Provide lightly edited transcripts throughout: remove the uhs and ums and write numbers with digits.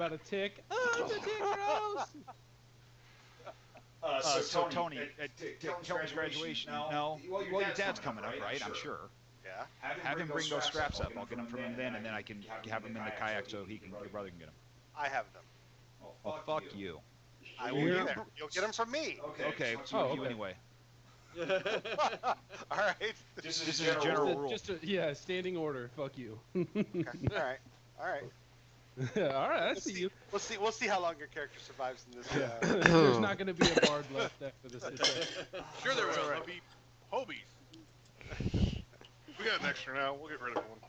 about a tick. Oh, it's a tick, gross. So Tony, Kelton's graduation. No, well, your dad's coming up, right? I'm sure. Yeah. Have him bring those straps up. I'll get them from him then, and then I can have him in the kayak so your brother can get them. I have them. Well, fuck you. I will get them. You'll get them from me. Okay. So you anyway. All right. This is a general rule. Standing order. Fuck you. Okay. All right. All right. I see you. We'll see how long your character survives in this. There's not going to be a bard left after this. Sure there will. There'll be hobies. We got an extra now. We'll get rid of one.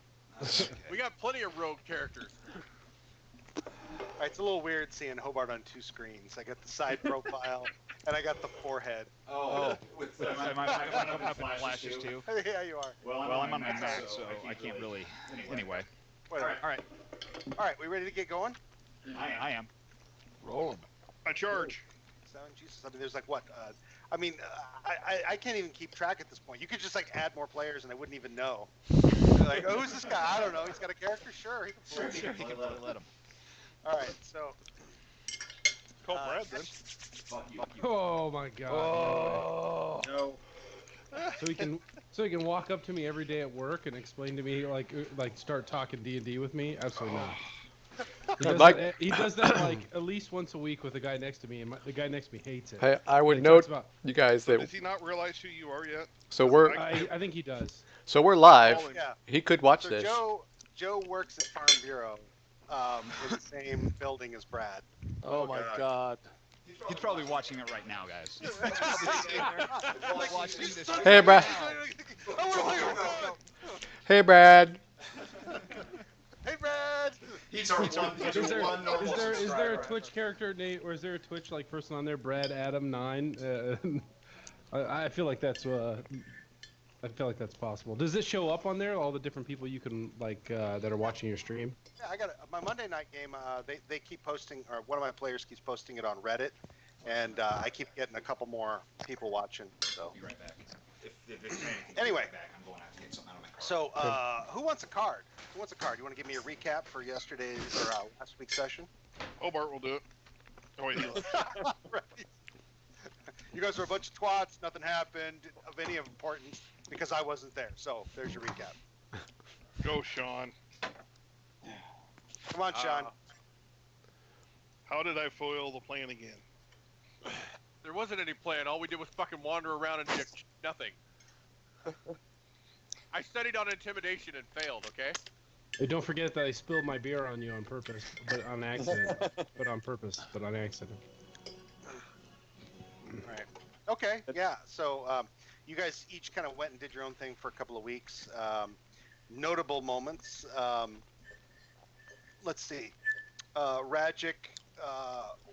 We got plenty of rogue characters. All right, it's a little weird seeing Hobart on two screens. I got the side profile, and I got the forehead. Am I coming up in flashes too? Yeah, you are. Well, I'm on my Mac, so I can't really. Anyway. All right. We ready to get going? I am. Roll 'em. I charge. Jesus, I mean, there's like what? I can't even keep track at this point. You could just like add more players, and I wouldn't even know. Like, oh, who's this guy? I don't know. He's got a character. Sure, he can play. Sure, he can let him. All right, so. Call Brad then. Fuck you. Oh my god. Oh. No. So he can walk up to me every day at work and explain to me like start talking D&D with me? Absolutely not. He does that like at least once a week with the guy next to me, and the guy next to me hates it. Hey, I would note, you guys, that Does he not realize who you are yet? so we're I think he does. so we're live. Yeah. He could watch So this. Joe works at Farm Bureau, in the same building as Brad. Oh my god. He's probably watching it right now, guys. He's probably sitting there watching this. Hey, Brad. Hey, Brad. Hey, Brad. He's already done one normal Is there a subscriber. Twitch character name, or is there a Twitch like person on there? Brad Adam 9. I feel like that's possible. Does it show up on there? All the different people you can like that are watching your stream. Yeah, I got my Monday night game. They keep posting, or one of my players keeps posting it on Reddit, and I keep getting a couple more people watching. So. Be right back. Anyway. I'm going out to get something out of my car. So, who wants a card? Who wants a card? You want to give me a recap for yesterday's or last week's session? Hobart will do it. Oh, wait, you. Right. You guys are a bunch of twats. Nothing happened of any importance because I wasn't there. So there's your recap. Go, Sean. Come on, Sean. How did I foil the plan again? There wasn't any plan. All we did was fucking wander around and did nothing. I studied on intimidation and failed, okay? Hey, don't forget that I spilled my beer on you on purpose, but on accident. but on accident. Right. Okay. Yeah. So you guys each kind of went and did your own thing for a couple of weeks. Notable moments. Let's see. Rajic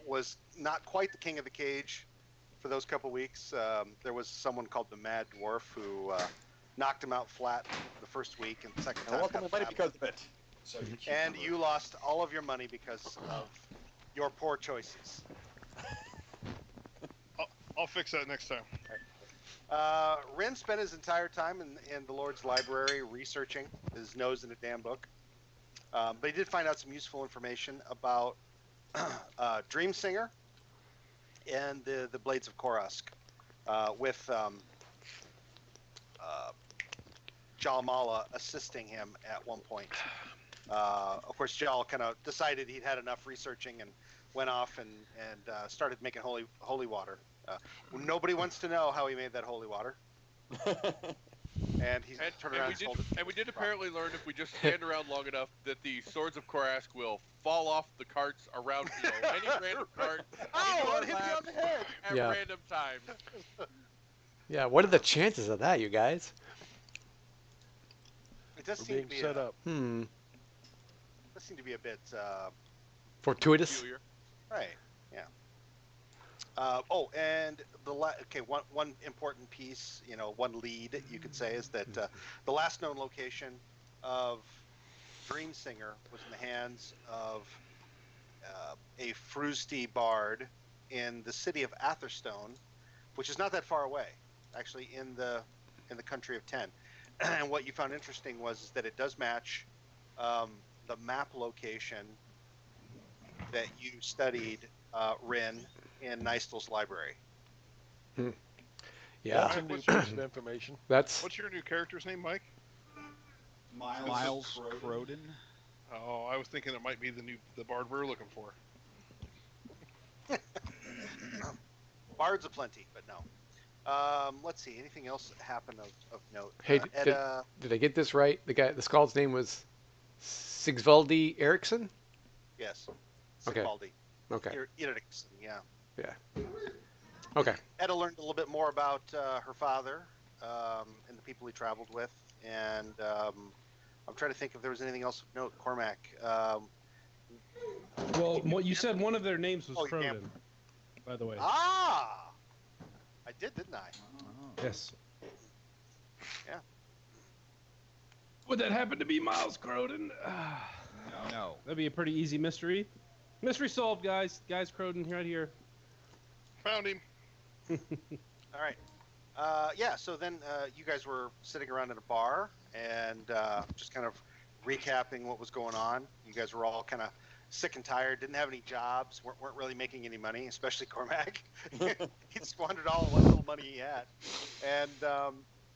was not quite the king of the cage for those couple of weeks. There was someone called the Mad Dwarf who knocked him out flat the first week, and the second time. I lost my money because of it. And you lost all of your money because of your poor choices. I'll fix that next time. Rin spent his entire time in the Lord's library researching his nose in a damn book. But he did find out some useful information about Dream Singer and the Blades of Korusk, with Jalmala assisting him at one point. Of course, Jal kind of decided he'd had enough researching and went off and started making holy water. Nobody wants to know how he made that holy water. And he's turned around and we did apparently learn if we just stand around long enough that the swords of Korask will fall off the carts around any random cart. Oh, it hit me on the head! At random times. Yeah, what are the chances of that, you guys? It does We're seem being to be set up. does seem to be a bit Fortuitous? Peculiar. right. Yeah. And one important piece, one lead you could say is that the last known location of Dream Singer was in the hands of a Frusti bard in the city of Atherstone, which is not that far away, actually in the country of Tenh. And what you found interesting was that it does match the map location that you studied Rin in Nystel's library. Yeah, That's a new piece of information. that's What's your new character's name, Mike? Miles Croden. Oh, I was thinking it might be the bard we're looking for. Bards aplenty, but no. Let's see. Anything else happen of note? Hey, Edda, did I get this right? The Skald's name was Sigvaldi Eriksson? yes. Okay. Sigvaldi. Okay. Eriksson, yeah. Okay. Edda learned a little bit more about her father and the people he traveled with, and I'm trying to think if there was anything else of note. Cormac. Well, you said one of their names was yeah. Croden, by the way. Ah! I didn't I? Yes. Yeah. Would that happen to be Miles Croden? No. That'd be a pretty easy mystery. Mystery solved, guys. Guys, Croden, right here. Found him. All right. Yeah, so then you guys were sitting around at a bar and just kind of recapping what was going on. You guys were all kind of sick and tired, didn't have any jobs, weren't really making any money, especially Cormac. He squandered all what little money he had. And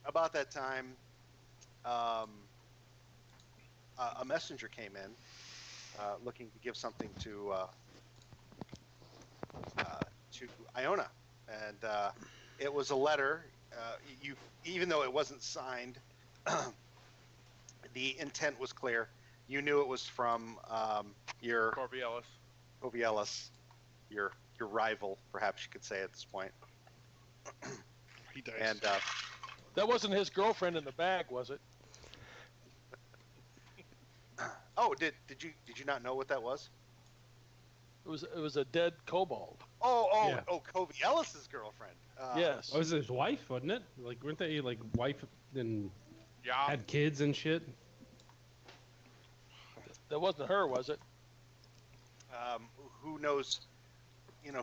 about that time, a messenger came in looking to give something to Iona. And it was a letter. Even though it wasn't signed, the intent was clear. You knew it was from your Corvielis. your rival, perhaps you could say at this point. He dies. And That wasn't his girlfriend in the bag, was it? oh, did you not know what that was? It was a dead kobold. Yeah. Covielis's girlfriend. Yes. Oh, it was his wife, wasn't it? Like, weren't they like wife and Yeah. had kids and shit? That wasn't her, was it? Who knows?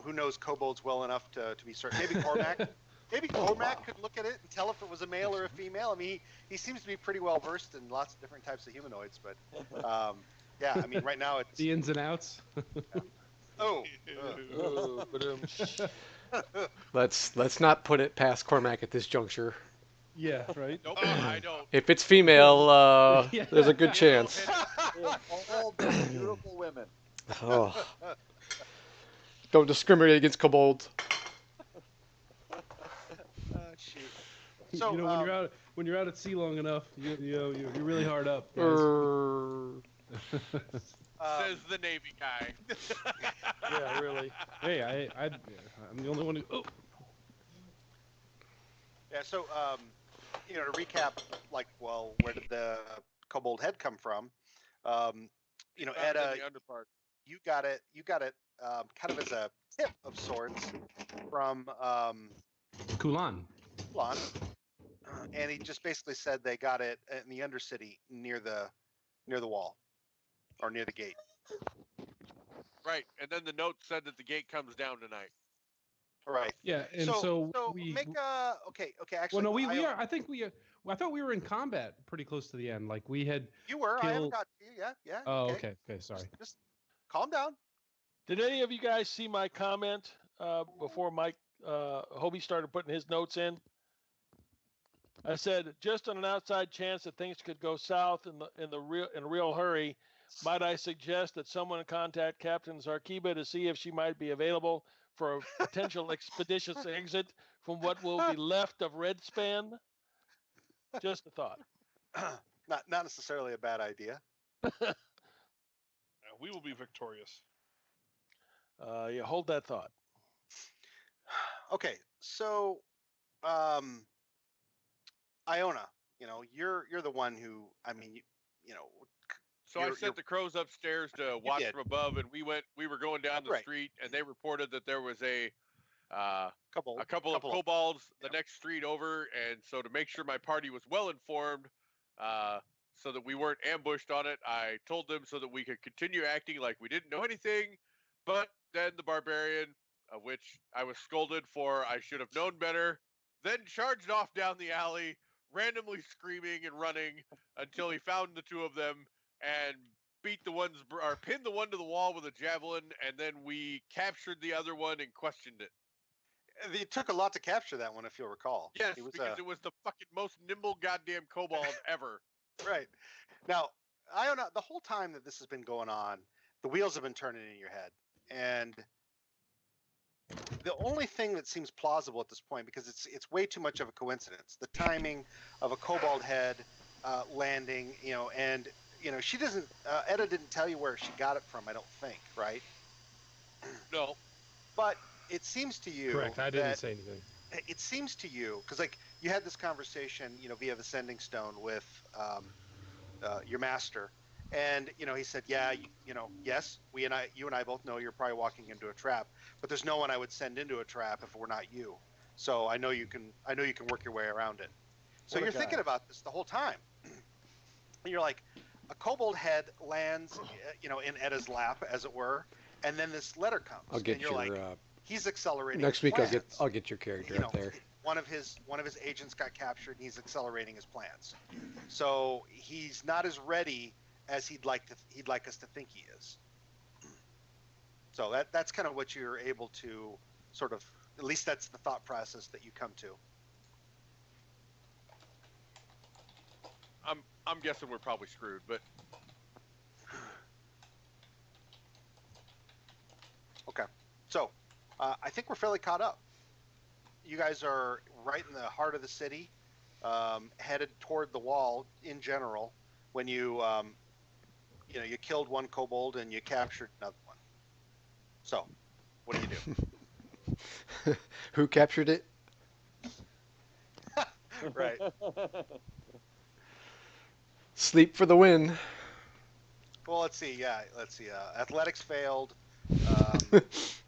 Who knows kobolds well enough to be certain? Maybe Cormac. Maybe Cormac could look at it and tell if it was a male or a female. I mean, he seems to be pretty well versed in lots of different types of humanoids. But yeah, I mean, right now it's The ins and outs. oh. Oh, but, Let's not put it past Cormac at this juncture. Yeah, right. Nope, I don't. If it's female, Yeah. there's a good chance. All beautiful women. Oh. Don't discriminate against kobolds. Shoot. So when you're out at sea long enough, you're really hard up. Guys. Says the Navy guy. yeah, really. Hey, I'm the only one who. Oh. yeah. So to recap, where did the kobold head come from? Edda, you got it kind of as a tip of sorts from Kulan. Kulan, and he just basically said they got it in the Undercity near the wall or near the gate. Right, and then the note said that the gate comes down tonight. All right. Yeah, and so we make okay. Actually, well, no, we are. I think we. I thought we were in combat pretty close to the end. Like we had. You were. I haven't killed- got to you. Yeah. Oh, okay. Sorry. Just calm down. Did any of you guys see my comment before Mike Hobie started putting his notes in? I said, just on an outside chance that things could go south in a real hurry, might I suggest that someone contact Captain Zarkiba to see if she might be available for a potential expeditious exit from what will be left of Redspan? Just a thought. Not necessarily a bad idea. We will be victorious. Yeah, hold that thought. Okay, so Iona, you're the one who, I mean, So I sent the crows upstairs to watch did. from above, and we were going down the Right. street, and they reported that there was a couple of kobolds the next street over, and so to make sure my party was well informed, so that we weren't ambushed on it, I told them so that we could continue acting like we didn't know anything. But then the barbarian, of which I was scolded for I should have known better, then charged off down the alley, randomly screaming and running until he found the two of them and beat the ones or pinned the one to the wall with a javelin, and then we captured the other one and questioned it. It took a lot to capture that one, if you'll recall. Yes, It was, because it was the fucking most nimble goddamn kobold ever. right. Now, I don't know. The whole time that this has been going on, the wheels have been turning in your head, and the only thing that seems plausible at this point, because it's way too much of a coincidence, the timing of a kobold head landing, and she doesn't. Edda didn't tell you where she got it from. I don't think, right? No. But it seems to you. Correct. I didn't say anything. It seems to you, because like you had this conversation, via the Sending Stone with your master, and he said, yeah, yes, you and I both know you're probably walking into a trap, but there's no one I would send into a trap if it were not you. So I know you can work your way around it. So you're thinking about this the whole time, and you're like, a kobold head lands, in Edda's lap, as it were, and then this letter comes. I'll get and you're your. like, he's accelerating. Next his week, plans. I'll get your character up there. One of his agents got captured, and he's accelerating his plans. So he's not as ready as he'd like us to think he is. So that's kind of what you're able to sort of, at least that's the thought process that you come to. I'm guessing we're probably screwed, but okay. So I think we're fairly caught up. You guys are right in the heart of the city, headed toward the wall in general. When you you killed one kobold and you captured another one. So, what do you do? Who captured it? Right. Sleep for the win. Well, let's see. Yeah, let's see. Athletics failed. A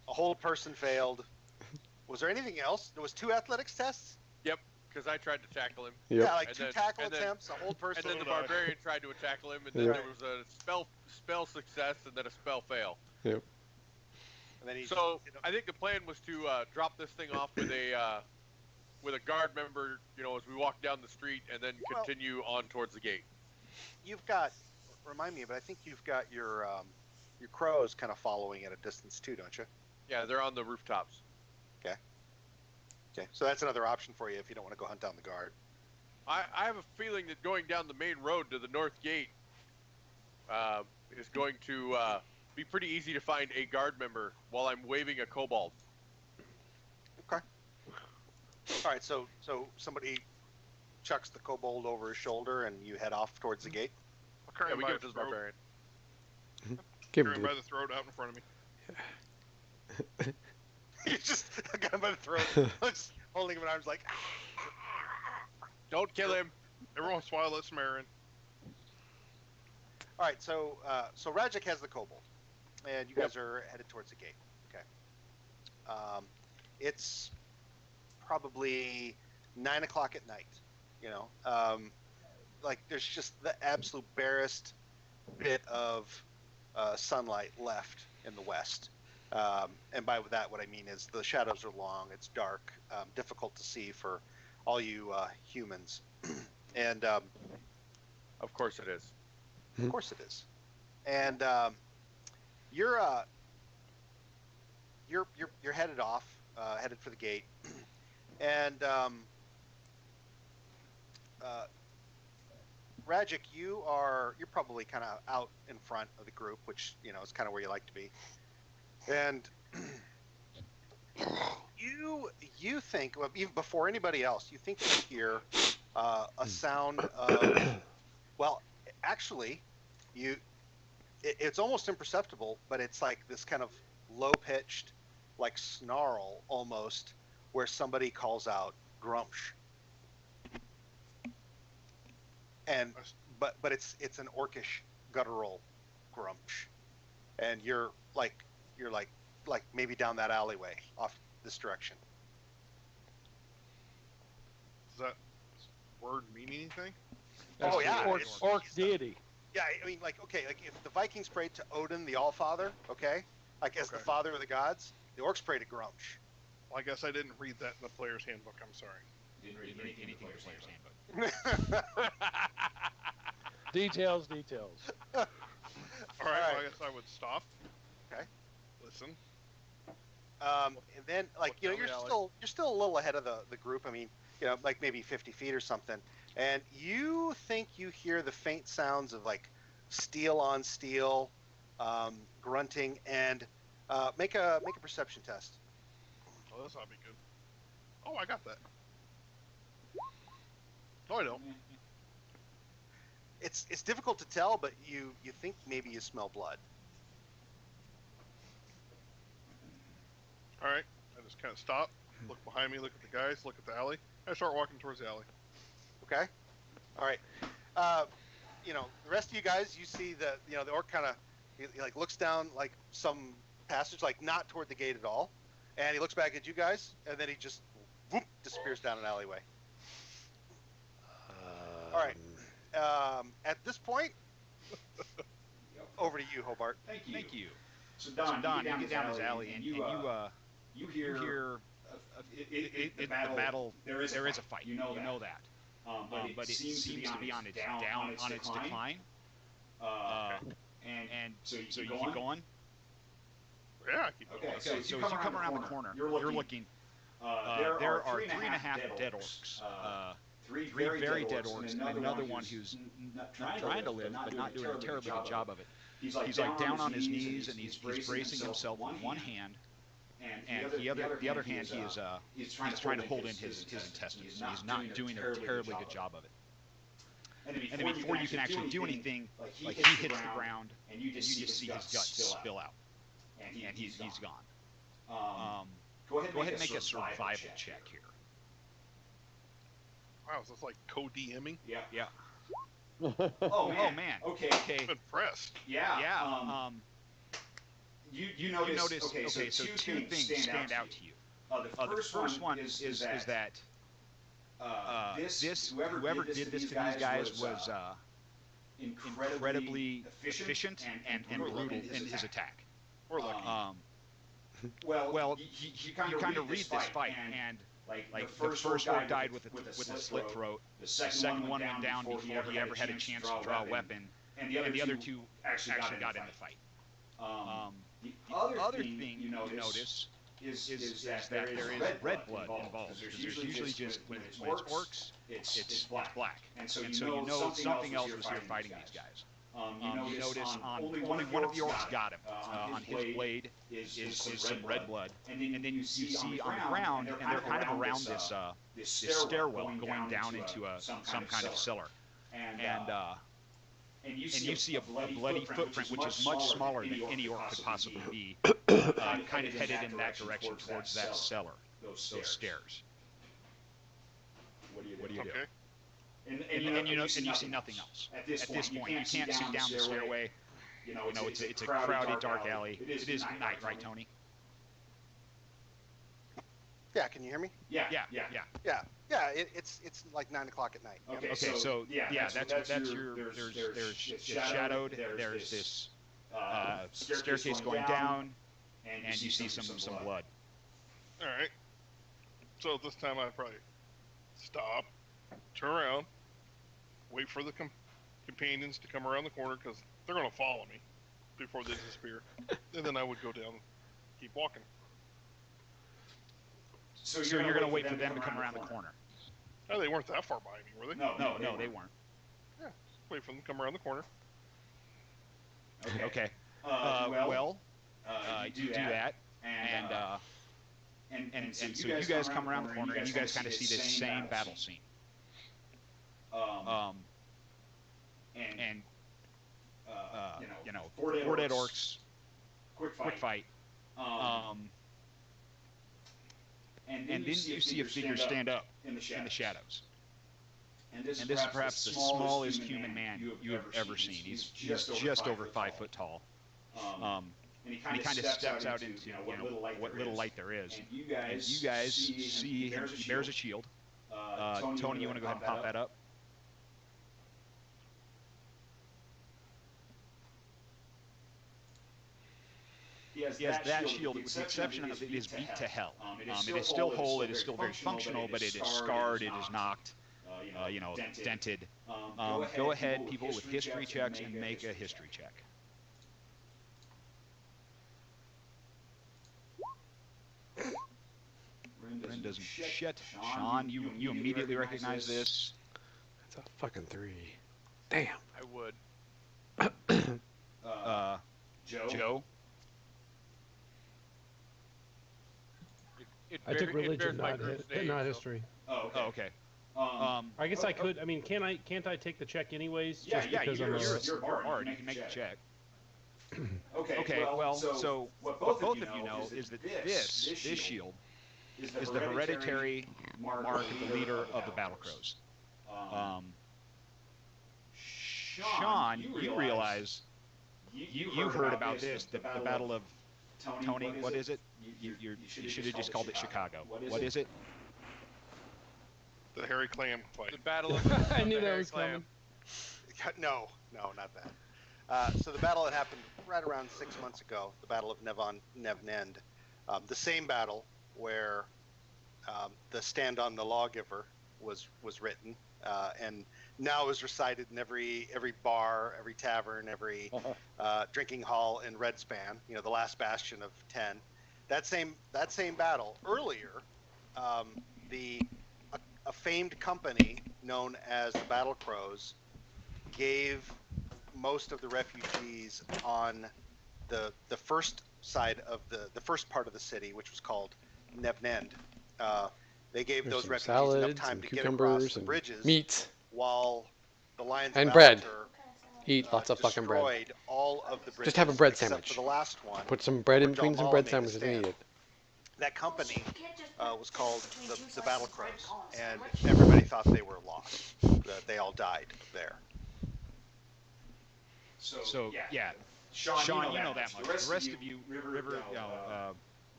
whole person failed. Was there anything else? There was 2 athletics tests. yep, because I tried to tackle him. Yep. Yeah, like And 2 then- tackle and then- attempts, a whole person. And then the So did I. barbarian tried to tackle him, and then Yeah. there was a spell success and then a spell fail. Yep. And then he So I think the plan was to drop this thing off with a guard member, as we walk down the street, and then Well- continue on towards the gate. you've got. Remind me, but I think you've got your crows kind of following at a distance too, don't you? Yeah, they're on the rooftops. Okay, so that's another option for you if you don't want to go hunt down the guard. I have a feeling that going down the main road to the north gate is going to be pretty easy to find a guard member while I'm waving a kobold. Okay. All right, so somebody chucks the kobold over his shoulder, and you head off towards the gate. I'll carry Yeah, him we by give it the to the throat. barbarian. Give Carry him him by the, the throat out in front of me. You just got him by the throat, just holding him in arms like. Don't kill him. Every once in a while, let some air in. All right, so Rajik has the kobold, and you guys are headed towards the gate. Okay. It's probably 9 o'clock at night. Like there's just the absolute barest bit of sunlight left in the west. And by that, what I mean is the shadows are long. It's dark, difficult to see for all you humans, and Of course it is. of course it is. And you're headed off, headed for the gate, and Rajik, you're probably kind of out in front of the group, which is kind of where you like to be, and you think, well, even before anybody else, you think you hear a sound of, well, actually, it's almost imperceptible, but it's like this kind of low-pitched, like snarl almost, where somebody calls out "Grumsh," and but it's an orcish guttural Grumsh, and you're like maybe down that alleyway off this direction. Does that word mean anything? That's Oh, yeah, the orc, it's- orc deity. Yeah, I mean, like, okay, like if the Vikings prayed to Odin, the Allfather, okay, like as the Okay. father of the gods, the orcs pray to Grumsh. Well, I guess I didn't read that in the player's handbook. I'm sorry. Didn't read anything in the player's handbook. Details. All right, All well, right. I guess I would stop. Okay. Listen. And then, like, Look down you're the alley. still a little ahead of the group. I mean, like maybe 50 feet or something. And you think you hear the faint sounds of like steel on steel, grunting, and make a perception test. Oh, that's not be good. Oh, I got that. No, I don't. It's difficult to tell, but you think maybe you smell blood. All right. I just kind of stop, look behind me, look at the guys, look at the alley. I start walking towards the alley. Okay. All right. The rest of you guys, you see the orc kind of he like looks down like some passage, like not toward the gate at all, and he looks back at you guys, and then he just whoop disappears down an alleyway. All right. At this point, over to you, Hobart. Thank you. So Don, Don, you get down this alley, and you hear the battle. There is a fight. You know that. But it seems to be on its decline. And so you keep going. Yeah, I keep going. Okay, so as you come around the corner, you're looking. There are 3.5 dead orcs. Three very dead orcs, and another one who's trying to live, but not doing a terribly good job of it. He's like down on his knees, and he's bracing himself with one hand, and the other hand he's trying to hold in his intestines. And he's not doing a terribly good job of it. And then before you can actually do anything, like he hits the ground, and you just see his guts spill out, and he's gone. Go ahead and make a survival check here. Wow, so it's like co-DMing? Yeah. Oh man. Okay. I'm impressed. Yeah. You notice. Okay, so two things stand out to you. The first one is that whoever did this to these guys was incredibly efficient and brutal in his attack. We're lucky. Well, you kind of read this fight, and like the first one died with a slit throat. The second one went down before he ever had a chance to draw a weapon, and the other two actually got in the fight. The other thing you notice is that there is red blood involved. Because there's usually just when it's orcs, it's black, and so you know something else was here fighting these guys. You notice on only one of the orcs got him. On his blade is some red blood, and then you see on the ground, and they're kind of around this stairwell going down into some kind of cellar, and you see a bloody footprint, which is much smaller than any orc could possibly be, kind of headed in that direction towards that cellar, those stairs. What do you do? Okay. And you see nothing else. At this point, you can't see down the stairway. It's a crowded, dark alley. It is night, right, Tony? Yeah, can you hear me? Yeah. It's like 9 o'clock at night. Okay, So that's your. There's shadowed. There's this staircase going down, and you see some blood. All right. So this time I probably stop, turn around, wait for the companions to come around the corner because they're going to follow me before they disappear. And then I would go down, keep walking. So you're going to wait for them to come around the corner. Oh, they weren't that far behind me, were they? No, they weren't. Yeah, wait for them to come around the corner. Okay. You do that, and so you guys come around the corner, and you guys kind of see this same battle scene. Four dead orcs, quick fight. And then you see a figure stand up in the shadows. And this is perhaps the smallest human man you have ever seen. He's just over 5 foot tall. And he kind of steps out into what little light there is. And you guys see him. He bears a shield. Tony, you want to go ahead and pop that up? He has that shield, with the exception of it is beat to hell. It is still whole, it is still very functional, but it is scarred, it is knocked, dented. Go ahead, people with history checks, and make a history check. doesn't shit. Sean, you immediately recognize this. It's a fucking 3. Damn. I would. Joe. I took religion, my not, group's name, not so- history. Oh, okay. I guess I could. I mean, can't I take the check anyways? Yeah, just yeah. because You're I'm a bard. You can make the check. Okay. Well, so what both of you know is that this shield is the hereditary mark of the leader of the Battle Crows. Sean, you realize you heard about this, the Battle of Tony. What is it? You should have just called it Chicago. What is it? The hairy clam fight. The battle of I knew the that Hairy was Clam. coming. No, not that. So the battle that happened right around 6 months ago, the Battle of Nevnend, the same battle where the Stand on the Lawgiver was written, and now is recited in every bar, every tavern, every drinking hall in Redspan. You know, the last bastion of Tenh. That same battle earlier, a famed company known as the Battle Crows gave most of the refugees on the first side of the first part of the city, which was called Nevnend. They gave There's those some refugees salads enough time and to get across cucumbers the and bridges, meat while the Lions and of bread. Alcester, Eat lots of fucking bread. destroyed all of the bridges. Just have a bread except sandwich. for the last one. Put some bread in where between John some bread Mala made a sandwiches and eat stand. it. That company was called the Battle Crows, and everybody thought they were lost. That they all died there. So yeah, Sean, you know that much. The rest of you, River,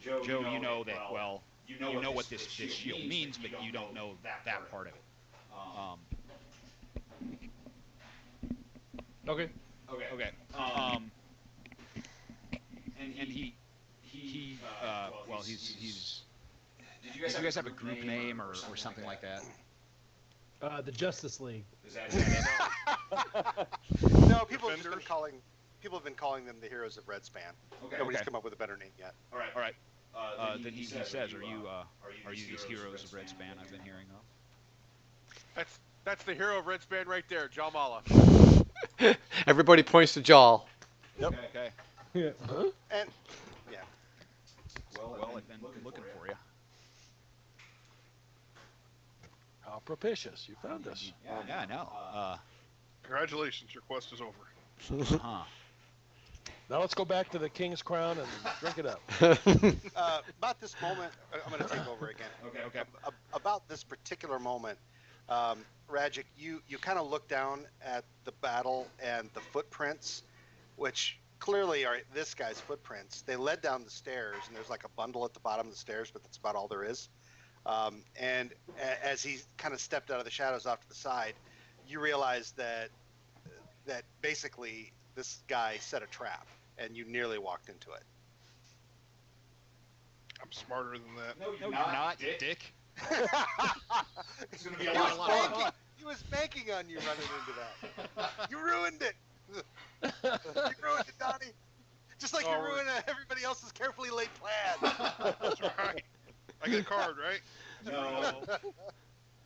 Joe, you know that well. You know what this shield means, but you don't know that part of it. Okay. Okay. And he well, he's. Did you guys have a group name or something like that? The Justice League. Is that it? No, people have Defenders? been calling them the Heroes of Redspan. Okay. Nobody's Okay. come up with a better name yet. All right. Then he says, "Are you these heroes of Redspan I've been hearing of?" That's the hero of Redspan right there, John Mala. Everybody points to Jaw. Yep. Okay. Yeah. And yeah, Well, I've been looking for you. How propitious. You found us. Yeah, I know. Congratulations, your quest is over. Huh. Now let's go back to the King's Crown and drink it up. about this moment, I'm going to take over again. Okay. About this particular moment, Rajic, you kind of look down at the battle and the footprints, which clearly are this guy's footprints. They led down the stairs, and there's like a bundle at the bottom of the stairs, but that's about all there is. And as he kind of stepped out of the shadows off to the side, you realize that basically this guy set a trap, and you nearly walked into it. I'm smarter than that. No, you're not, Dick. It's gonna be a lot of fun. He was banking on you running into that. You ruined it. You ruined it, Donnie. Just like you ruined everybody else's carefully laid plan. That's right. I get a card, right?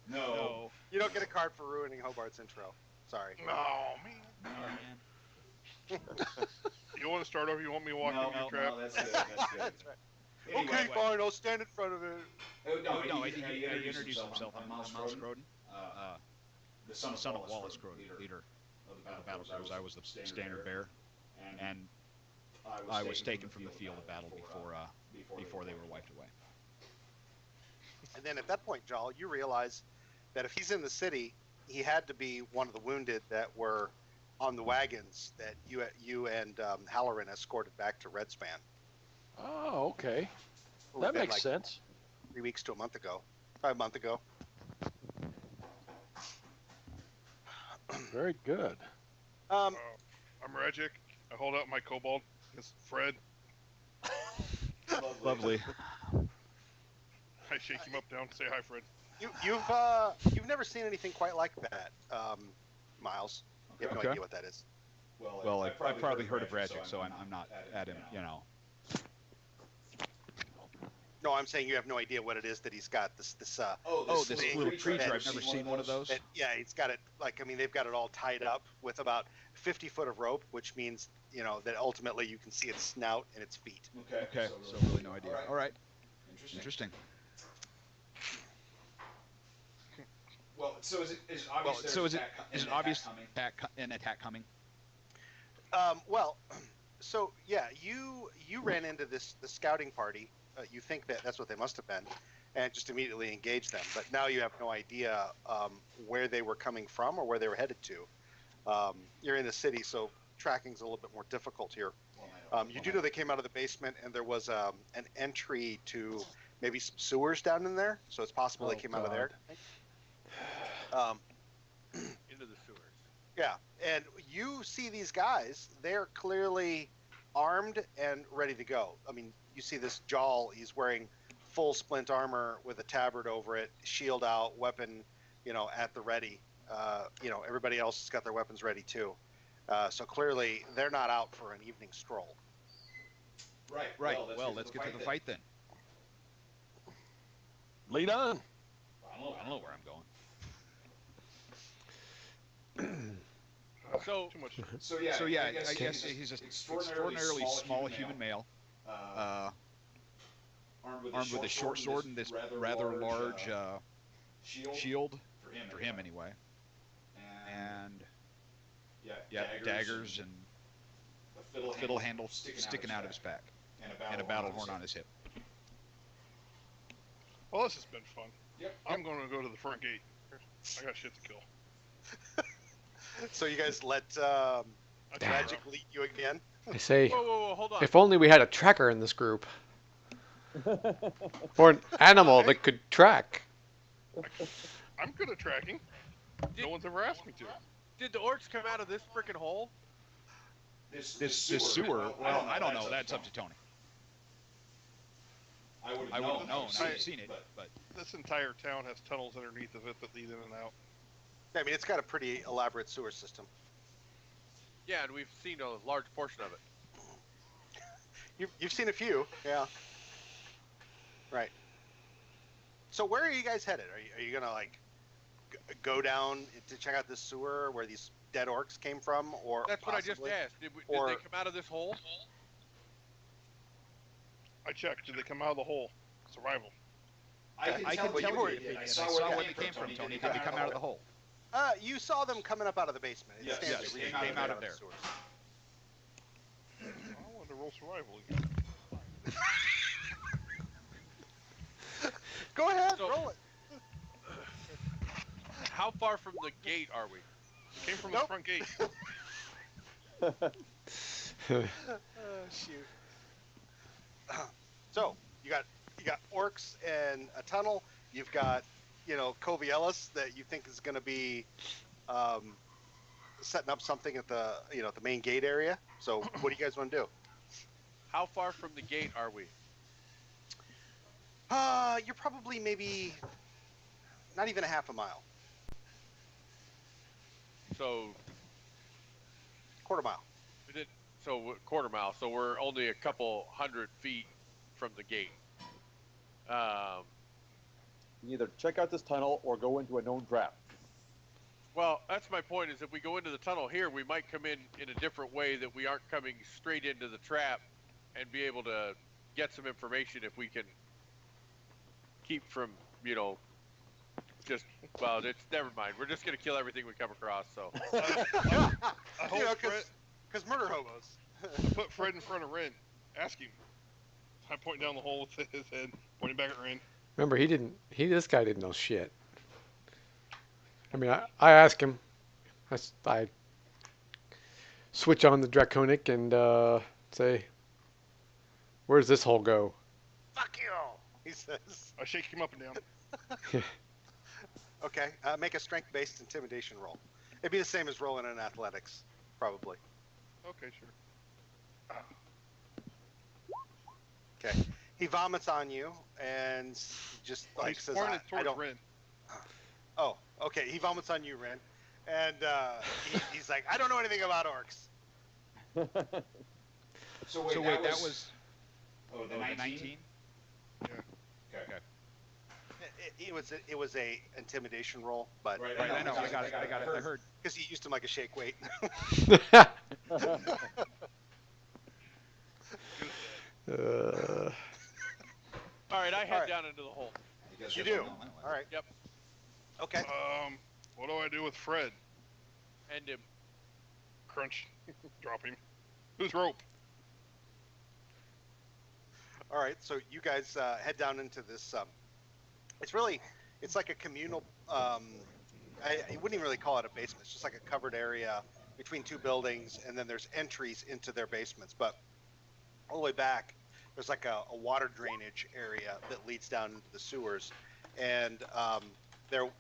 No. You don't get a card for ruining Hobart's intro. Sorry. No, man. You want to start over? You want me to walk into your trap? No, that's good. That's good. That's right. Anyway, Okay, fine. I'll stand in front of it. No, he introduced himself. I'm Miles Croden, the son of Wallace Croden, leader of the Battle Crows. I was the standard bearer, and I was taken from the field of battle before they were wiped away. And then at that point, Jal, you realize that if he's in the city, he had to be one of the wounded that were on the wagons that you and Halloran escorted back to Redspan. Oh, okay. It That would've been makes like sense. 3 weeks to a month ago. Probably a month ago. Very good. Um, I'm Rajic. I hold out my kobold. It's Fred. Lovely. I shake him up down. Say hi, Fred. you've never seen anything quite like that, Miles. You have no Okay. idea what that is. Well, I've probably heard of Rajic, so I'm not at him, No, I'm saying you have no idea what it is that he's got. This This thing little creature. that- I've never seen one of those. that- yeah, he's got it. Like, I mean, they've got it all tied up with about 50 foot of rope, which means that ultimately you can see its snout and its feet. Okay, so really no idea. All right. Interesting. Well, so is it obvious an attack coming? Well, so yeah, you ran into the scouting party. You think that's what they must have been, and just immediately engaged them. But now you have no idea where they were coming from or where they were headed to. You're in the city, so tracking's a little bit more difficult here. You do know they came out of the basement, and there was an entry to maybe some sewers down in there. So it's possible they came out of there. Into the sewers. Yeah, and you see these guys. They're clearly armed and ready to go. I mean, you see this Jawl. He's wearing full splint armor with a tabard over it, shield out, weapon, at the ready. Everybody else has got their weapons ready too. So clearly, they're not out for an evening stroll. Right. Well, let's get to the fight then. Lead on. I don't know where I'm going. So Too much. So yeah, I guess he's an extraordinarily small human male, armed with a short sword and this rather large shield for him anyway, and daggers and a fiddle handle sticking out of his back, and a battle horn on his hip. Well, this has been fun. Yep. I'm going to go to the front gate. I got shit to kill. So you guys let I Magic lead you again? I say, whoa, hold on. if only we had a tracker in this group. Or an animal that could track. I'm good at tracking. No one's ever asked me to. Did the orcs come out of this freaking hole? This sewer. Well, I don't know. That's up to Tony. I would have known. I've seen it, but This entire town has tunnels underneath of it that lead in and out. I mean, it's got a pretty elaborate sewer system. Yeah, and we've seen a large portion of it. You've seen a few, yeah. Right. So where are you guys headed? Are you gonna go down to check out this sewer where these dead orcs came from, or That's possibly, what I just asked. Did or- they come out of this hole? I checked. Did they come out of the hole? Survival. I can tell you if they saw where they came from, Tony. Did they come out of the hole? You saw them coming up out of the basement. It stands yes, there. they You came out of the there. sewers. I wanted to roll survival again. Go ahead, So- roll it. How far from the gate are we? Came from Nope. the front gate. Shoot. So you got orcs and a tunnel. You've got Covey Ellis that you think is going to be setting up something at the the main gate area. So what do you guys want to do? How far from the gate are we? You're probably maybe not even a half a mile, So, quarter mile. quarter mile. So we're only a couple 100 feet from the gate. Either check out this tunnel or go into a known trap. Well, that's my point. Is if we go into the tunnel here, we might come in a different way that we aren't coming straight into the trap, and be able to get some information if we can keep from it's never mind. We're just gonna kill everything we come across. So I hope Fred, Because murder hobos. I put Fred in front of Ren. Ask him. I point down the hole with his head, pointing back at Ren. Remember, this guy didn't know shit. I mean, I asked him. I switch on the Draconic and say, where's this hole go? Fuck you, he says. I shake him up and down. Okay, make a strength-based intimidation roll. It'd be the same as rolling in athletics, probably. Okay, sure. Okay. He vomits on you and just He's says, pointed I towards don't. Ren. Oh, okay. He vomits on you, Ren, and he's like, I don't know anything about orcs. So So wait, that was the 19? It was a intimidation roll, but Right, Right, I know. I got it. I heard. because he used him like a shake weight. All right, I head Alright. down into the hole. You do. All right. Yep. Okay. What do I do with Fred? End him. Crunch. Drop him. Who's rope? All right. So you guys head down into this. It's like a communal. I wouldn't even really call it a basement. It's just like a covered area between two buildings, and then there's entries into their basements. But all the way back, there's like a water drainage area that leads down into the sewers, and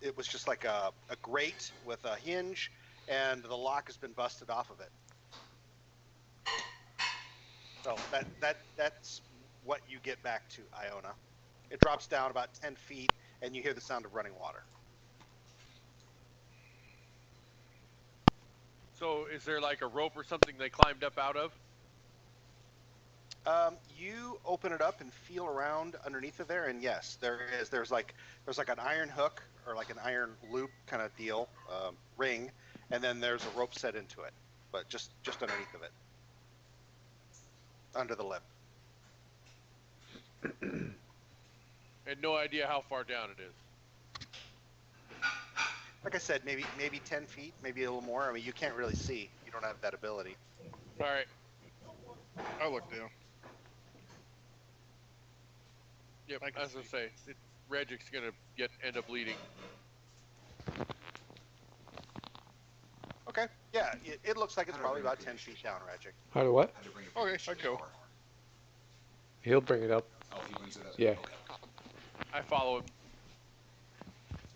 it was just like a grate with a hinge, and the lock has been busted off of it. So that's what you get back to Iona. It drops down about 10 feet, and you hear the sound of running water. So is there like a rope or something they climbed up out of? You open it up and feel around underneath of there, and yes, there is. There's like an iron hook or like an iron loop kind of deal, ring, and then there's a rope set into it, but just underneath of it, under the lip. And no idea how far down it is. Like I said, maybe 10 feet, maybe a little more. I mean, you can't really see. You don't have that ability. All right. I look down. Yep. I can As I see. say, Regic's gonna end up bleeding. Okay. Yeah, it looks like it's probably about 10 feet down, Ragic. How do what? Okay, I go. He'll bring it up. Oh, he brings it up. Yeah. Okay. I follow him.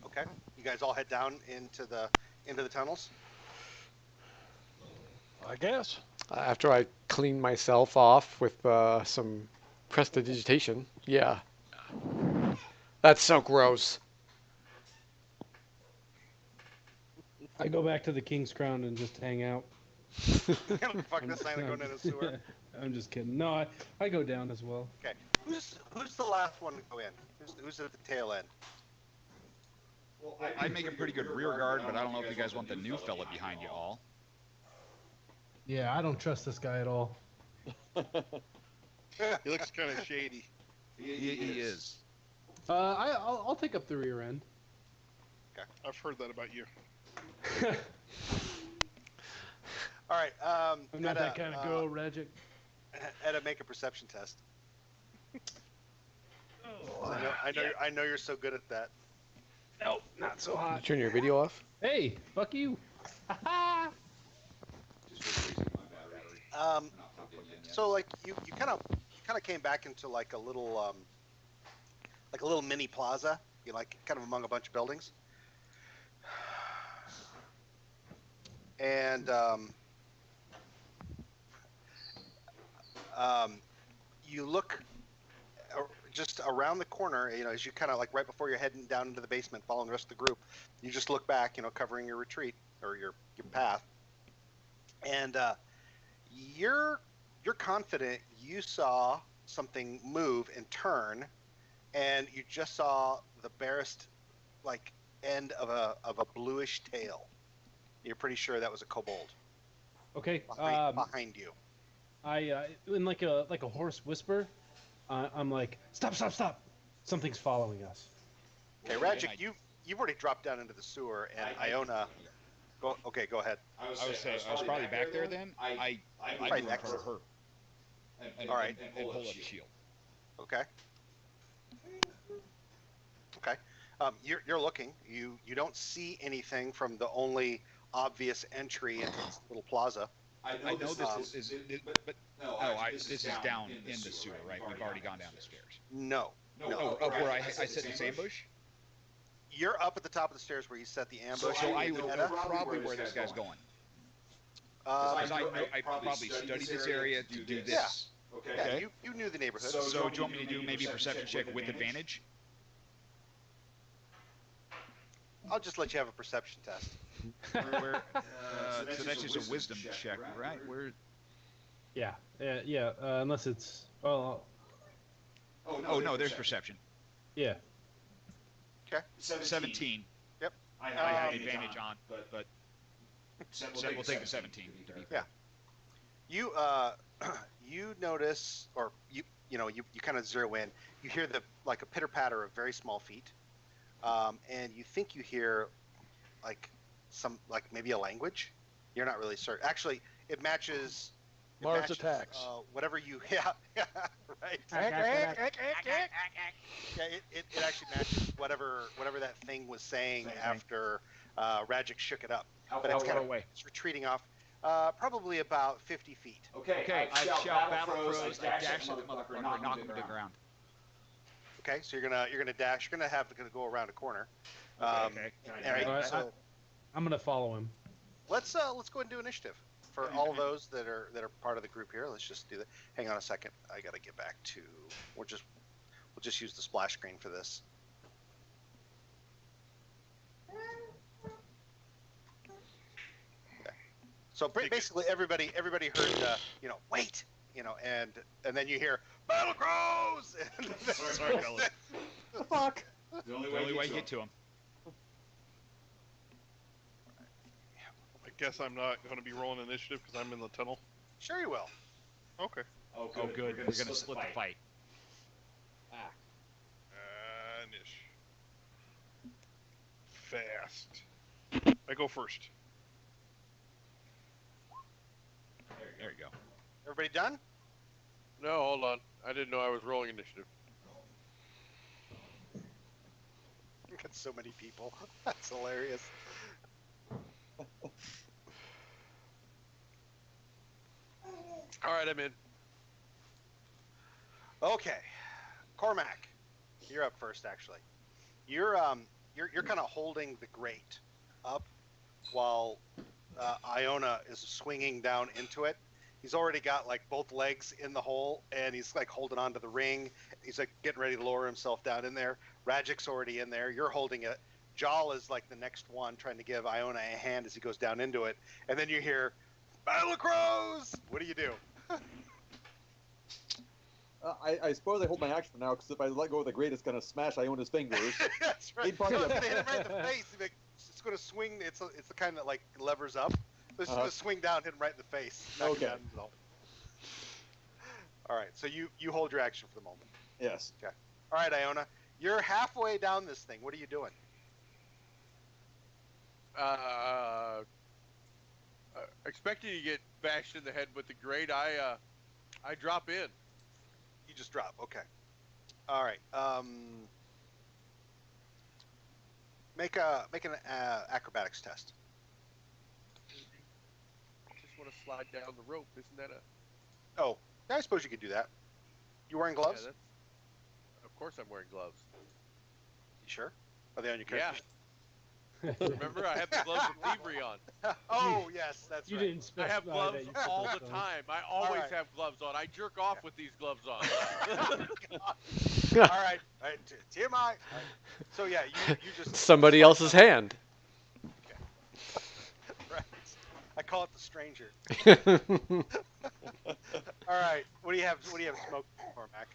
Okay. You guys all head down into the tunnels. I guess. After I clean myself off with some prestidigitation. Yeah. That's so gross. I go back to the King's Crown and just hang out. Fuck this, I'm going in the sewer. I'm just kidding. No, I go down as well. Okay. Who's the last one to go in? Who's at the tail end? Well, I make a pretty good rear guard, but I don't know if you guys want the new fella behind you all. Yeah, I don't trust this guy at all. He looks kind of shady. He is. I'll take up the rear end. I've heard that about you. All right. I'm not that kind of girl, Ragic. Edda, make a perception test. I know you're so good at that. Nope, not so You hot. turn your video off? Hey, fuck you. Just raising my battery. Not plugged in yet. So like you kind of came back into like a little mini plaza, like kind of among a bunch of buildings, and you look just around the corner, as you kind of like right before you're heading down into the basement, following the rest of the group, you just look back, covering your retreat or your path, and you're confident you saw something move and turn, and you just saw the barest like end of a bluish tail. You're pretty sure that was a kobold Okay. behind you. I in like a hoarse whisper, I'm like, stop! Something's following us. Okay, Ragic, you've already dropped down into the sewer, and Iona. Go ahead. I was probably back there then. I Right go in next. front of her and, All right. and pull up the shield. Okay. Okay. You're looking. You don't see anything from the only obvious entry into this little plaza. I know this is but this is down in the sewer, right? We've already gone down the stairs. No. Oh, up where I set this ambush? You're up at the top of the stairs where you set the ambush. So I would know Edda. probably where this guy's going. Because I probably studied this area to do this. Yeah, Okay. you knew the neighborhood. So do you want me to do maybe a perception check with advantage? I'll just let you have a perception test. So that's just a wisdom check, right? Yeah. Unless it's Oh no, there's perception. Yeah. Okay. 17. Yep. I have advantage on, but we'll take the 17 to be fair. You you notice, or you kind of zero in. You hear like a pitter patter of very small feet, and you think you hear like maybe a language. You're not really certain. Actually, it matches. Mars attacks. Whatever you right. Yeah, it actually matches whatever that thing was saying after Rajic shook it up. But it's far away? It's retreating off. Probably about 50 feet. Okay, I shout battle throws, I dash at the motherfucker, knock him to the ground. Okay, so you're gonna dash. You're gonna have to go around a corner. Okay. All right, so I'm gonna follow him. let's go ahead and do initiative for all those that are part of the group here. Let's just do that. Hang on a second. I gotta get back to. We'll just use the splash screen for this. So basically, everybody heard, wait, and then you hear battle crows. Sorry, fellas. Fuck. The only way you get to him. I guess I'm not going to be rolling initiative because I'm in the tunnel. Sure you will. Okay. Oh, good. We're gonna split the fight. Nish. Fast. I go first. There you go. Everybody done? No, hold on. I didn't know I was rolling initiative. Got so many people. That's hilarious. All right, I'm in. Okay, Cormac, you're up first. Actually, you're kind of holding the grate up while Iona is swinging down into it. He's already got like both legs in the hole, and he's like holding onto the ring. He's like getting ready to lower himself down in there. Rajic's already in there. You're holding it. Jal is like the next one, trying to give Iona a hand as he goes down into it. And then you hear, "Battle of Crows!" What do you do? I suppose I hold my action for now, because if I let go of the grate, it's going to smash Iona's fingers. That's right. He'd probably No, it's have- gonna hit him right in the face. It's going to swing. It's the kind that like levers up. It's just going to swing down, hit him right in the face. knock him Okay. down into the hole. All right. So you hold your action for the moment. Yes. Okay. All right, Iona. You're halfway down this thing. What are you doing? Expecting to get bashed in the head with the grate, I drop in. You just drop. Okay. All right. Make an acrobatics test. Just want to slide down the rope. Isn't that a? Oh, I suppose you could do that. You wearing gloves? Yeah, of course I'm wearing gloves. You sure? Are they on your Yeah. character? Remember, I have the gloves of thievery on. Oh, yes, that's You right. didn't I specify have gloves that you put all those the on. time. I always right. have gloves on. I jerk off with these gloves on. All right. TMI. All right. So yeah, you just Somebody else's hand. Right. I call it the stranger. All right. What do you have? Smoke, Cormac?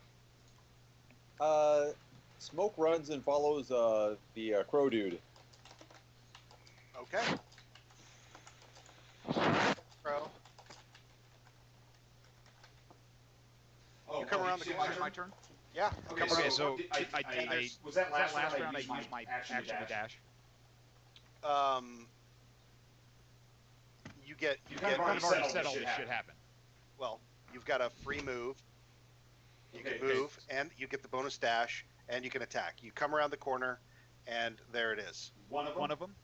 Smoke runs and follows the crow dude. Okay. Crow. You come around the corner. My turn. Yeah. You come Okay, around so I was that last round I used my action to dash? You get Kind of already said all this shit happened. well, you've got a free move. You can move, and you get the bonus dash, and you can attack. You come around the corner, and there it is. One of them?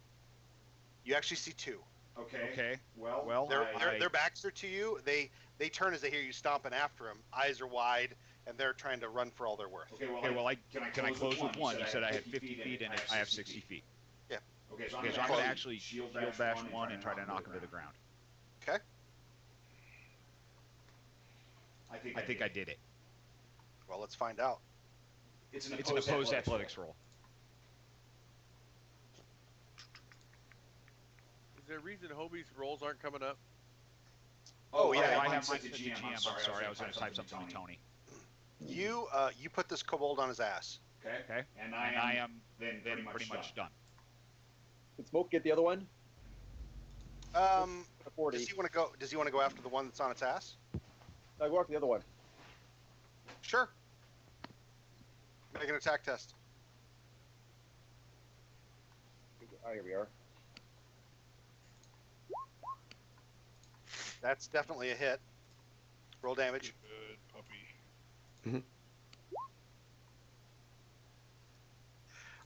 You actually see two. Okay. Well, Their backs are to you. They turn as they hear you stomping after them. Eyes are wide, and they're trying to run for all they're worth. Okay, well, can I close with one? You said I had 50 feet, and I have 60 feet. Yeah. Okay, so I'm going to actually shield bash one and try to knock him to the ground. Okay. I think I did it. Well, let's find out. It's an It's an opposed athletics roll. Is there a reason Hobie's rolls aren't coming up? Oh, yeah, I mine have said mine to to GM. I'm sorry. I was going to type something to Tony. You put this kobold on his ass. Okay. And I am then pretty much done. Did Smoke get the other one? 40. Does he want to go? Does he want to go after the one that's on its ass? I go after the other one. Sure. Make an attack test. Here we are. That's definitely a hit. Roll damage. Good puppy. Mhm.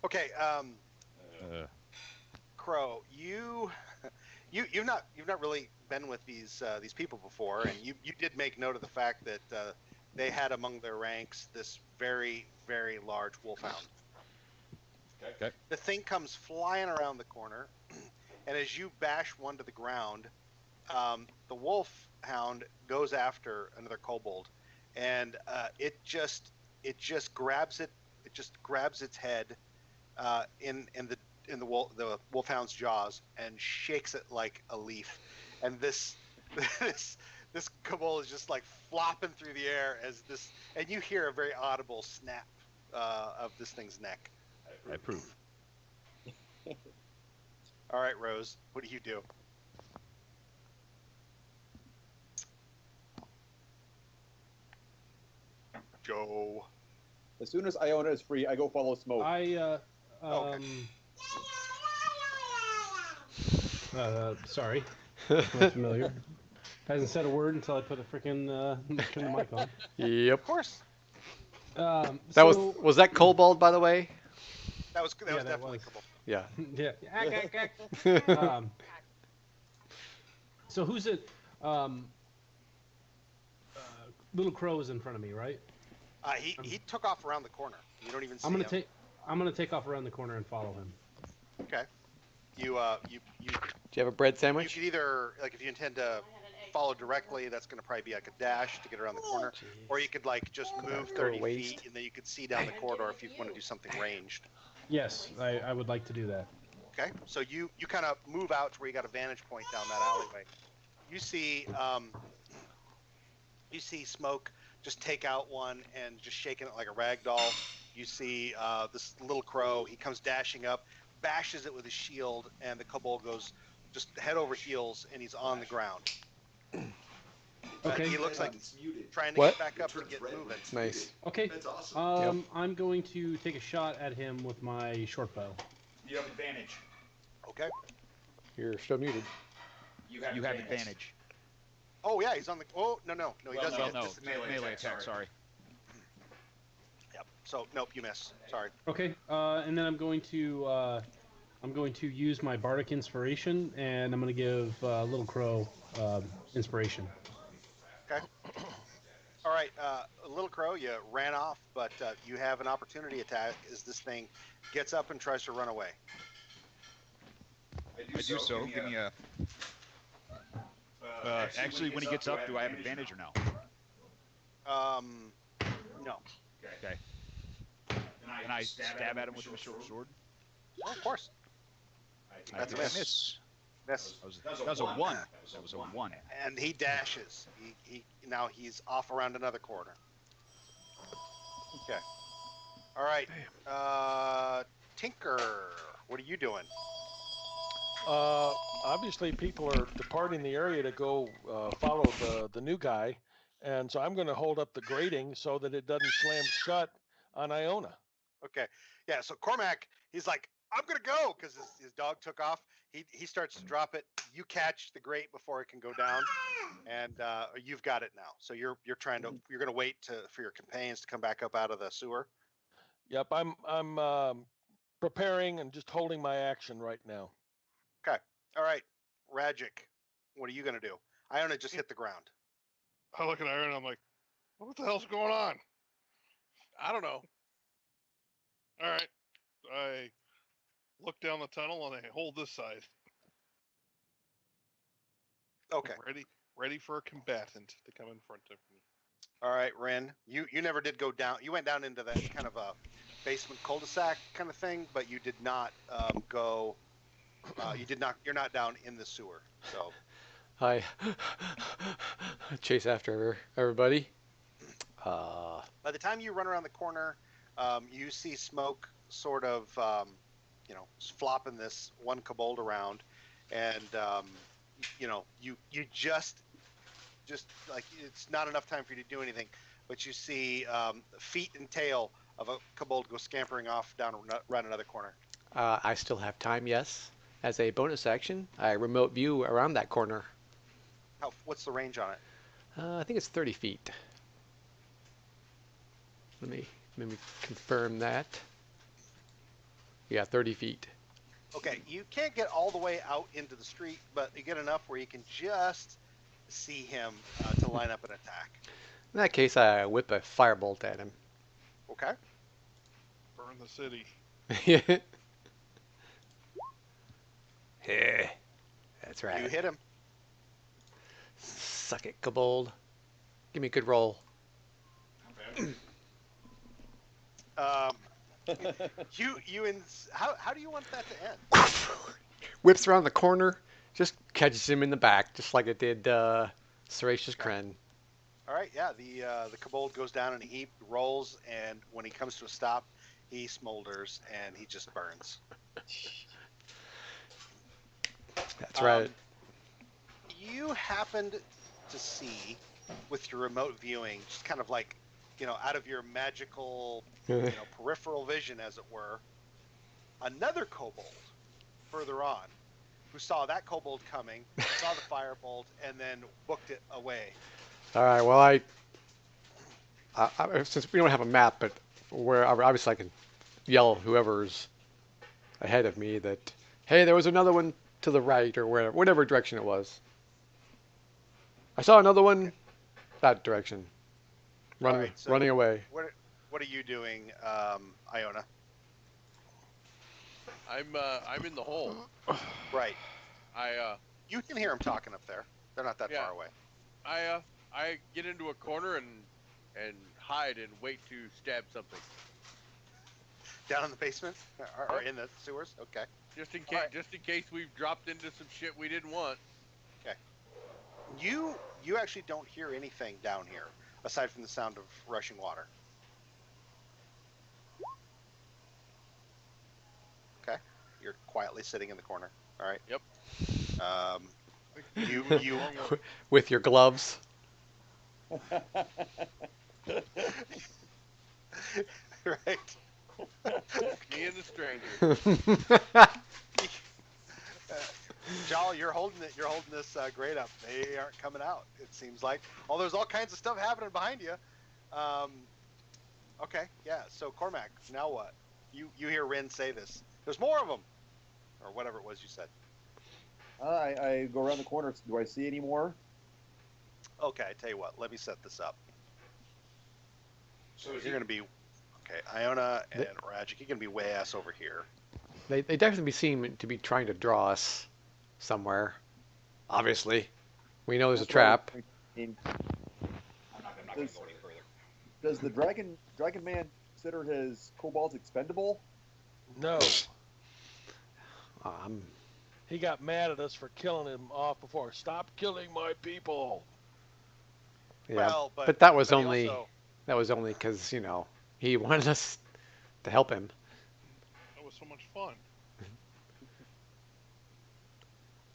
Okay. Crow, you've not really been with these people before, and you did make note of the fact that they had among their ranks this very, very large wolfhound. Okay. The thing comes flying around the corner, and as you bash one to the ground, the wolfhound goes after another kobold, and it just grabs it. It just grabs its head in the wolfhound's jaws and shakes it like a leaf, and this kobold is just like flopping through the air as this, and you hear a very audible snap of this thing's neck. I approve. All right, Rose, what do you do? Joe. As soon as Iona is free, I go follow Smoke. Sorry. Not familiar. Hasn't said a word until I put a freaking turn the mic on. Yep. Of course. That was that Kobold, by the way? That was definitely cool. Yeah. Yeah. So who's it? Little Crow is in front of me, right? He took off around the corner. You don't even see I'm gonna him. take off around the corner and follow him. Okay. You Do you have a bread you sandwich? could either, like, if you intend to follow directly, that's going to probably be like a dash to get around the corner, or you could like just move 30 feet and then you could see down the corridor if you want to do something ranged. Yes, I would like to do that. Okay, so you kind of move out to where you got a vantage point down that alleyway. You see Smoke just take out one and just shaking it like a rag doll. You see this little crow. He comes dashing up, bashes it with his shield, and the kobold goes just head over heels, and he's on the ground. Okay. He looks like It's muted. trying to What? get back up to Turns get red moving. when it's Nice. muted. Okay. That's awesome. I'm going to take a shot at him with my short bow. You have advantage. Okay. You're still muted. You have advantage. Oh yeah, he's on the. Oh no, he doesn't. Well, It's no, just a melee attack. Sorry. Yep. So nope, you miss. Sorry. Okay. And then I'm going to use my bardic inspiration, and I'm going to give Little Crow inspiration. Okay. All right, Little Crow, you ran off, but you have an opportunity attack as this thing gets up and tries to run away. I do so. Give me a. Actually, when he gets up, do I have advantage or no? No. Okay. Can I stab at him with my short sword? Oh, of course. That's a miss. Miss. Miss. That was a 1. That was a 1. And he dashes. Now he's off around another corner. Okay. All right. Tinker, what are you doing? Obviously, people are departing the area to go follow the new guy, and so I'm going to hold up the grating so that it doesn't slam shut on Iona. Okay. Yeah, so Cormac, he's like, I'm going to go because his dog took off. He starts to drop it. You catch the grate before it can go down, and you've got it now. So you're going to wait for your companions to come back up out of the sewer. Yep, I'm preparing and just holding my action right now. Okay. All right. Ragic, what are you going to do? Iona just hit the ground. I look at Iron and I'm like, what the hell's going on? I don't know. All right. I look down the tunnel and I hold this side. Okay. Ready for a combatant to come in front of me. All right, Ren. You never did go down. You went down into that kind of a basement cul-de-sac kind of thing, but you did not go. You're not down in the sewer. So I chase after everybody. by the time you run around the corner, You see smoke sort of, flopping this one kobold around, and you just like it's not enough time for you to do anything, but you see feet and tail of a kobold go scampering off down around another corner. I still have time, yes. As a bonus action, I remote view around that corner. What's the range on it? I think it's 30 feet. Let me confirm that. Yeah, 30 feet. Okay, you can't get all the way out into the street, but you get enough where you can just see him to line up an attack. In that case, I whip a firebolt at him. Okay. Burn the city. Yeah, that's right. You hit him. Suck it, kobold. Give me a good roll. How do you want that to end? Whips around the corner, just catches him in the back, just like it did Seratius Kren. All right, yeah. The kobold goes down in a heap, rolls, and when he comes to a stop, he smolders and he just burns. That's right. You happened to see, with your remote viewing, just kind of like, out of your magical, peripheral vision, as it were, another kobold further on, who saw that kobold coming, saw the firebolt, and then booked it away. All right. Well, I since we don't have a map, but where obviously I can yell whoever's ahead of me that, hey, there was another one to the right or whatever direction it was. I saw another one that direction. Right, so running away. What are you doing, Iona? I'm in the hole. Right. You can hear them talking up there. They're not that far away. I get into a corner and hide and wait to stab something. Down in the basement or in the sewers? Okay. Just in case we've dropped into some shit we didn't want. Okay. You actually don't hear anything down here aside from the sound of rushing water. Okay. You're quietly sitting in the corner. All right. Yep. You with your gloves. Right. Me and the stranger. Jolly, you're holding it. You're holding this grate up. They aren't coming out. It seems like. Oh, there's all kinds of stuff happening behind you. Okay, yeah. So Cormac, now what? You hear Rin say this? There's more of them, or whatever it was you said. I go around the corner. Do I see any more? Okay, I tell you what. Let me set this up. So you're going to be okay. Iona and Rajic, you're going to be way ass over here. They definitely seem to be trying to draw us somewhere. Obviously, we know there's a trap. I'm not going to go any further. Does the dragon man consider his kobolds expendable? No. Um, He got mad at us for killing him off before. Stop killing my people. yeah, Well, but that was he only also- because he wanted us to help him. That was so much fun.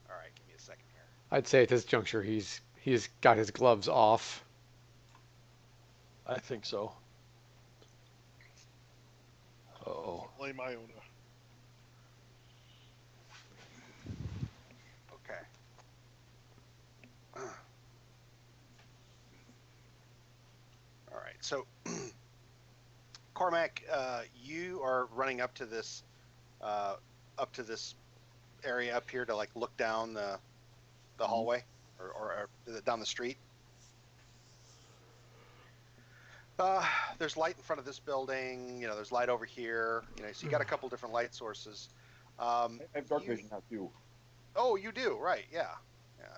All right, give me a second here. I'd say at this juncture he's got his gloves off. I think so. Uh-oh. Blame Iona. Okay. All right. So, Cormac, you are running up to this area up here to like look down the hallway or down the street. There's light in front of this building. There's light over here. So you got a couple different light sources. I have dark vision now too. Oh, you do, right? Yeah.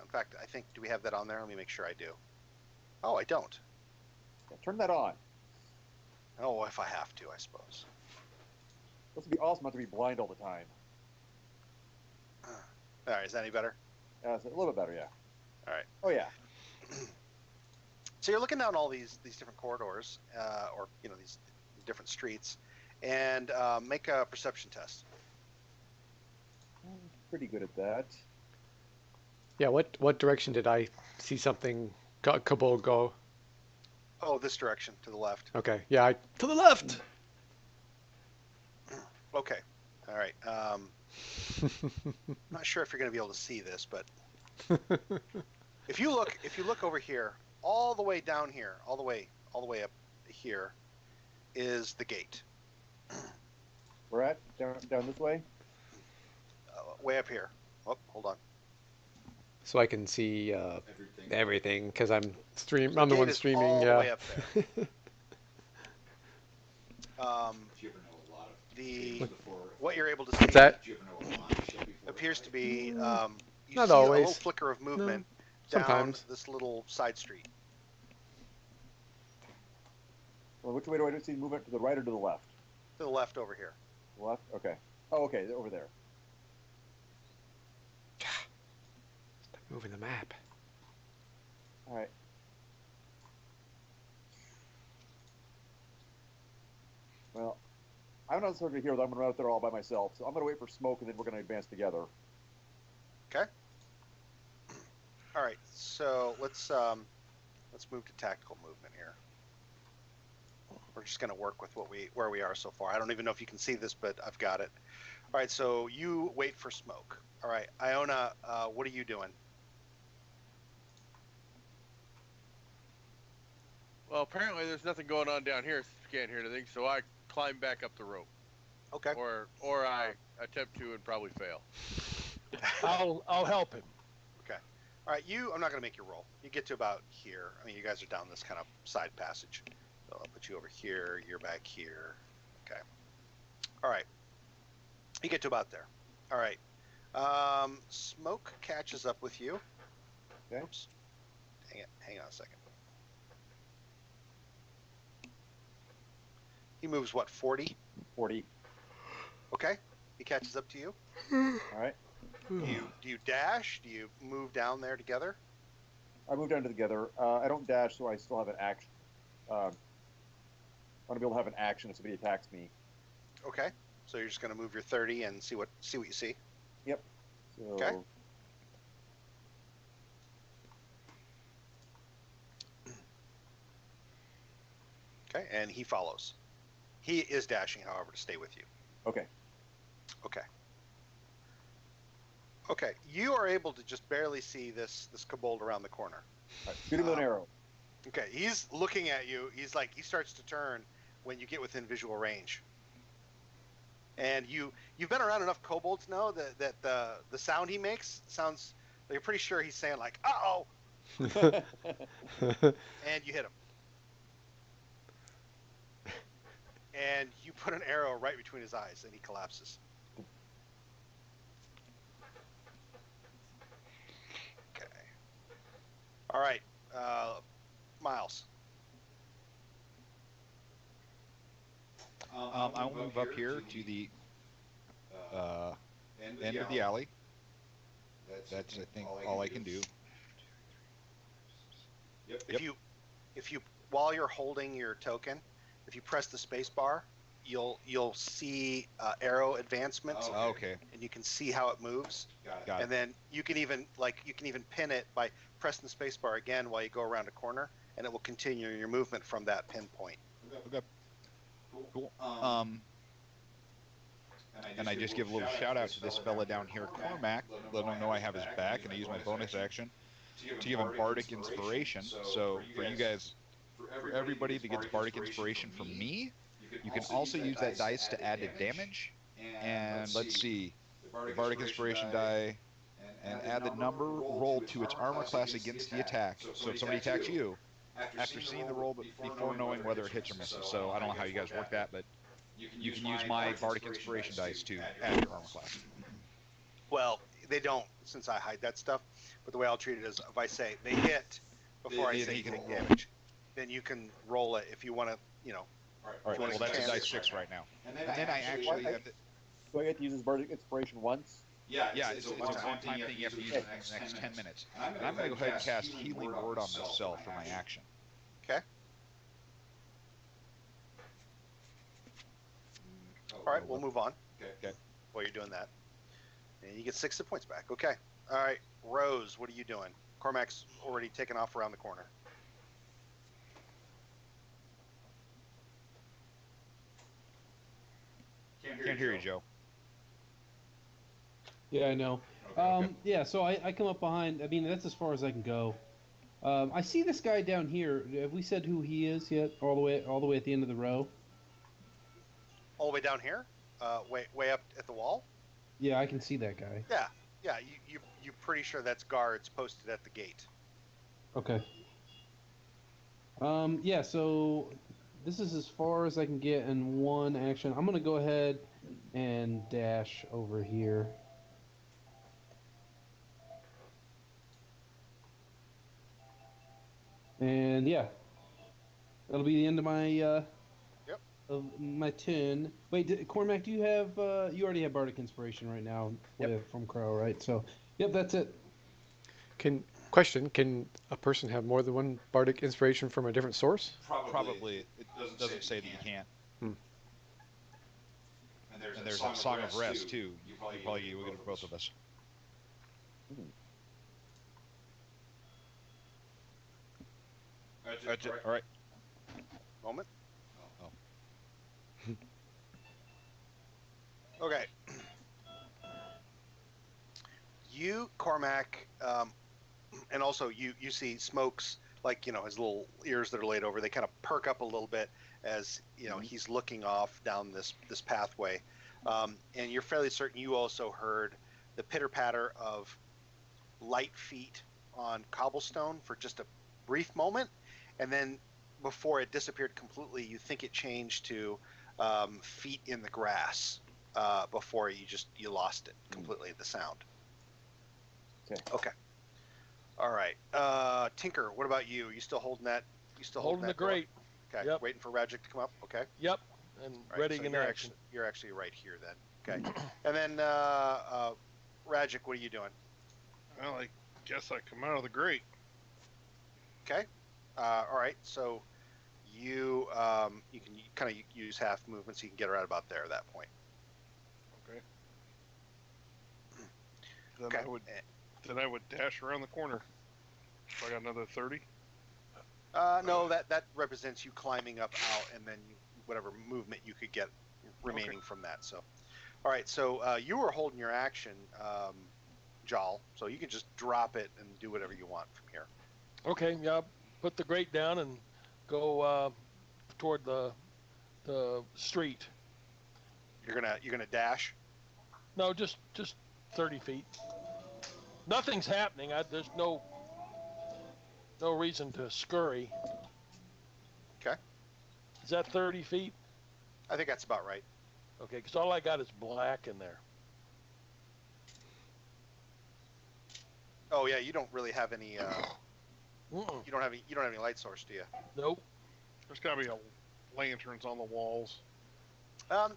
In fact, I think, do we have that on there? Let me make sure I do. Oh, I don't. Yeah, turn that on. Oh, if I have to, I suppose. This would be awesome not to be blind all the time. All right, is that any better? Yeah, it's a little bit better, yeah. All right. Oh yeah. So you're looking down all these different corridors, or these different streets, and make a perception test. I'm pretty good at that. Yeah, what direction did I see something kobold go? Oh, this direction to the left. Okay, yeah, to the left. Okay, all right. Not sure if you're going to be able to see this, but if you look over here, all the way down here, all the way up here, is the gate. We're at down this way. Way up here. Oh, hold on. So I can see everything because I'm So I'm the gate one is streaming. all the Yeah. way up there. If you ever know a lot of The before, what you're able to see What's that? if you ever know a line ship before, appears to be you Not see a little always. flicker of movement down sometimes. this little side street. Well, which way do I see movement, to the right or to the left? To the left over here. Left. Okay. Oh, okay. Over there. Stop moving the map. All right. Well, I'm not certainly here. I'm going to run out there all by myself. So I'm going to wait for smoke, and then we're going to advance together. Okay. All right. So let's move to tactical movement here. We're just going to work with where we are so far. I don't even know if you can see this, but I've got it. All right. So you wait for smoke. All right, Iona, what are you doing? Well, apparently there's nothing going on down here since we can't hear anything, so I climb back up the rope. Okay. Or I attempt to and probably fail. I'll help him. Okay. All right, I'm not going to make you roll. You get to about here. I mean, you guys are down this kind of side passage. So I'll put you over here. You're back here. Okay. All right. You get to about there. All right. Smoke catches up with you. Okay. Oops. Hang on a second. He moves, what, 40? 40. Okay. He catches up to you. All right. Do you dash? Do you move down there together? I move down together. I don't dash, so I still have an action. I want to be able to have an action if somebody attacks me. Okay. So you're just going to move your 30 and see what you see. Yep. So, Okay. Okay, and he follows. He is dashing, however, to stay with you. Okay. Okay. Okay, you are able to just barely see this kobold around the corner. All right. Shoot him with an arrow. Okay, he's looking at you. He starts to turn when you get within visual range. And you've been around enough kobolds to know that the sound he makes sounds like you're pretty sure he's saying like "uh-oh," and you hit him. And you put an arrow right between his eyes, and he collapses. Okay. All right, Miles. I'll move up here to the end of the alley. That's I think all I can do. Yep. If you while you're holding your token, if you press the space bar, you'll see arrow advancement. Oh, okay. And you can see how it moves. Got it. And then you can even pin it by pressing the space bar again while you go around a corner, and it will continue your movement from that pinpoint. Okay. Cool. And I just give a little shout out to this fella down here, Cormac, let him know I have his back, and I use my bonus action to give him Bardic Inspiration. So for you guys, for everybody that gets Bardic Inspiration from me, you can also use that dice to add to damage. And let's see, the Bardic Inspiration die, and add the number rolled to its armor class against the attack. So if somebody attacks you, after seeing the roll, but before knowing whether it hits or misses. So I don't know how you guys work that, but you can use my Bardic Inspiration dice to add your armor class. Well, they don't, since I hide that stuff. But the way I'll treat it is, if I say they hit before I say you take damage, then you can roll it if you want to, All right. Well, that's a dice 6 right now. And then I actually have to... Do I get to use this Bardic Inspiration once? Yeah, it's a one-time thing you have to use in the next 10 minutes. And I'm going to go ahead and cast Healing Word on myself for my action. Okay. All right, we'll move on. Okay. While you're doing that, and you get 6 hit points back. Okay. All right, Rose, what are you doing? Cormac's already taken off around the corner. Can't hear you, Joe. Yeah, I know. Okay. Yeah, so I come up behind. I mean, that's as far as I can go. I see this guy down here. Have we said who he is yet? All the way at the end of the row. All the way down here, way up at the wall. Yeah, I can see that guy. Yeah. You're pretty sure that's guards posted at the gate. Okay. Yeah, so this is as far as I can get in one action. I'm gonna go ahead and dash over here. And yeah, that'll be the end of my turn. Wait, Cormac, do you have you already have Bardic Inspiration right now from Crow, right? So, yep, that's it. Can a person have more than one bardic inspiration from a different source? Probably. It doesn't say that you can't. Hmm. And there's a Song of Rest too. You probably will get both of us. That's it. All right. Moment. Oh. Okay. You, Cormac, and also you see Smokes, like, his little ears that are laid over, they kind of perk up a little bit as, he's looking off down this pathway. And you're fairly certain you also heard the pitter-patter of light feet on cobblestone for just a brief moment. And then before it disappeared completely, you think it changed to feet in the grass before you lost it completely, the sound. Okay. All right. Tinker, what about you? Are you still holding that? Holding the grate. Okay. Yep. Waiting for Rajic to come up. Okay. Yep. And Right, ready so in you're action. You're actually right here then. Okay. And then Rajic, what are you doing? Well, I guess I come out of the grate. Okay. All right. So you can kind of use half movement, so you can get right about there at that point. Okay. Then Okay. I would dash around the corner. So I got another 30. No, that represents you climbing up out, and then whatever movement you could get remaining from that. So, all right. So you were holding your action, Jal. So you can just drop it and do whatever you want from here. Okay. Yeah. Put the grate down and go toward the street. You're gonna dash. No, just 30 feet. Nothing's happening. There's no reason to scurry. Okay. Is that 30 feet? I think that's about right. Okay, because all I got is black in there. Oh yeah, you don't really have any. Mm-mm. You don't have any light source, do you? Nope. There's got to be lanterns on the walls.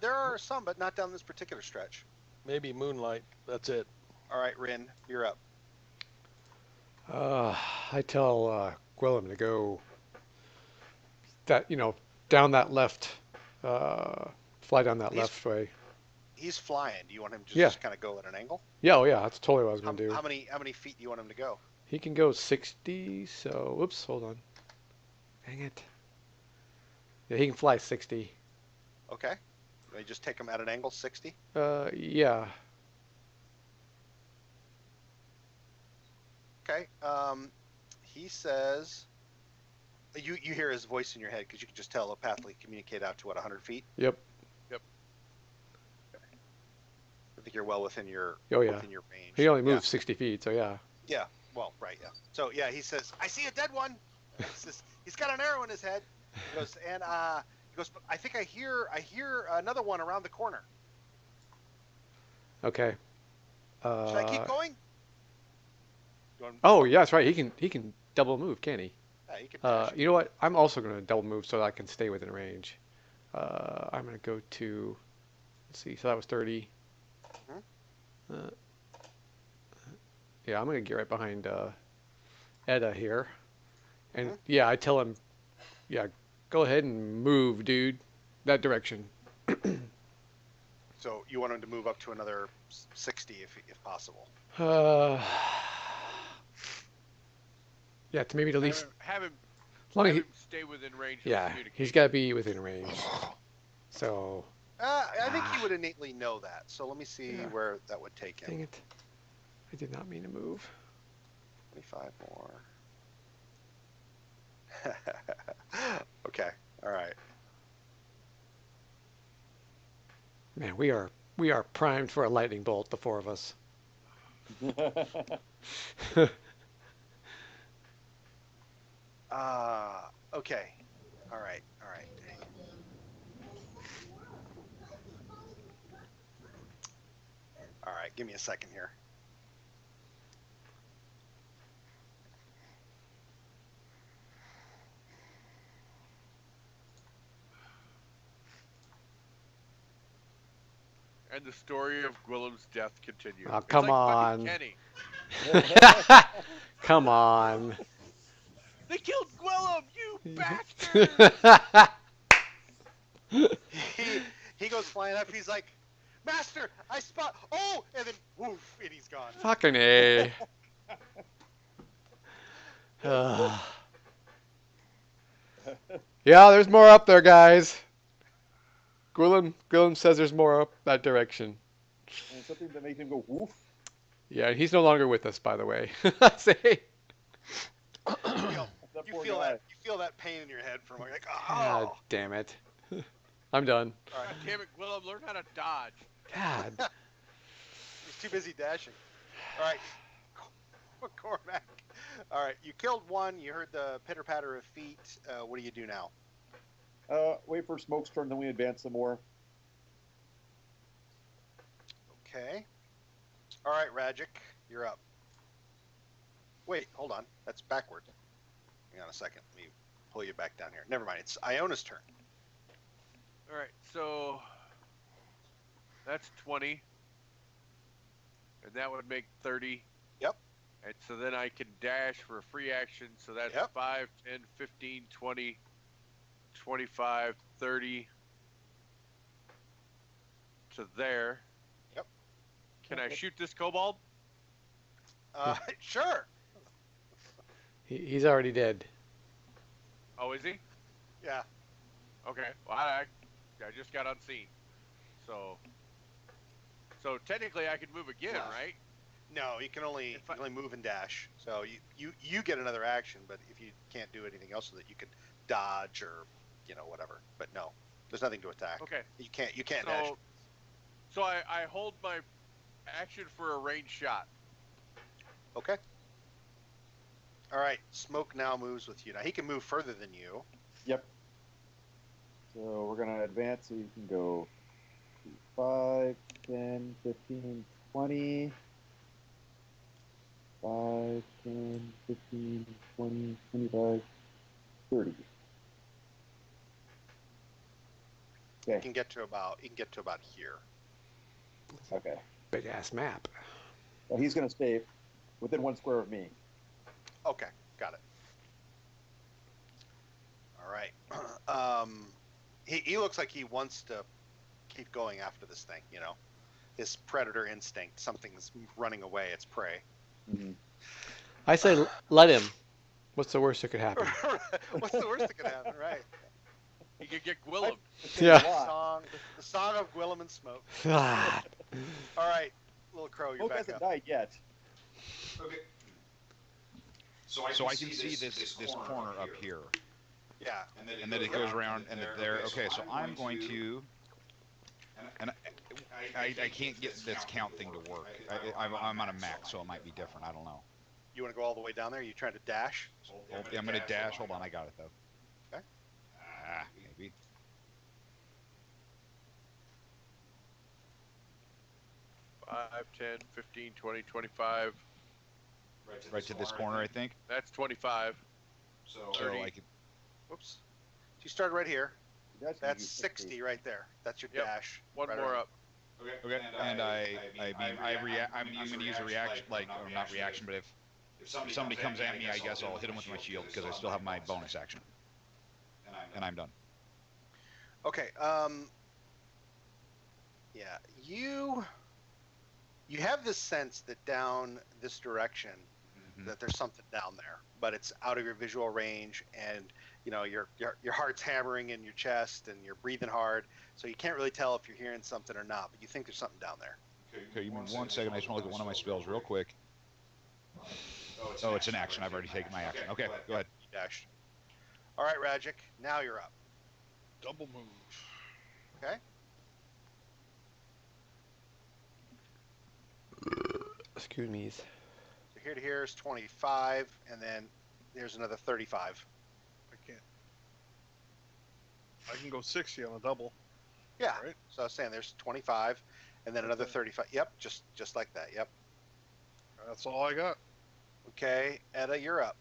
There are some, but not down this particular stretch. Maybe moonlight. That's it. All right, Rin, you're up. I tell Gwillem to go down that left, fly down that left way. He's flying. Do you want him to Yeah. just kind of go at an angle? Yeah, oh yeah, that's totally what I was going to do. How many feet do you want him to go? He can go 60, so, whoops, hold on. Dang it. Yeah, he can fly 60. Okay. You just take him at an angle, 60? Yeah. Okay. He says, you hear his voice in your head because you can just telepathically communicate out to 100 feet? Yep. I think you're well within your within your range. He only moves 60 feet, so yeah. Yeah. Well, right. Yeah. So yeah, he says, "I see a dead one." He's got an arrow in his head. He goes, and but I think I hear another one around the corner. Okay. Should I keep going? Oh, yeah, that's right. He can double move, can't he? Yeah, he can dash. You know what? I'm also going to double move so that I can stay within range. I'm going to go to, let's see, so that was 30. Yeah, I'm going to get right behind Edda here. And yeah, I tell him, yeah, go ahead and move, dude, that direction. So you want him to move up to another 60 if possible. Yeah, to maybe at least. Have him As long as have he, him stay within range. Of yeah, he's got to be within range. So. I think he would innately know that. So let me see where that would take him. Dang it! I did not mean to move. 25 more. Okay. All right. Man, we are primed for a lightning bolt, the four of us. Okay. All right. All right. All right. Give me a second here. And the story of Gwillem's death continues. Oh, It's come like on. fucking Kenny. Come on. They killed Gwillem, you bastard! He goes flying up. He's like, Master, I spot. Oh, and then woof, and he's gone. Fucking A. Yeah, there's more up there, guys. Gwillem says there's more up that direction. And something that makes him go woof. Yeah, and he's no longer with us, by the way. Say. You feel that pain in your head from like, oh. God damn it. I'm done. All right. God damn it, Gwillem, learn how to dodge. God. He's too busy dashing. All right. Cormac. All right. You killed one. You heard the pitter patter of feet. What do you do now? Wait for Smoke's turn, then we advance some more. Okay. All right, Rajic, you're up. Wait, hold on. That's backward. Hang on a second. Let me pull you back down here. Never mind. It's Iona's turn. All right, so that's 20, and that would make 30. Yep. And so then I can dash for a free action. So that's 5, 10, 15, 20, 25, 30 to there. Yep. Can I shoot this kobold? Sure. He's already dead. Oh, is he? Yeah. Okay. Well, I just got unseen. So technically I could move again, right? No, you can only move and dash. So you get another action, but if you can't do anything else with it, you could dodge or whatever. But no, there's nothing to attack. Okay. You can't dash. So I hold my action for a ranged shot. Okay. All right. Smoke now moves with you. Now he can move further than you. Yep. So we're going to advance so you can go 5, 10, 15, 20. 5, 10, 15, 20, 25, 30. You Okay. can get to about here. Okay. Big ass map. Well, he's going to stay within 1 square of me. Okay, got it. All right. He looks like he wants to keep going after this thing. His predator instinct. Something's running away. It's prey. Mm-hmm. I say let him. What's the worst that could happen? What's the worst that could happen? Right. You could get Gwillem. Yeah. The song of Gwillem and Smoke. Ah. All right, Little Crow, you're Smoke back hasn't up. died yet. Okay. So I can see this corner up here, Yeah. and then it goes around and there. Okay, so I'm going to, and I can't get this count thing to work. I'm on a max, so it might be different. I don't know. You want to go all the way down there? You trying to dash? I'm going to dash. Hold on, I got it though. Okay. Maybe. Five, 10, 15, 20, 25. Right to this corner, I think. That's 25. So 30. I could. Whoops. You started right here. That's That's 60 right there. That's your Yep. dash. One right more around. up. Okay, and I'm going to use a reaction, or not reaction, but if somebody comes at me, I guess I'll hit him with my shield because I still have my bonus action, and I'm done. Okay. Yeah, you have this sense that down this direction Mhm. that there's something down there, but it's out of your visual range, and you know your heart's hammering in your chest, and you're breathing hard, so you can't really tell if you're hearing something or not. But you think there's something down there. Okay, give me 1 second. I just want to look at one of my spells real quick. Oh, it's an action. I've already taken my action. Okay, go ahead. You dashed. All right, Ragic, now you're up. Double move. Okay. Excuse me. So here to here is 25, and then there's another 35. I can't. I can go 60 on a double. Yeah. Right. So I was saying there's 25, and then another 35. Yep, just like that. Yep. That's all I got. Okay, Etta, you're up.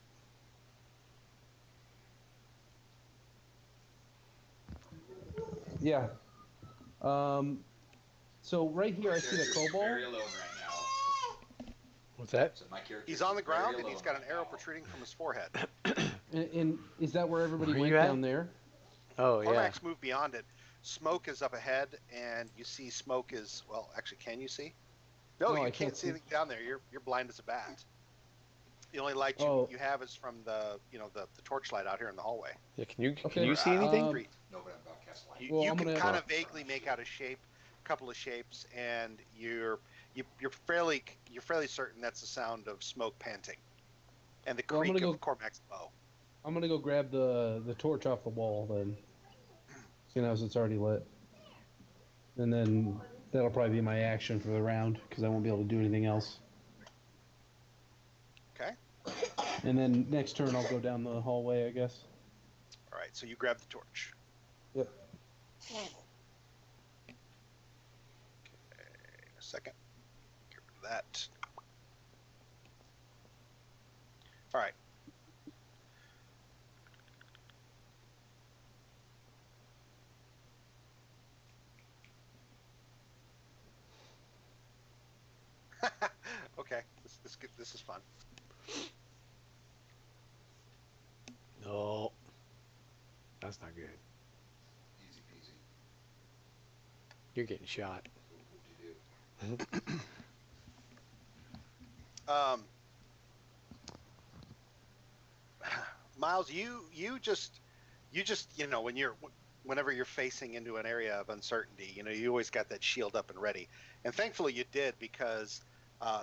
Yeah. So right here, I see the kobold. Very alone right now. What's that? So my character He's on the is very ground, and he's alone got an right arrow now. protruding from his forehead. And is that where everybody Where went you at? down there? Oh yeah. Cormac's moved beyond it. Smoke is up ahead, and you see smoke is, well, actually, can you see? No, No, you I can't can't see see. anything down there. You're blind as a bat. The only light Oh. you have is from the torchlight out here in the hallway. Yeah. Can you Okay, see anything? Street. No, but I'm about to cast light. You, Well, you I'm can gonna- kind of vaguely make out a couple of shapes, and you're fairly certain that's the sound of smoke panting, and the Well, I'm creak gonna of Cormac's bow. I'm gonna go grab the torch off the wall then, seeing as it's already lit, and then that'll probably be my action for the round because I won't be able to do anything else. Okay. And then next turn I'll go down the hallway, I guess. All right. So you grab the torch. Yep. Okay, a second. Get rid of that. All right. Okay, this is fun. No. That's not good. Easy peasy. You're getting shot. Whoop-de-doo. Miles, you just whenever you're facing into an area of uncertainty, you always got that shield up and ready, and thankfully you did, because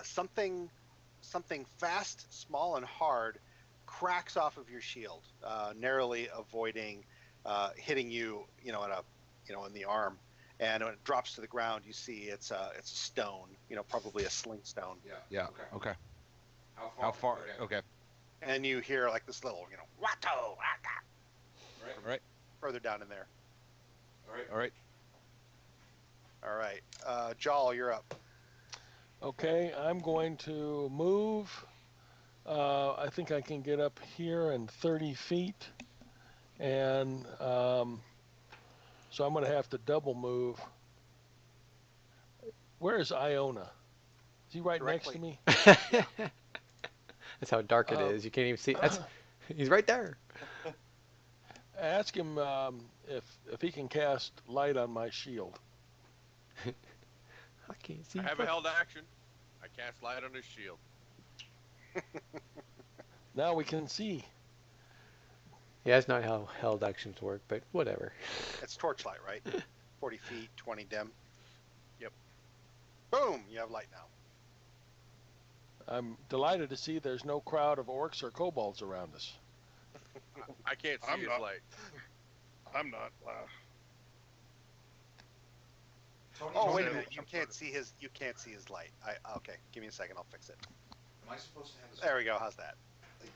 something fast, small, and hard cracks off of your shield, narrowly avoiding hitting you, in the arm. And when it drops to the ground, you see it's a stone, probably a sling stone. Yeah. Yeah. Okay. Okay. How far? Okay. And you hear like this little, Watto, Right. All right. further down in there. All right. All right. All right, Jal, you're up. Okay, I'm going to move. I think I can get up here in 30 feet. And so I'm going to have to double move. Where is Iona? Is he right next to me? That's how dark it is. You can't even see. He's right there. Ask him if he can cast light on my shield. I can't see. I have a held action. I cast light on his shield. Now we can see. Yeah, that's not how held actions work, but whatever. It's torchlight, right? 40 feet, 20 dim. Yep. Boom! You have light now. I'm delighted to see there's no crowd of orcs or kobolds around us. I can't see I'm his not. light. I'm not. Tony, Oh, wait a Okay. minute. You can't see his light. Okay. Give me a second. I'll fix it. Am I supposed to have this? There we go. How's that?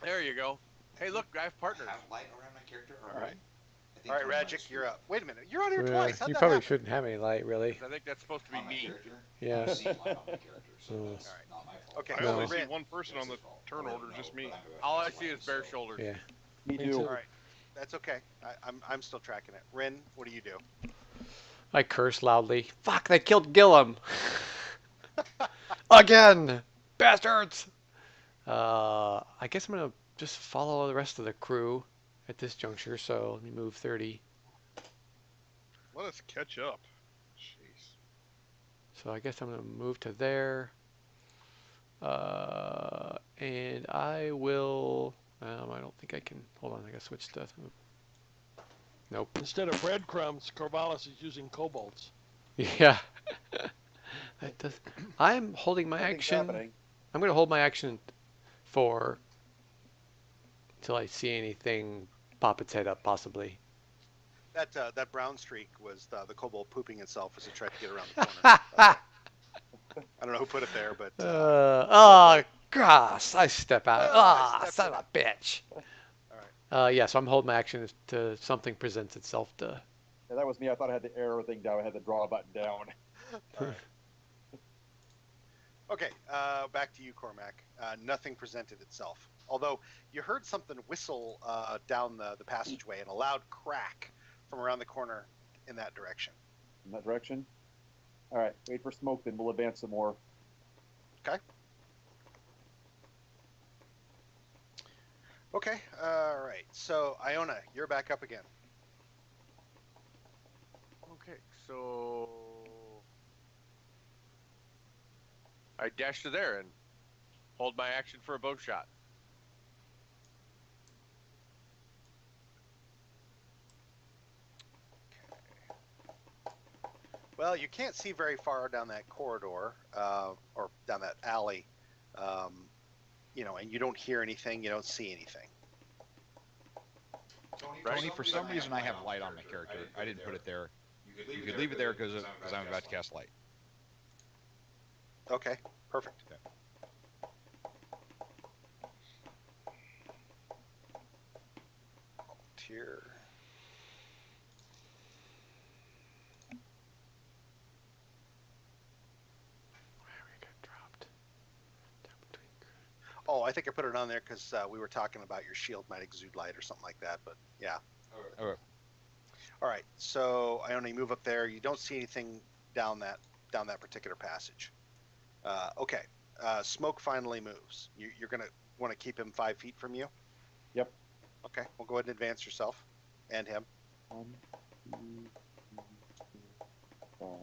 There you go. Hey, look, I have partners. Have light around my character? Or All right. I think All right, Tony might Ragic, have you're up. Wait a minute. You're on here Yeah, twice. How'd you that probably happen? shouldn't have any light, really. I think that's supposed to be on my me. character. Yeah. I've seen light on my character, so Mm. that's Alright. not my fault. Okay, I No. only see Rin. one person on the turn order, just me. All I see is bare shoulders. Yeah. Me Me too. too. All right. That's okay. I'm still tracking it. Rin, what do you do? I curse loudly. Fuck, they killed Gillum. Again. Bastards. I guess I'm going to just follow the rest of the crew at this juncture, so let me move 30. Let us catch up. Jeez. So I guess I'm going to move to there. And I will. I don't think I can. Hold on, I got to switch to. Nope. Instead of breadcrumbs, Corvallis is using kobolds. Yeah. That does. I'm holding my Nothing's action. happening. I'm going to hold my action for until I see anything pop its head up, possibly. That brown streak was the kobold pooping itself as it tried to get around the corner. I don't know who put it there, but oh, gosh, I step out. I stepped Son in of a bitch. all right. Yeah, so I'm holding my action to something presents itself to. Yeah, that was me. I thought I had the arrow thing down. I had the draw button down. All right. Okay, back to you, Cormac. Nothing presented itself. Although you heard something whistle down the passageway and a loud crack from around the corner in that direction. In that direction? All right, wait for smoke, then we'll advance some more. Okay. Okay, all right. So, Iona, you're back up again. Okay, so I dash to there and hold my action for a bow shot. Well, you can't see very far down that corridor or down that alley, and you don't hear anything, you don't see anything. Tony, for some reason I have light on my character. I didn't put it there. You could leave it there because I'm about to cast light. Okay, perfect. Okay. Here. Oh, I think I put it on there because we were talking about your shield might exude light or something like that, but yeah. Okay. All right, so I only move up there. You don't see anything down that particular passage. Okay, Smoke finally moves. You're gonna want to keep him 5 feet from you. Yep. Okay, we'll go ahead and advance yourself and him. 1, 2, 3, 4, 5.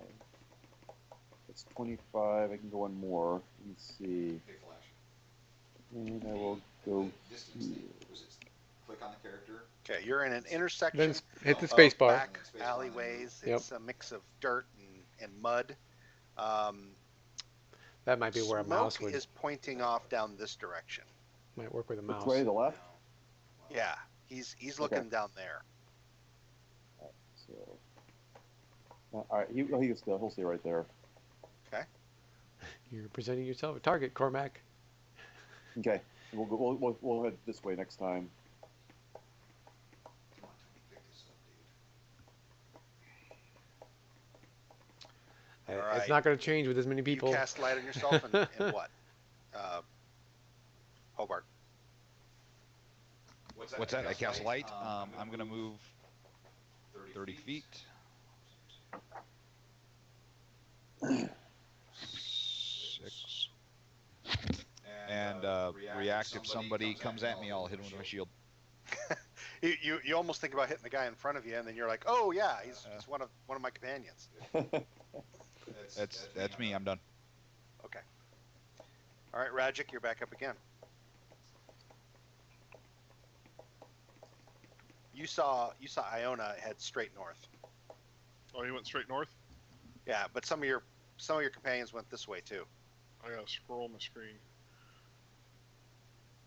That's 25. I can go one more. Let's see. And I will go here. Click on the character. Okay, you're in an intersection. Then hit the of space bar. Back alleyways. Yep. It's a mix of dirt and mud. That might be where a mouse Smoke would is pointing off down this direction. might work with a mouse. Which way? The left? Yeah, he's looking Okay. down there. So. All right, he'll stay right there. Okay. You're presenting yourself a target, Cormac. Okay, we'll head this way next time. Come on, Tony, pick this up, dude. All right. It's not going to change with as many people. You cast light on yourself and what? Hobart. What's that? I cast light. I'm going to move 30 feet. 6. And react if somebody comes at me, I'll hit him with my shield. You almost think about hitting the guy in front of you, and then you're like, oh yeah, he's one of my companions. That's me. I'm done. Okay. All right, Rajic, you're back up again. You saw Iona head straight north. Oh, you went straight north? Yeah, but some of your companions went this way too. I gotta scroll my screen.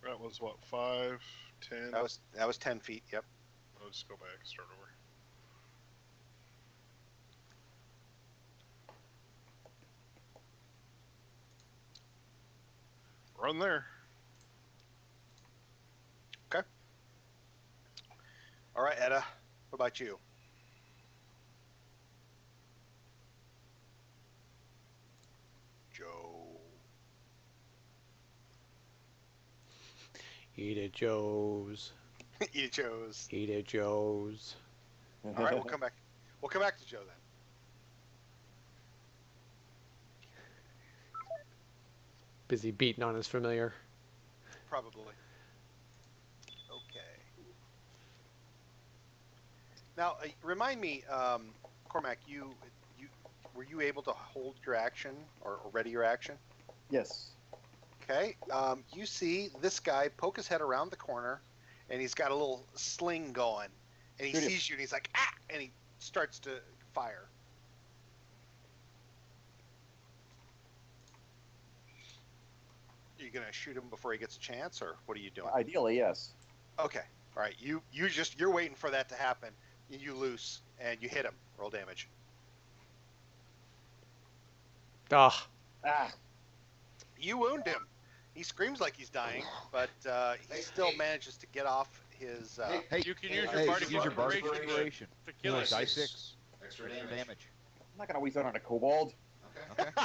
That was what, 5, 10? That was 10 feet. Yep. I'll just go back and start over. Run there. Okay. All right, Edda. What about you? Joe. Eat it, Joe's. Eat it, Joe's. Eat it, Joe's. All right, we'll come back. We'll come back to Joe then. Busy beating on his familiar. Probably. Okay. Now, remind me, Cormac, you were you able to hold your action or ready your action? Yes. Okay. You see this guy poke his head around the corner, and he's got a little sling going, and he Shoot him. sees you, and he's like, ah, and he starts to fire. Are you gonna shoot him before he gets a chance, or what are you doing? Ideally, yes. Okay. All right. You're waiting for that to happen. You loose and you hit him. Roll damage. Ah, Ah. You wound him. He screams like he's dying, but he still manages to get off his. Hey, You can use hey, your bardic use your bardic inspiration inspiration. to kill it. Die 6. Extra Extra damage. damage. I'm not gonna waste that on a kobold. Okay. Okay.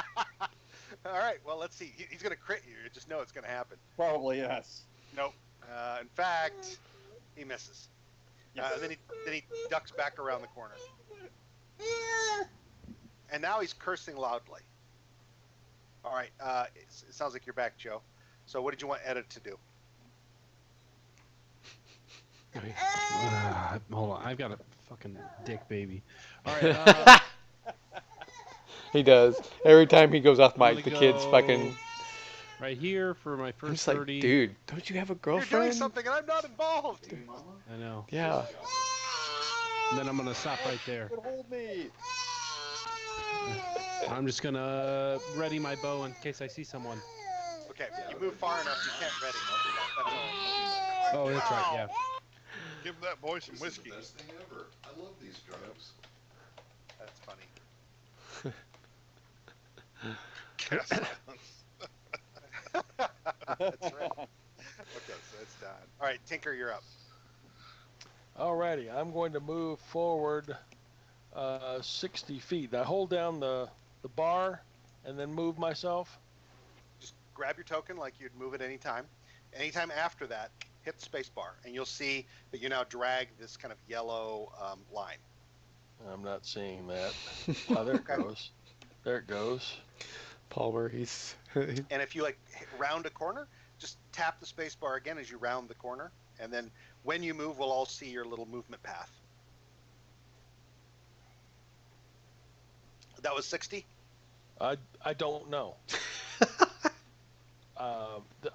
All right. Well, let's see. He's gonna crit you. You just know it's gonna happen. Probably yes. Nope. In fact, he misses. Yes. Then he ducks back around the corner. And now he's cursing loudly. All right. It sounds like you're back, Joe. So what did you want Edit to do? Hold on, I've got a fucking dick baby. All right. he does. Every time he goes off I'm mic, gonna the kid's go fucking. right here for my I'm first just like, 30. dude, don't you have a You're doing girlfriend? something, and I'm not involved. Baby mama? I know. Yeah. And then I'm gonna stop right there. Could hold me. I'm just gonna ready my bow in case I see someone. Okay, you move far enough, you can't ready. That's all. Oh, that's right. Yeah. Give that boy some This whiskey. is the best thing ever. I love these drugs. That's funny. That's right. Okay, so it's done. All right, Tinker, you're up. Alrighty, I'm going to move forward 60 feet. I hold down the bar and then move myself. Just grab your token like you'd move at any time. Anytime after that, hit the space bar, and you'll see that you now drag this kind of yellow line. I'm not seeing that. Oh, there it goes. There it goes. Palmer, he's. And if you round a corner, just tap the space bar again as you round the corner, and then when you move, we'll all see your little movement path. That was 60? I don't know.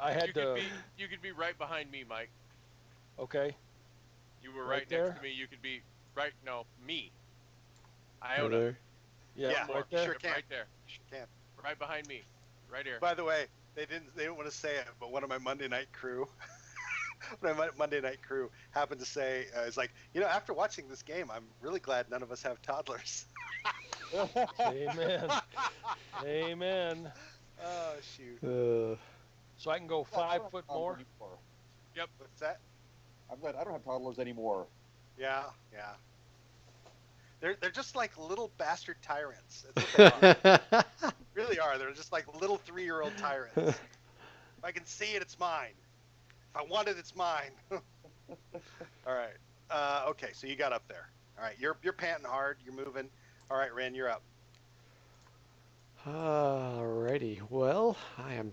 I had to. You could be right behind me, Mike. Okay. You were Right right there? next to me. You could be right. No, me. Over Iona. there. Yeah, Yeah, right there. sure can. Right there. Sure can. Right behind me. Right here. By the way, they didn't want to say it, but one of my Monday night crew, Monday night crew happened to say, it's like, after watching this game, I'm really glad none of us have toddlers. Amen. Amen. Oh, shoot. So I can go 5 foot more. What's that? I'm glad I don't have toddlers anymore. Yeah. They're just like little bastard tyrants. That's what they are. Really are. They're just like little 3-year-old tyrants. If I can see it, it's mine. If I want it, it's mine. All right. Okay, so you got up there. All right, you're panting hard. You're moving. All right, Ren, you're up. Alrighty. Well, I'm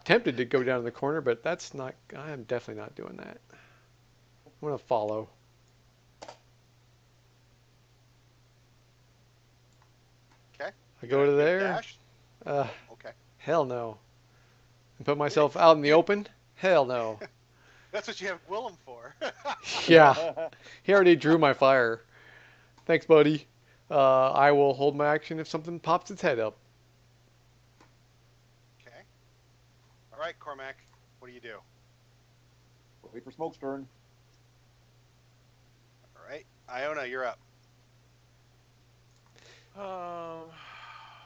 tempted to go down in the corner, but that's not. I am definitely not doing that. I'm gonna follow. Okay. I go to Good there. dash? Okay. Hell no. And put myself out in the open? Hell no. That's what you have Gwillem for. Yeah. He already drew my fire. Thanks, buddy. I will hold my action if something pops its head up. Okay. All right, Cormac, what do you do? Wait for smoke's turn. All right, Iona, you're up.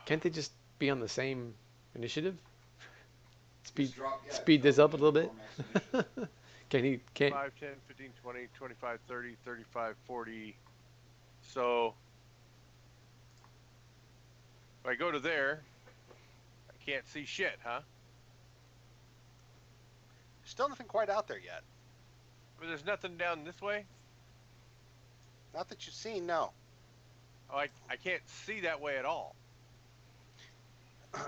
Can't they just be on the same initiative? Just drop- yeah, Speed this up a little bit. Cormac's initiative. Can't 5, 10, 15, 20, 25, 30, 35, 40. So if I go to there, I can't see shit, huh? Still nothing quite out there yet. But there's nothing down this way? Not that you've seen, no. Oh, I can't see that way at all.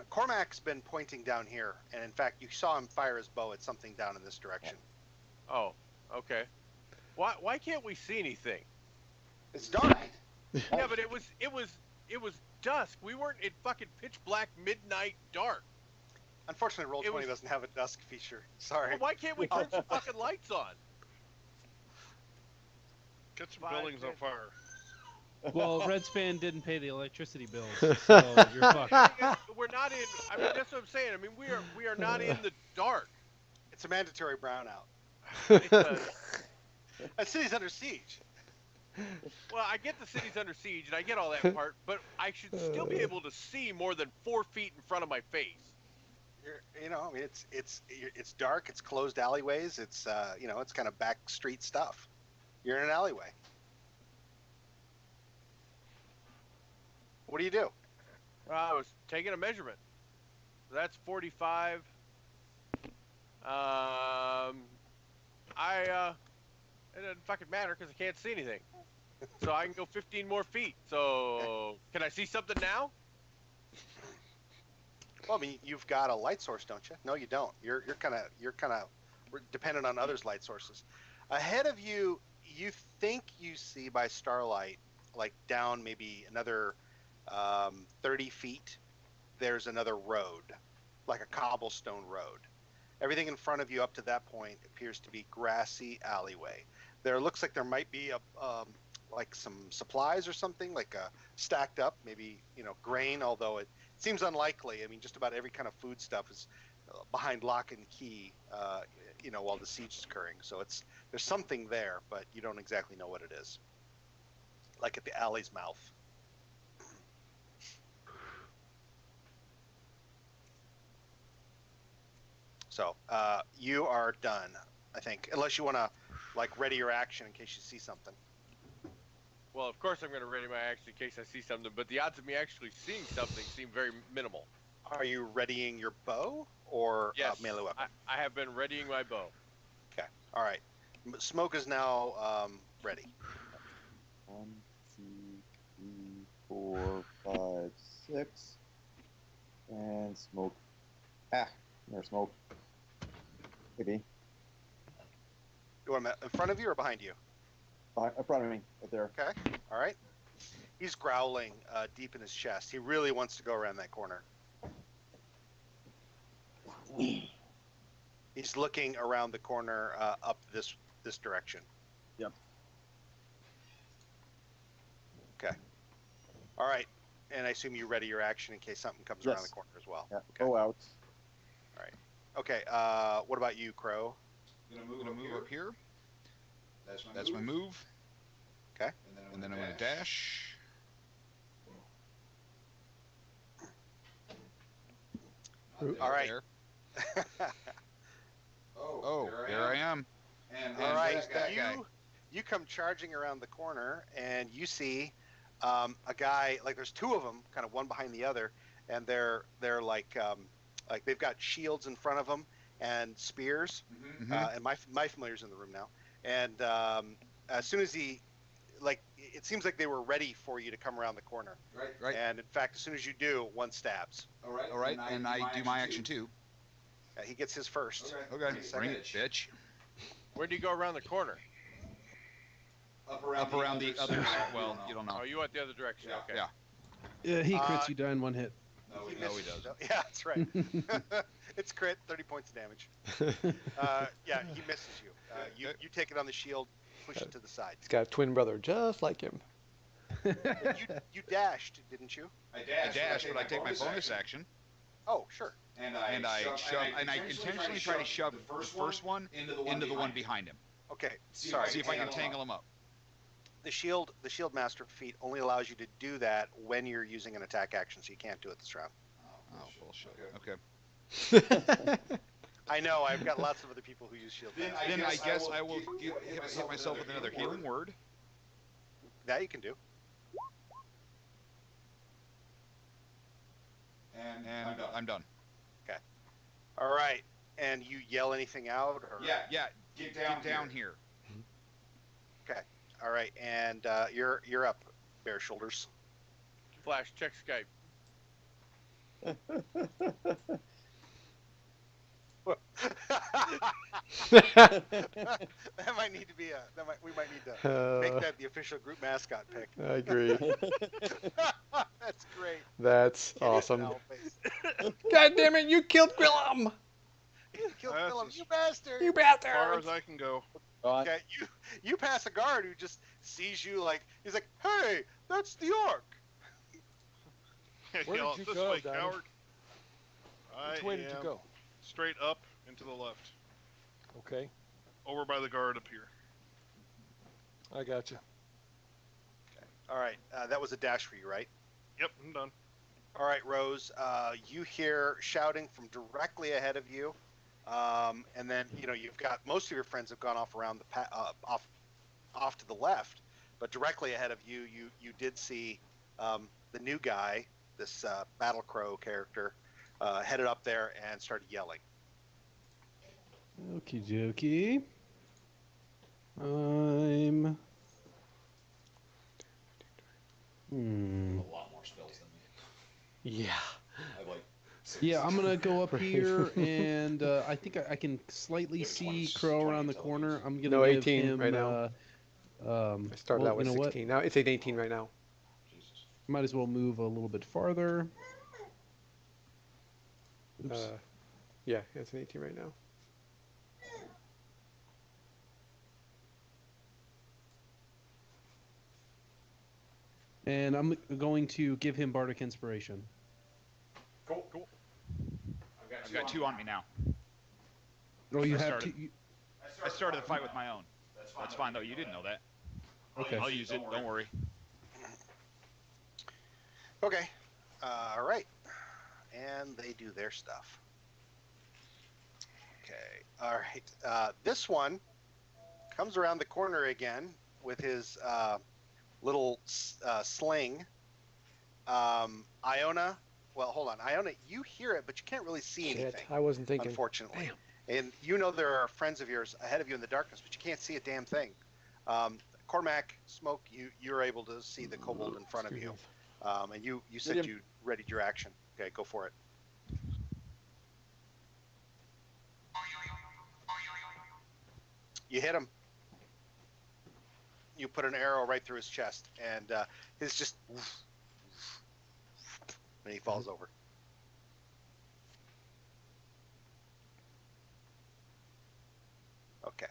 Cormac's been pointing down here, and in fact, you saw him fire his bow at something down in this direction. Oh, okay. Why can't we see anything? It's dark. Yeah, but it was dusk. We weren't in fucking pitch black midnight dark. Unfortunately, Roll20 doesn't have a dusk feature. Sorry. Well, why can't we turn some fucking lights on? Get some buildings on fire. Well, Redspan didn't pay the electricity bills, so you're fucked. We're not in. I mean, that's what I'm saying. I mean, we are not in the dark. It's a mandatory brownout. That city's under siege. Well, I get the city's under siege, and I get all that part, but I should still be able to see more than 4 feet in front of my face. I mean, it's dark. It's closed alleyways. It's it's kind of back street stuff. You're in an alleyway. What do you do? I was taking a measurement. So that's 45. It doesn't fucking matter because I can't see anything. So I can go 15 more feet. So can I see something now? Well, I mean, you've got a light source, don't you? No, you don't. You're kind of dependent on others' light sources. Ahead of you, you think you see by starlight, like down maybe another 30 feet. There's another road, like a cobblestone road. Everything in front of you up to that point appears to be grassy alleyway. There looks like there might be like some supplies or something, like stacked up, maybe grain. Although it seems unlikely. I mean, just about every kind of food stuff is behind lock and key, while the siege is occurring. So there's something there, but you don't exactly know what it is. Like at the alley's mouth. So you are done, I think, unless you want to ready your action in case you see something. Well, of course I'm going to ready my action in case I see something, but the odds of me actually seeing something seem very minimal. Are you readying your bow or yes, melee weapon? I have been readying my bow. Okay, all right. Smoke is now ready. 1, 2, 3, 4, 5, 6, and smoke. There's smoke. Maybe. You want him in front of you or behind you? In front of me, right there. Okay, all right. He's growling deep in his chest. He really wants to go around that corner. He's looking around the corner up this direction. Yep. Okay. All right. And I assume you ready your action in case something comes around the corner as well. Yeah. Okay. Go out. All right. Okay. What about you, Crow? I'm gonna move up here. That's my move. Okay. And then I'm gonna dash. All right. Oh, there I am. And all right, you come charging around the corner, and you see a guy. Like there's two of them, kind of one behind the other, and they're like they've got shields in front of them and spears. Mm-hmm. And my familiar's in the room now. And as soon as it seems like they were ready for you to come around the corner. Right. And in fact, as soon as you do, one stabs. All right. And I do my action too. He gets his first. Okay. Bring it, bitch. Where do you go around the corner? Up around the other. Well, you don't know. Oh, you went the other direction. Okay. Yeah. Yeah, he crits you down one hit. No, he doesn't. Yeah, that's right. It's crit, 30 points of damage. Yeah, he misses you. You take it on the shield, push it to the side. He's got a twin brother just like him. You dashed, didn't you? I dashed, but I take my bonus action. Oh, sure. And I intentionally try to shove the first one into the one behind him. Okay, sorry. See if I can tangle him up. The shield master feat only allows you to do that when you're using an attack action, so you can't do it this round. Oh, bullshit. Okay. I know, I've got lots of other people who use shield. Then I guess I will hit myself with another healing word. That you can do. And I'm done. Okay. All right. And you yell anything out? Or? Yeah. Get down here. Okay. All right. And you're up, Bare Shoulders. Flash, check Skype. That might need to be we might need to make Uh, that the official group mascot pick. I agree. That's great. That's Get it, awesome. Owlface. God damn it! You killed Grillum. You killed That's Philip, as you bastard. You As far bastard. as I can go. Okay, you pass a guard who just sees you like he's like, hey, that's the orc. Where Yell, did you "This go, way, Donnie? coward." Which I way did you am go? straight up and to the left, Okay, over by the guard up here. I got you. All right, that was a dash for you, right? Yep, I'm done. All right, Rose. You hear shouting from directly ahead of you, and then you've got most of your friends have gone off around the off to the left, but directly ahead of you, you did see the new guy, this Battle Crow character, headed up there and started yelling. Okie dokie. I'm. A lot more spells than me. Yeah. I have like. Yeah, I'm gonna go up here, and I think I can slightly see Crow around the corner. I'm gonna No, give 18 him, right now. I started well, out with you know what? 16. Now it's at 18 right now. Jesus. Might as well move a little bit farther. Oops. Yeah, it's an 18 right now. And I'm going to give him Bardic Inspiration. Cool. I've got 2 on me now. Oh, you I have started. to. I started the fight with my own. That's fine though. You didn't know that. Okay. I'll use it. Don't worry. Okay. All right. And they do their stuff. Okay. All right. This one comes around the corner again with his little sling. Iona. Well, hold on. Iona, you hear it, but you can't really see Shit, anything, I wasn't thinking. unfortunately. Damn. And there are friends of yours ahead of you in the darkness, but you can't see a damn thing. Cormac, Smoke, you're able to see the kobold in front of you. And you said Hit him. you readied your action. Okay, go for it. You hit him. You put an arrow right through his chest, and his just, and he falls over. Okay.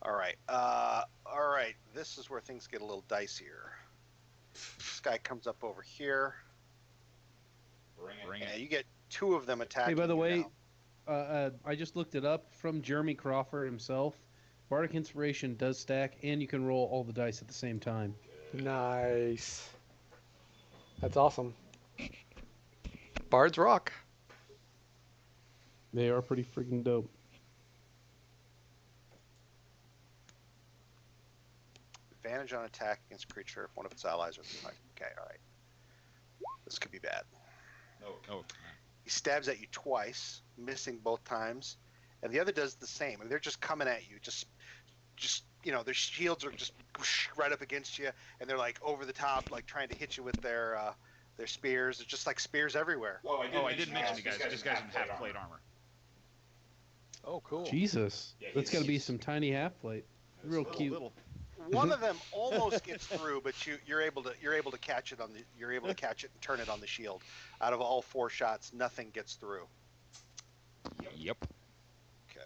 All right. All right. This is where things get a little dicier. This guy comes up over here, Bring and it. you get 2 of them attacking. Hey, by the you way, now. I just looked it up from Jeremy Crawford himself. Bardic Inspiration does stack, and you can roll all the dice at the same time. Nice. That's awesome. Bards rock. They are pretty freaking dope. Advantage on attack against creature if one of its allies are okay. All right. This could be bad. No. He stabs at you twice, missing both times, and the other does the same. And they're just coming at you, just their shields are just whoosh, right up against you, and they're like over the top, like trying to hit you with their spears. They're just like spears everywhere. Oh, I didn't mention you guys. This guy's in half plate armor. Oh, cool. Jesus, Yeah, that's got to be he's- some tiny half plate. Real cute. Little. One of them almost gets through, but you're able to catch it and turn it on the shield. Out of all 4 shots, nothing gets through. Yep. Okay.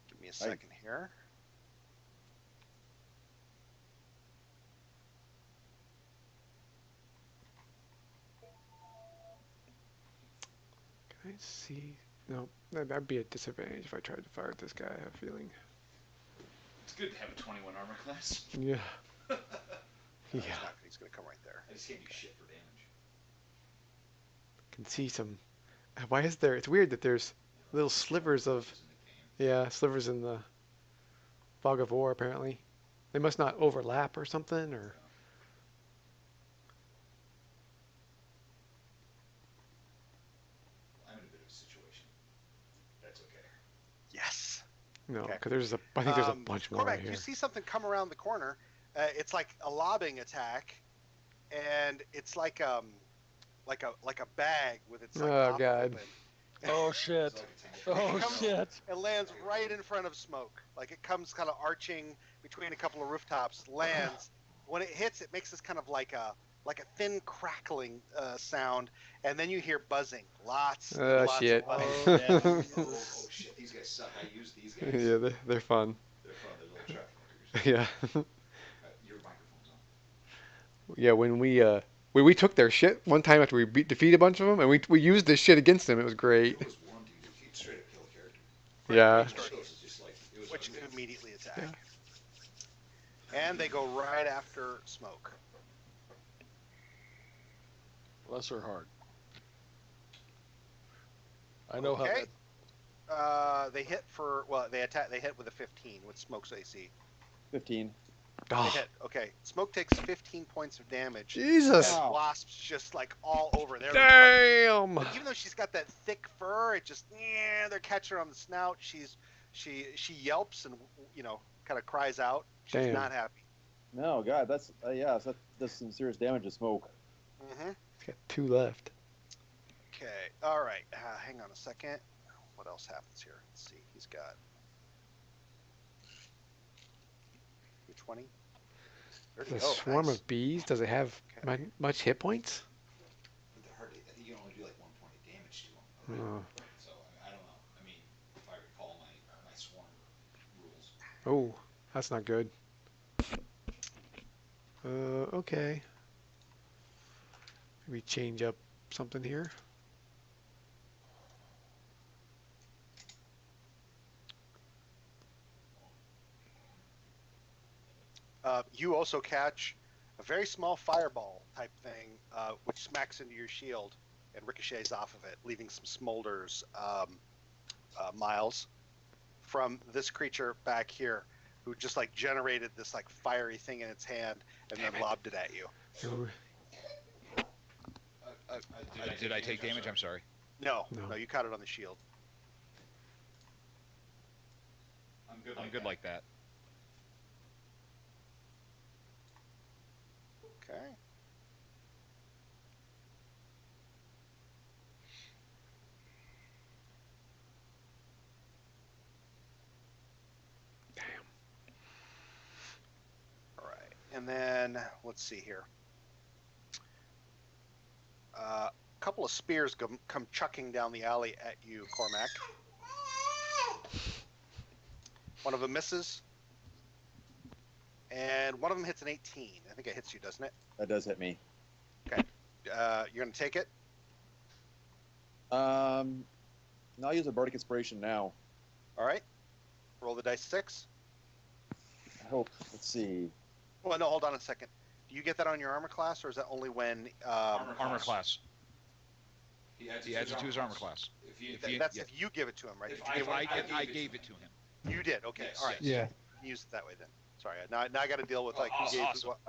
Give me a second here. Can I see? No, that'd be a disadvantage if I tried to fire at this guy, I have a feeling. It's good to have a 21 armor class. Yeah. He's Yeah. he's going to come right there. I just can't do shit for damage. Can see some. Why is there? It's weird that there's little slivers of. Yeah, slivers in the fog of war. Apparently, they must not overlap or something, or. I'm in a bit of a situation. That's okay. Yes. No, Okay. because there's a. I think there's a bunch more Cormac, right here. you see something come around the corner. It's like a lobbing attack, and it's like a bag with its like Oh, top God. open. Oh shit. Oh comes- shit. It lands right in front of smoke. Like it comes kind of arching between a couple of rooftops, lands. When it hits, it makes this kind of like a thin crackling sound, and then you hear buzzing. Lots and lots Shit. of buzzing. Oh, yeah. Oh shit, these guys suck. I use these guys. Yeah, they're fun. They're fun. They're little trap fuckers. Yeah. Your microphone's on. Yeah, when we took their shit one time after we defeated a bunch of them, and we used this shit against them. It was great. There was one dude who he'd straight up kill a character. Yeah. It was just like, it was Which unreal. immediately attack. And they go right after smoke. Bless her heart. I know how Okay. that. They hit They hit with a 15 with smoke's AC. 15. They Oh, hit. Okay. Smoke takes 15 points of damage. Jesus. And Wow. wasps just like all over there. Damn. But even though she's got that thick fur, it just they're catching her on the snout. She yelps and kind of cries out. She's Damn. not happy. No, God, that's yeah, so that does some serious damage to smoke. Mm-hmm. He's got 2 left. Okay. All right. Hang on a second. What else happens here? Let's see. He's got 20. The swarm of bees. Does it have much hit points? But I think you can only do like 1 point of damage to them. Oh. So I don't know. I mean, if I recall my swarm rules. Oh, that's not good. Okay. Maybe change up something here. You also catch a very small fireball type thing, which smacks into your shield and ricochets off of it, leaving some smolders miles from this creature back here, who just like generated this like fiery thing in its hand and then lobbed it at you. Ooh, Did I take damage? I'm sorry. No, No. you caught it on the shield. I'm good like that. Okay. All right, and then let's see here. A couple of spears come chucking down the alley at you, Cormac. One of them misses, and one of them hits an 18. I think it hits you, doesn't it? That does hit me. You're gonna take it. I'll use a bardic inspiration now. All right. Roll the dice 6. I hope. Let's see. Well, no, hold on a second. Do you get that on your armor class, or is that only when? Armor class. He adds He adds it to his armor class. That's if you give it to him, right? Did you give it- I gave it to him. You did. Okay. Yes, All right. yes. Yeah. You can use it that way then. Sorry. Now I got to deal with like who Awesome. gave who what.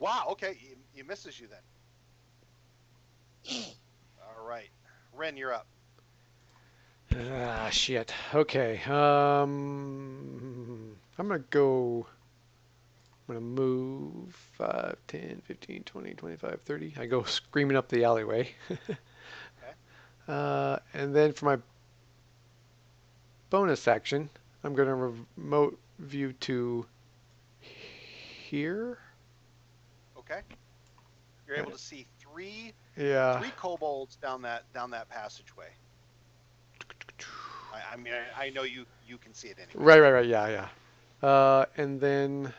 Wow. Okay. You misses you then. All right. Ren, you're up. Ah, shit. Okay. I'm gonna go. I'm gonna move 5, 10, 15, 20, 25, 30. I go screaming up the alleyway. And then for my bonus action, I'm gonna remote view to here. Okay. You're able to see three Yeah. kobolds down that passageway. I mean, I know you can see it anyway. Right. Yeah. And then.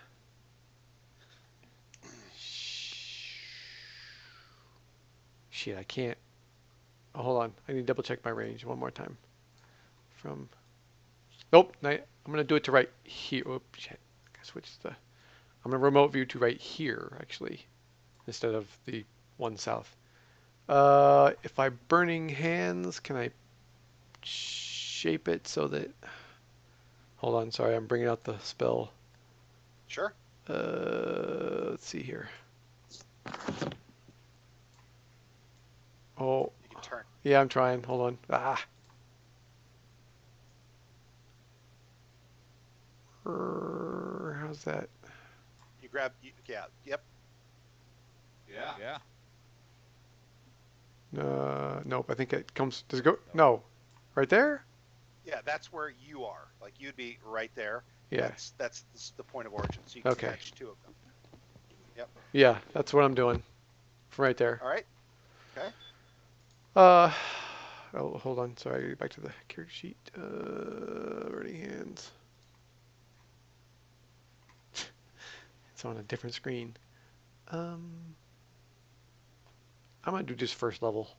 Shit, I can't. Oh, hold on. I need to double check my range one more time. From. Nope. I'm gonna do it to right here. Oh, shit. I switched the. I'm gonna remote view to right here actually, instead of the one south. If I burning hands, can I shape it so that? Hold on. Sorry, I'm bringing out the spell. Sure. Let's see here. Oh, You can turn. yeah, I'm trying. Hold on. How's that? You grab. Yeah. Yep. Yeah. Yeah. Nope. I think it comes. Does it go? No. Right there? Yeah, that's where you are. Like you'd be right there. Yeah. That's the point of origin. So you can Okay. catch 2 of them. Yep. Yeah, that's what I'm doing. From right there. All right. Okay. Oh, hold on. Sorry, I gotta get back to the character sheet. Ready hands. It's on a different screen. I'm gonna do just first level.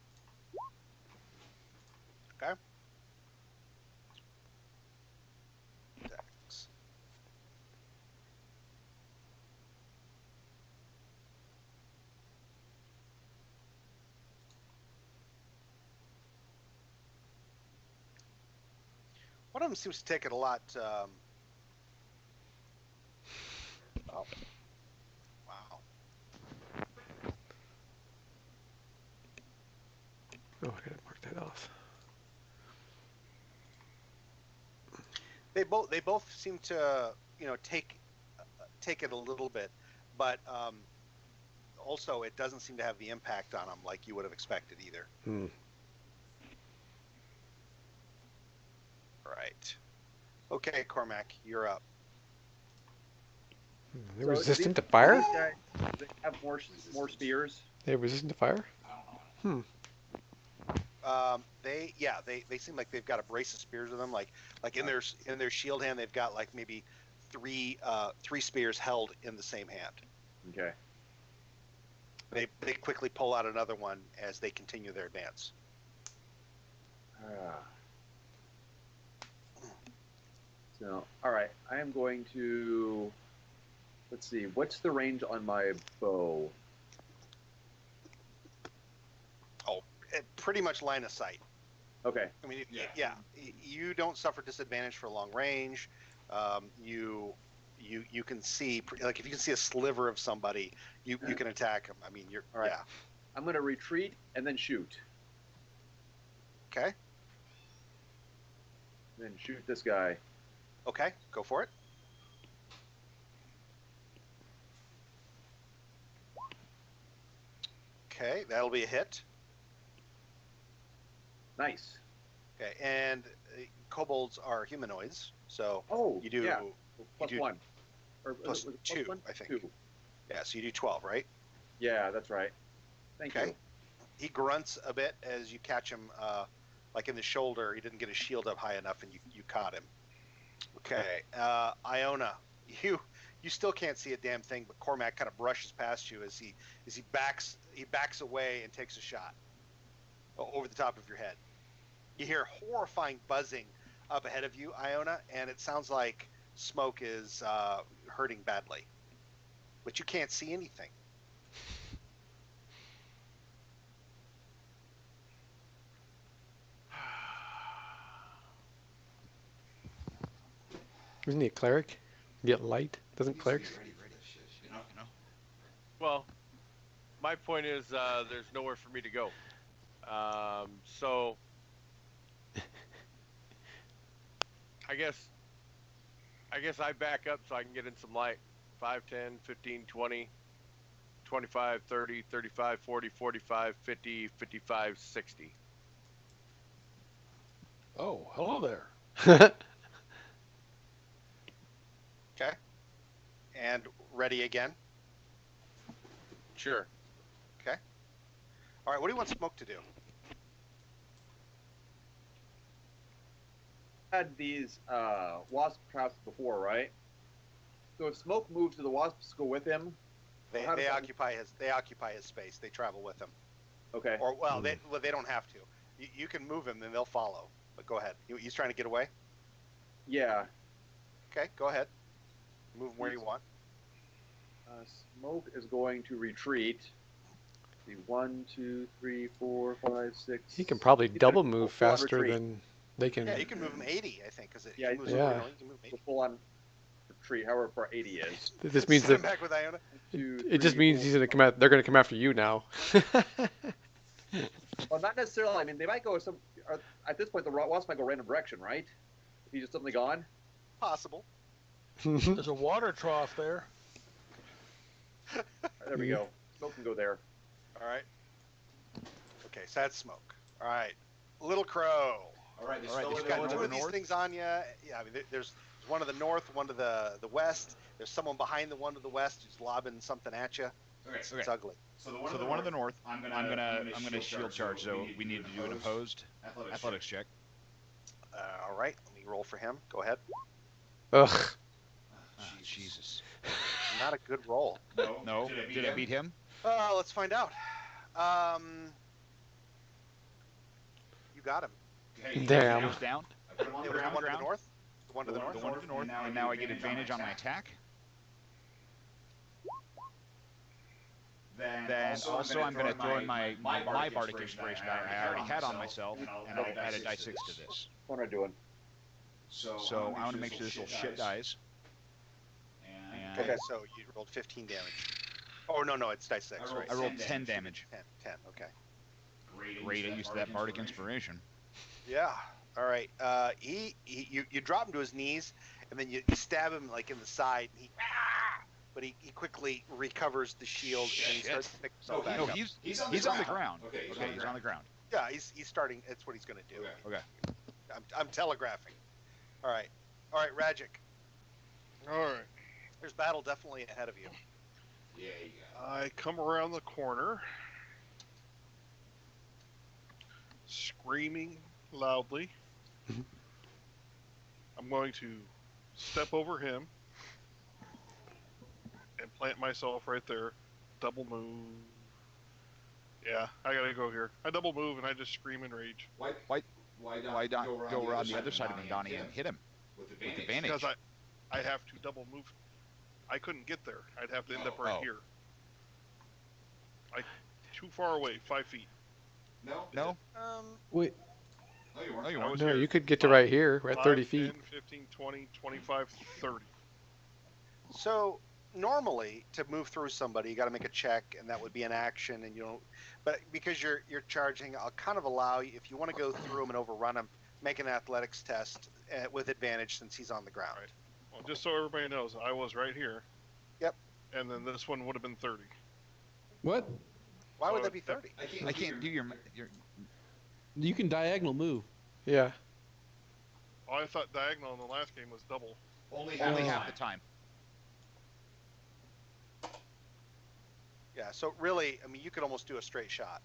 Okay. Dex. One of them seems to take it a lot. Oh. Wow. Oh, I gotta mark that off. They both seem to take it a little bit, but also it doesn't seem to have the impact on them like you would have expected either. Right. Okay, Cormac, you're up. They're resistant to fire? These guys, they have more spears. They're resistant to fire? They seem like they've got a brace of spears with them. Like in their shield hand, they've got like maybe three spears held in the same hand. Okay. They quickly pull out another one as they continue their advance. So, all right, I am going to. Let's see. What's the range on my bow? Oh, pretty much line of sight. Okay. I mean, yeah, you don't suffer disadvantage for long range. You can see, like if you can see a sliver of somebody, you can attack them. I mean, you're all right. Yeah. I'm going to retreat and then shoot. Okay. Then shoot this guy. Okay, go for it. Okay, that'll be a hit. Nice. Okay, and kobolds are humanoids, so you do yeah. Plus you do 1. Or plus was it 2, one? I think. 2. Yeah, so you do 12, right? Yeah, that's right. Thank you. He grunts a bit as you catch him, like in the shoulder. He didn't get his shield up high enough, and you caught him. Okay, Iona, you still can't see a damn thing, but Cormac kind of brushes past you as he backs away and takes a shot over the top of your head. You hear horrifying buzzing up ahead of you, Iona, and it sounds like smoke is hurting badly, but you can't see anything. Isn't he a cleric? Get light? Doesn't clerics? Well, my point is there's nowhere for me to go. So I guess I back up so I can get in some light. 5, 10, 15, 20, 25, 30, 35, 40, 45, 50, 55, 60. Oh, hello there. Okay. And ready again? Sure. Okay. All right, what do you want Smoke to do? Had these wasp traps before, right? So if Smoke moves, do the wasps go with him? They occupy his space. They travel with him. Okay. Or they don't have to. You can move him, then they'll follow. But go ahead. He's trying to get away. Yeah. Okay, go ahead. Move him where you want. Smoke is going to retreat. See, 1, 2, 3, 4, 5, 6. He can probably double move full on faster retreat. than they can. Yeah, you can move him 80, I think, because Yeah, he moves yeah. over, you can move 80. Full on retreat, however far 80 is. This means Send him that back with Iona. it just means he's gonna come out. They're gonna come after you now. Well, not necessarily. I mean, they might go some. At this point, the wasp might go random direction, right? If he's just suddenly gone. Possible. There's a water trough there. There we go. Smoke can go there. All right. Okay, so that's smoke. All right, Little Crow. All right, All right, You've still got in two the of these north? things on you. Yeah, I mean, there's one to the north, one to the west. There's someone behind the one to the west who's lobbing something at you. Okay. It's ugly. So the one in the north, I'm gonna shield charge. So we need to do an opposed athletics check. All right, let me roll for him. Go ahead. Ugh. Jesus. Not a good roll. No. Did I beat him? Let's find out. You got him. Damn. He was down. I put him on It the was the one to the ground. north. The one to the north. The one to the north. And now I get advantage on my attack. Then also I'm going to throw in my bardic inspiration I already had on myself, and I'll add a die 6 to this. What am I doing? So I want to make sure this little shit dies. And Okay, so you rolled 15 damage. Oh no, it's die 6, right? I rolled 10 damage. 10. Okay. Great use of that bardic inspiration. Yeah. All right. You drop him to his knees, and then you stab him like in the side. And but he quickly recovers the shield and he starts to pick himself back No, up. he's on the ground. Okay, he's on the ground. Yeah, he's starting. That's what he's going to do. Okay. I'm telegraphing. All right, Rajic. All right. There's battle definitely ahead of you. Yeah, you got I come around the corner, screaming loudly. I'm going to step over him and plant myself right there. Double move. Yeah, I gotta go here. I double move and I just scream in rage. Why not go around the other side of him, Donnie, and hit him with advantage? Because I have to double move. I couldn't get there. I'd have to end up right here. Too far away, 5 feet. No? Wait. No, you weren't. No, you could get to right here. We're at 30 5, feet. 10, 15, 20, 25, 30. So normally to move through somebody, you got to make a check, and that would be an action, and you don't. But because you're charging, I'll kind of allow you, if you want to go through him and overrun him, make an athletics test with advantage since he's on the ground. Right. Well, just so everybody knows, I was right here. Yep. And then this one would have been 30. What? Why would that be 30? I can't do your. You can diagonal move. Yeah. Oh, I thought diagonal in the last game was double. Only half the time. Yeah. So really, I mean, you could almost do a straight shot.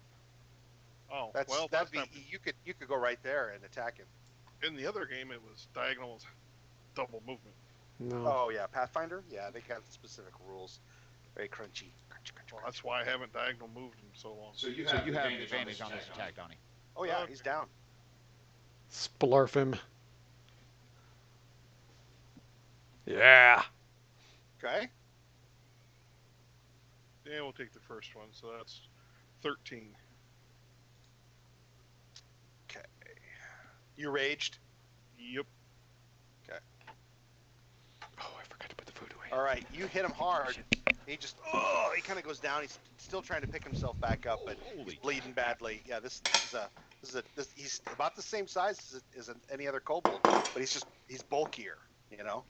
Oh, That'd last be time, you could go right there and attack him. in the other game, it was diagonal was double movement. No. Oh yeah, Pathfinder. Yeah, they got specific rules. Very crunchy. Well, that's why I haven't diagonal moved in so long. So you So have you have advantage advantage on this attack, Donnie. Oh yeah, Okay. he's down. Splarf him. Yeah. Okay. Yeah, we'll take the first one. So that's 13. Okay. You raged. Yep. Oh, I forgot to put the food away. All right, you hit him hard. He just he kind of goes down. He's still trying to pick himself back up, but he's bleeding badly. Yeah, this he's about the same size as any other kobold, but he's bulkier. You know.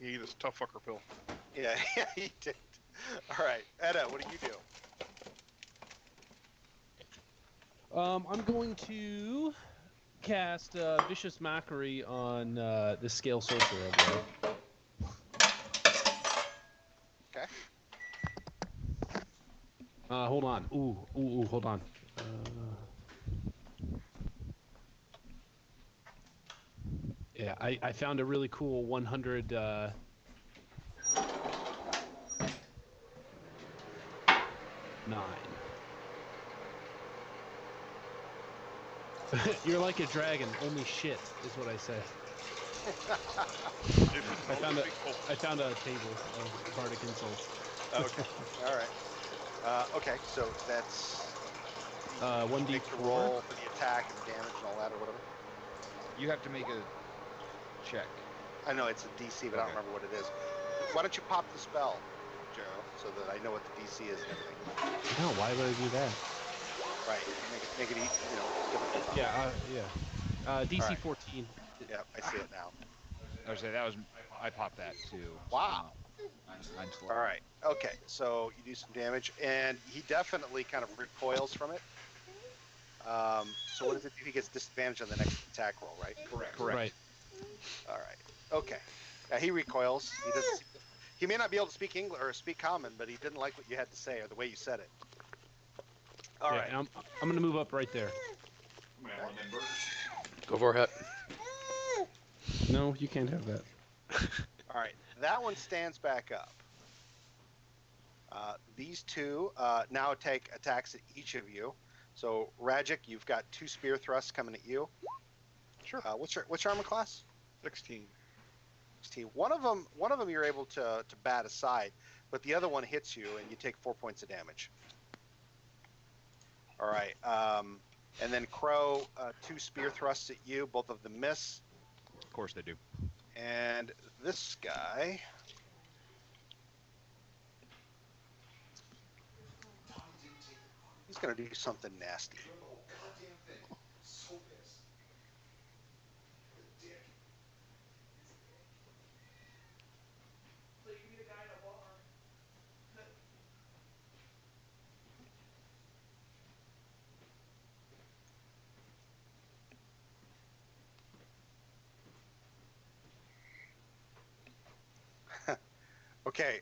He ate his tough fucker pill. Yeah, he did. All right, Edda, what do you do? I'm going to cast Vicious Mockery on the Scale Sorcerer over there. Okay. Hold on. Ooh, hold on. Yeah, I found a really cool 100. 9. You're like a dragon, only shit is what I say. I found a table of bardic insults. Okay. All right. Okay, so that's 1d4. make the roll for the attack and damage and all that, or whatever. You have to make a check. I know it's a DC, but I don't remember what it is. Why don't you pop the spell, Joe, so that I know what the DC is and everything? No, why would I do that? Right. Make it easy. Give it a DC Alright. 14. Yeah, I see it now. I was say I popped that too. Wow. I'm slow. All right. Okay. So you do some damage, and he definitely kind of recoils from it. So what does it do? He gets disadvantage on the next attack roll, right? Correct. Correct. Right. All right. Okay. He recoils. He doesn't. He may not be able to speak English or speak Common, but he didn't like what you had to say or the way you said it. All Yeah, right. and I'm gonna move up right there. I'm gonna have one of them burgers. Go for it. No, you can't have that. All right. That one stands back up. These two now take attacks at each of you. So Rajic, you've got 2 spear thrusts coming at you. Sure. What's your armor class? 16. 16. One of them you're able to bat aside, but the other one hits you and you take 4 points of damage. All right. And then Crow, 2 spear thrusts at you. Both of them miss. Of course they do. And this guy. He's gonna do something nasty. Goddamn thing. So pissed. The dick. So you can be the guy at a bar. Okay.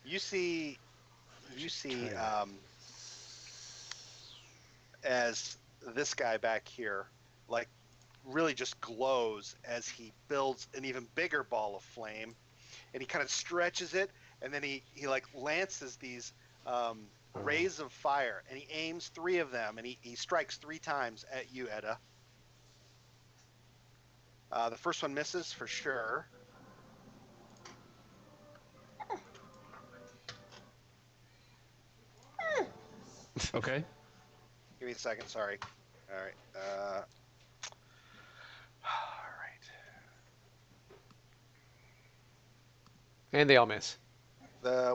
You see, as this guy back here, like, really just glows as he builds an even bigger ball of flame, and he kind of stretches it, and then he like lances these rays of fire, and he aims 3 of them, and he strikes 3 times at you, Edda. The first one misses for sure. Okay. Give me a second, sorry. All right. All right. And they all miss.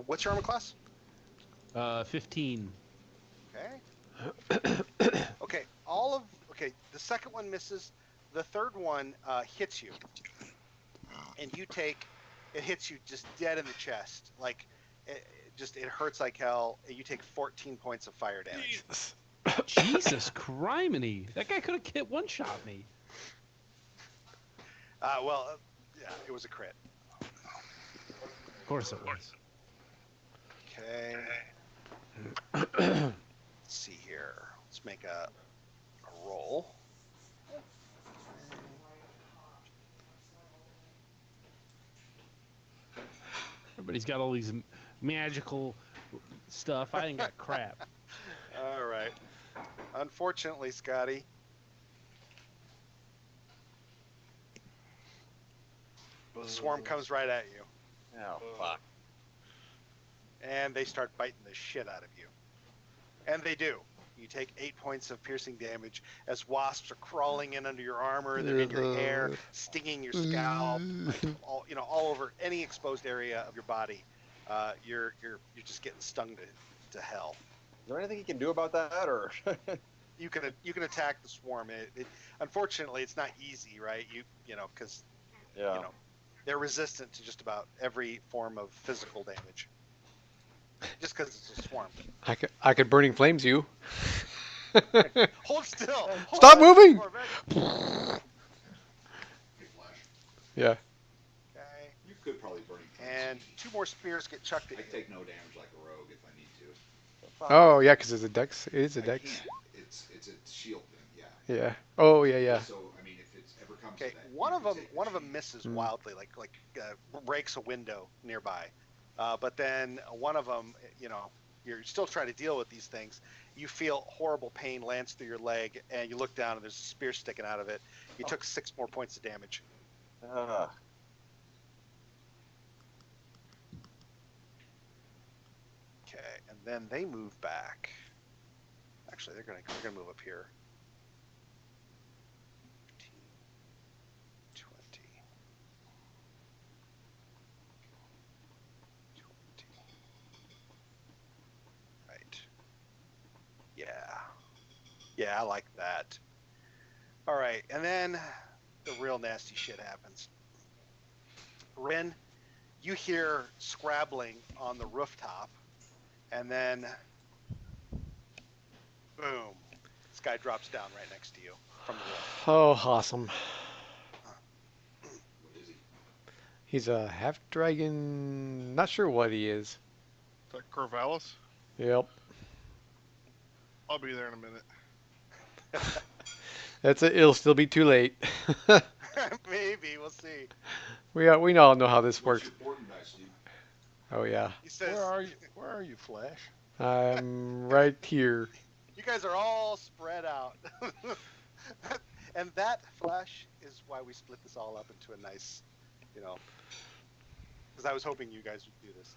What's your armor class? 15. Okay. Okay. Okay. The second one misses. The third one hits you, and it hits you just dead in the chest. Like, it hurts like hell. You take 14 points of fire damage. Jesus criminy! That guy could have one-shot me. Yeah, it was a crit. Of course it was. Okay. Let's see here. Let's make a roll. Everybody's got all these magical stuff. I ain't got crap. All right. Unfortunately, Scotty. The swarm comes right at you. Oh, fuck. And they start biting the shit out of you. And they do. You take 8 points of piercing damage as wasps are crawling in under your armor, they're in your hair, stinging your scalp, all over any exposed area of your body. You're just getting stung to hell. Is there anything you can do about that, or? You can attack the swarm. Unfortunately, it's not easy, right? Because they're resistant to just about every form of physical damage. Just because it's a swarm. I could burning flames you. Hold still. Stop moving. Yeah. Okay. You could probably burn it. And 2 more spears get chucked at I you. take no damage like a rogue if I need to. Oh yeah, because it's a dex. It is a I dex. can. It's a shield thing. Yeah. Yeah. Oh yeah. So I mean, if it's ever comes Okay, to that, one you of can them take the shield. misses wildly, like breaks a window nearby. But then one of them, you're still trying to deal with these things. You feel horrible pain lance through your leg, and you look down, and there's a spear sticking out of it. You took 6 more points of damage. Okay, and then they move back. Actually, they're gonna move up here. 15, 20, 20. Right. Yeah, I like that. All right, and then the real nasty shit happens. Rin, you hear scrabbling on the rooftop, and then Boom. This guy drops down right next to you from the roof. Oh, awesome. What is he? He's a half dragon. Not sure what he is. Is that Corvallis? Yep. I'll be there in a minute. It'll still be too late. Maybe, we'll see. We all know how this What's works. your boarding dice, Steve? Oh yeah. He says, Where are you, Flash? I'm right here. you guys are all spread out. And that, Flash, is why we split this all up into a nice, because I was hoping you guys would do this.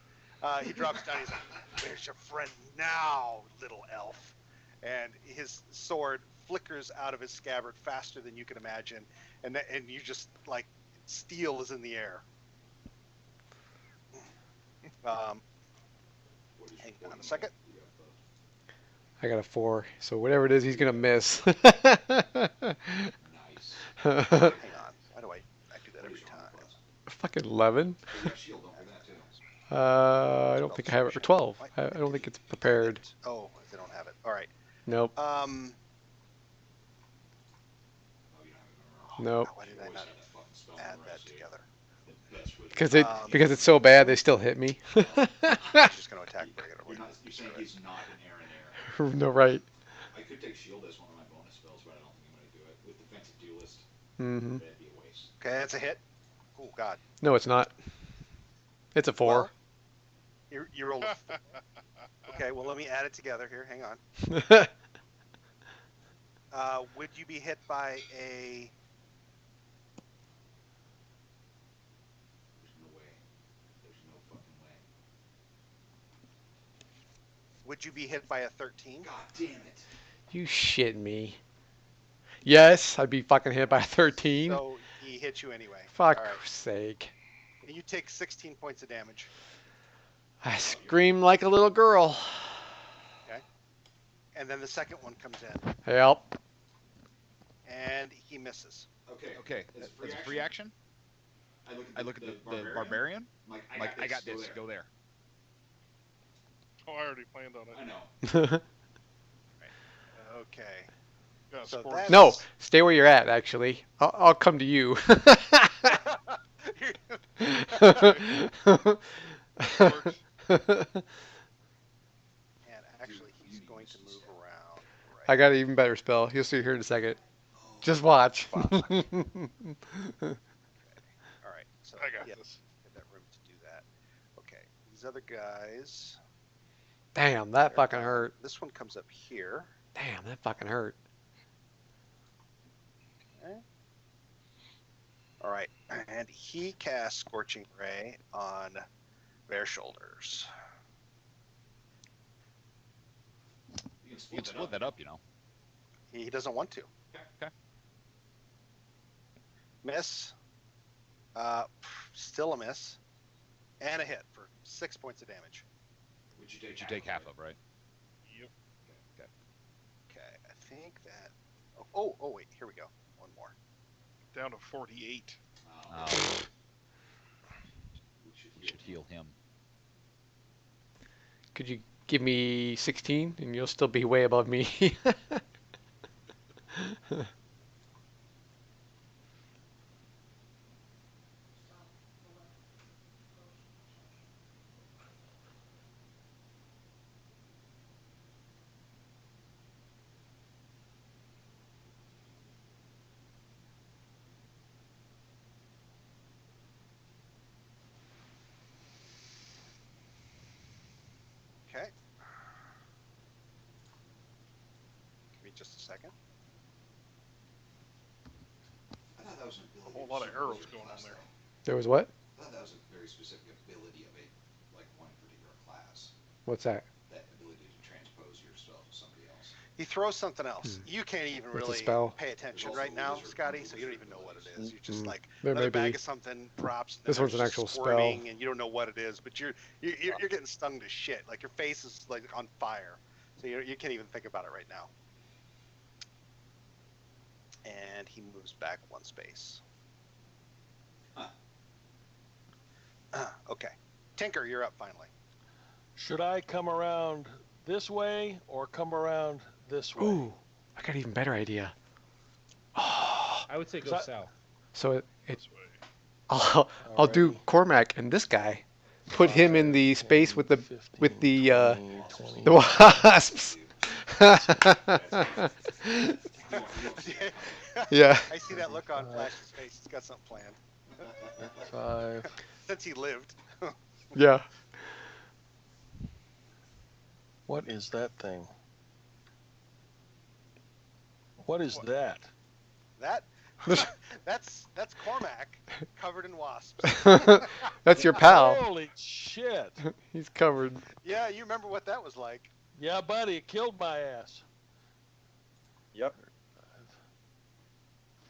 He drops down, he's like, where's your friend now, little elf? And his sword flickers out of his scabbard faster than you can imagine, and you just, like, steel is in the air. Hang on a second. I got a 4, so whatever it is, he's gonna miss. Nice. Hang on. Why do I do that every time? Fucking 11. Oh, you got shield, don't forget that too. I don't think I have it for 12. I don't think it's prepared. Oh, they don't have it. All right. Nope. Oh, you don't have it memorized. Nope. Why did I Always not had that fucking spell add memorized, that dude. together? The best way to- Because it's so bad, they still hit me. He's just going to attack regularly. You're saying he's not an air and air. No, right. I could take shield as one of my bonus spells, but I don't think I'm going to do it. With defensive duelist, Mm-hmm. that'd be a waste. Okay, that's a hit. Oh, God. No, it's not. It's a 4. Well, you rolled a 4. Okay, well, let me add it together here. Hang on. Would you be hit by a... There's no way. There's no fucking way. Would you be hit by a 13? God damn it. You shit me. Yes, I'd be fucking hit by a 13. So he hits you anyway. Fuck All right. sake. You take 16 points of damage. I scream like a little girl. Okay. And then the second one comes in, Help. and he misses. Okay. As a free action, I look at the barbarian. Like, I got this. Go there. Oh, I already planned on it. I know. Okay. Got a So score. that's- No, stay where you're at, actually. I'll come to you. Works. And actually, he's going to move around. Right. I got an even better spell. You'll see here in a second. Just watch. All right. So I got yeah, this. get that room to do that. Okay. These other guys. Damn, that they're fucking done. hurt. This one comes up here. Damn, that fucking hurt. Okay. All right. And he casts Scorching Ray on their shoulders. You You can split that up, you know. He doesn't want to. Okay. Miss. Still a miss. And a hit for 6 points of damage. Would you Which you take half of, right? Yep. Okay, I think that. Oh, wait, here we go. One more. Down to 48. Oh. We You should heal him. Could you give me 16 and you'll still be way above me? Okay. Give me just a second. I thought that was an A ability. whole of lot of certain arrows wizard going class, on there. though. There was what? I thought that was a very specific ability of like one particular class. What's that? That ability to transpose yourself to somebody else. He throws something else. You can't even What's the really spell? pay attention There's right also now, wizard- Scotty, so you don't even know what it is. You're just like, There another may bag be. of something drops. And This then one's an there's actual just spell. squirming, and you don't know what it is, but you're getting stung to shit. Like, your face is, like, on fire. So you can't even think about it right now. And he moves back one space. Huh. Okay. Tinker, you're up finally. Should I come around this way or come around this way. Ooh, I got an even better idea. Oh, I would say go So I- south. so it This way. I'll do Alrighty. Cormac and this guy. Put him in the 5, space 10, with the 15, 20, 20. the wasps. Yeah. I see that look on Flash's face. He's got something planned. 5. Since he lived. Yeah. What is that thing? What is that? That that's Cormac covered in wasps. That's your pal. Holy shit. He's covered. Yeah, you remember what that was like. Yeah, buddy, it killed my ass. Yep.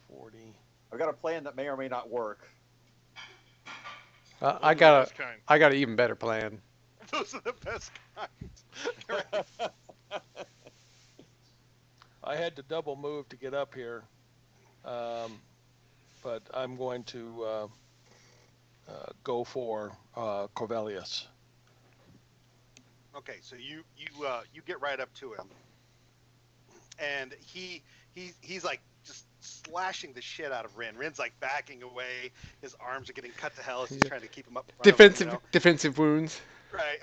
40. I've got a plan that may or may not work. I Those are the got best kind. an even better plan. Those are the best kinds. I had to double move to get up here, but I'm going to go for Corvelius. Okay, so you get right up to him, and he's like just slashing the shit out of Rin. Rin's like backing away. His arms are getting cut to hell as he's Yeah. trying to keep him up. In front of him, Defensive wounds. Right.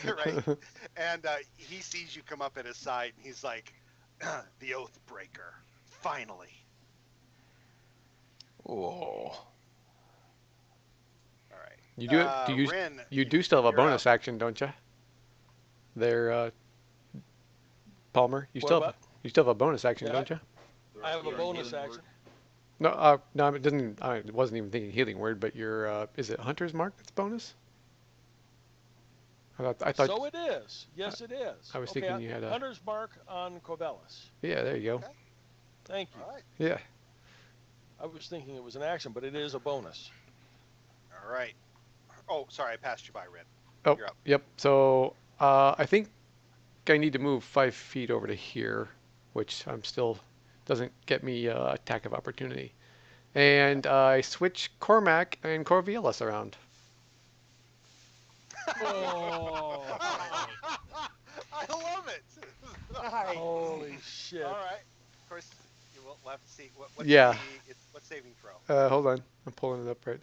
Right. And he sees you come up at his side, and he's like, "The Oath Breaker, finally." Oh. All right. You do Rin, you do still have a you're bonus up. action, don't you? There, Palmer. You What still about? have a bonus action, Yeah. don't you? I have a bonus action. No, no, it doesn't. I wasn't even thinking healing word, but your is it Hunter's Mark that's bonus? I thought. So it is. Yes, it is. I was Okay, thinking you had a- Hunter's Mark on Corvellus. Yeah, there you go. Okay. Thank you. All right. Yeah. I was thinking it was an action, but it is a bonus. All right. Oh, sorry, I passed you by, Rin. Oh, You're up. yep. So I think I need to move 5 feet over to here, which I'm still doesn't get me attack of opportunity. And I switch Cormac and Corvellus around. Oh, I love it. holy shit. All right. Of course, we'll have to see what Yeah. what saving throw. Hold on, I'm pulling it up right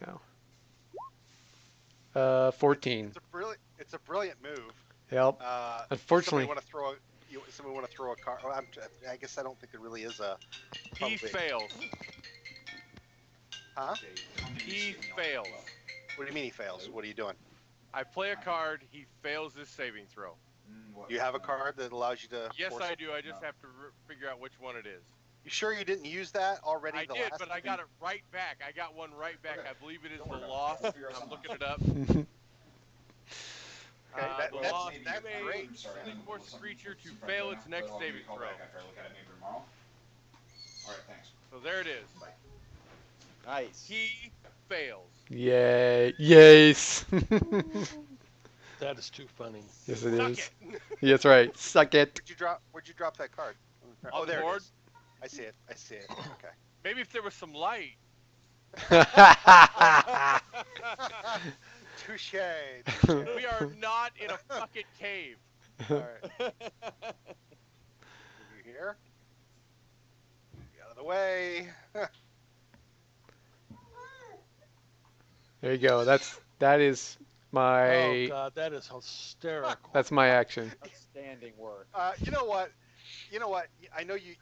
now. 14. It's a brilliant move. Yep. Unfortunately, somebody want to throw a card. Oh, I guess I don't think there really is a. He probably- fails. Huh? He fails. What do you mean he fails? What are you doing? I play a card. He fails his saving throw. You have a card that allows you to. Yes, force I it? do. I just have to figure out which one it is. You sure you didn't use that already? I the did, last but I time? got it right back. I got one right back. I believe it is the loss. I'm looking it up. Okay, The that's loss. that's You may great. physically force a creature to fail its next saving throw. All right, thanks. So there it is. Nice. He fails. yay, yes. That is too funny. Yes, it Suck is. it. Yeah, that's right. Suck it. Where'd you drop that card? On the there board. it is. I see it. Okay. Maybe if there was some light. Touche. We are not in a fucking cave. All right. You here? Get out of the way. There you go. That is my Oh God, that is hysterical. that's my action. Outstanding work. You know what? I know you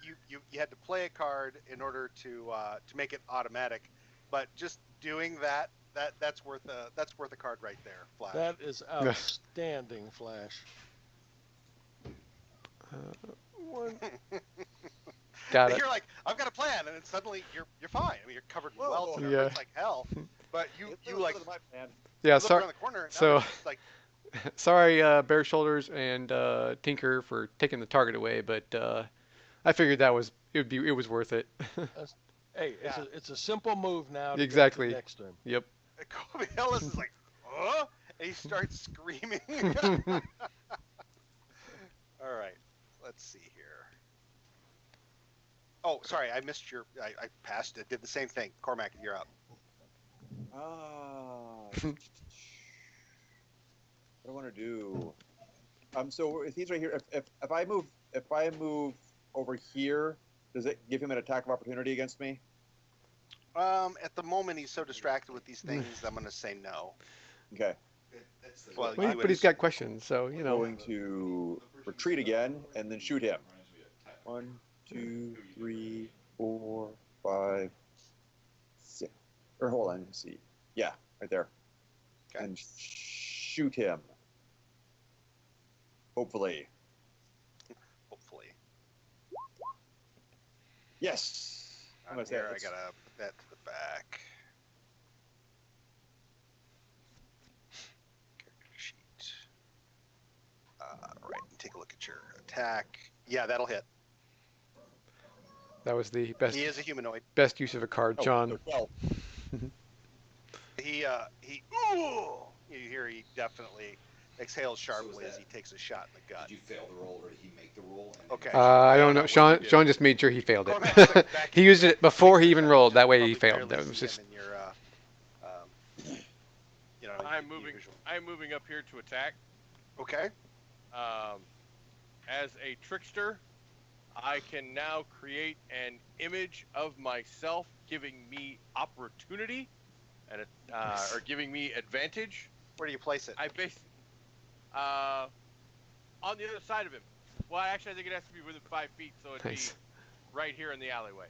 had to play a card in order to make it automatic, but just doing that's worth a card right there, Flash. That is outstanding, Flash. Got it. You're like, I've got a plan, and then suddenly you're fine. I mean, you're covered in Whoa. welts and Yeah. everything's like hell. But you like my plan. Yeah, look sorry. around the corner. And so- now it's like, Sorry, Bare Shoulders and Tinker for taking the target away, but I figured it was worth it. Hey, Yeah. it's a simple move now. To Exactly. Go to the next turn. Yep. Kobe Ellis is like, huh? And he starts screaming. All right, let's see here. Oh, sorry, I missed I passed it. Did the same thing. Cormac, you're up. What do I want to do? So if he's right here, if I move over here, does it give him an attack of opportunity against me? At the moment, he's so distracted with these things. I'm going to say no. Okay. Well, Well, but he's got questions, so you I'm know. going to retreat again and then shoot him. 1, 2, 3, 4, 5, 6. Or hold on, let's see. Yeah, right there. Okay. And shoot him. Hopefully. Hopefully. Yes. I'm On gonna say here, I it's- got to that to the back. Character sheet. Right. Take a look at your attack. Yeah, that'll hit. That was the best He is a humanoid. best use of a card, Oh, John. well, He. Ooh! You hear he definitely exhales sharply as he takes a shot in the gut. Did you fail the roll, or did he make the roll? And Okay. I don't know. what Sean you did. Sean just made sure he failed Going it. back He in used your it before he even section, rolled. That way probably he failed. barely That see was him just. in your, you know, I'm your moving. visual. I'm moving up here to attack. Okay. As a trickster, I can now create an image of myself, giving me opportunity, and or giving me advantage. Where do you place it? I base on the other side of him. Well, actually, I think it has to be within 5 feet, so it'd Nice. be right here in the alleyway.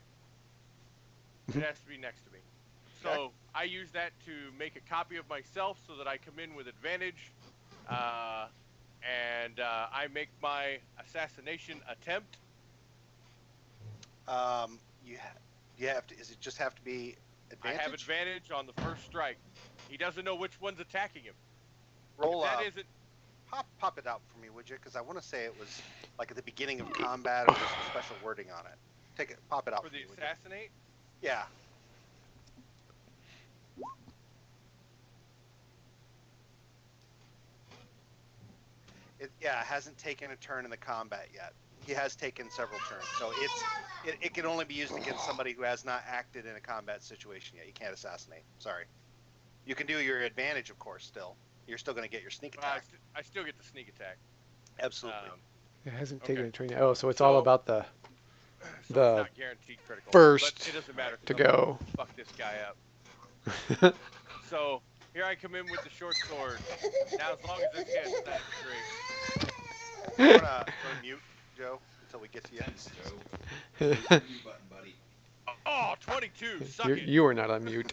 It has to be next to me. So Okay. I use that to make a copy of myself so that I come in with advantage, and I make my assassination attempt. You have to. Is it just have to be advantage? I have advantage on the first strike. He doesn't know which one's attacking him. Roll That up. isn't. Pop it out for me, would you? Because I want to say it was like at the beginning of combat, or there's some special wording on it. Take it. Pop it out For for the me, would you? assassinate? Yeah. It hasn't taken a turn in the combat yet. He has taken several turns, so it can only be used against somebody who has not acted in a combat situation yet. You can't assassinate. Sorry. You can do your advantage, of course. Still, you're still going to get your sneak Well, attack. I still get the sneak attack. Absolutely. It hasn't Okay. taken a training. Oh, so it's all So- about the So The it's not guaranteed critical. first but it doesn't matter 'cause to I'm gonna go. Fuck this guy up. So here I come in with the short sword. Now, as long as this hits, that's great. I'm gonna mute Joe until we get to you. Thanks, Joe. Mute button, buddy. Oh, 22. Suck you, it. you are not on mute.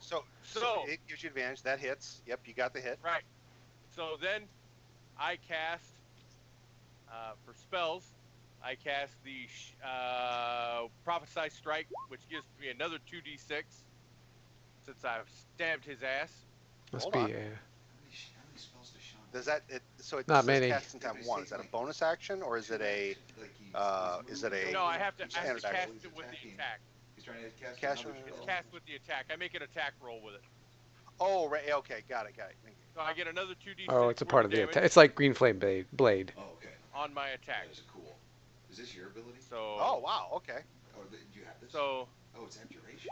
So So- it gives you advantage. That hits. Yep, you got the hit. Right. So then I cast for spells. I cast the Prophesy Strike, which gives me another 2d6 since I've stabbed his ass. Must Hold be. on. How many spells does Sean Does that so it Not says many. casting time 1? Is that a bonus action or is it a is it a No, I have to standard cast action? it with the attack. He's trying to cast Cast- another It's spell. cast with the attack. I make an attack roll with it. Oh, right. Okay, got it. So I get another 2d6 Oh, it's a worth part of the damage attack. It's like Green Flame Blade. Oh, okay. on my attack. That is cool. Is this your ability? So Oh, wow. Okay. Or do you have this? so Oh, it's abjuration.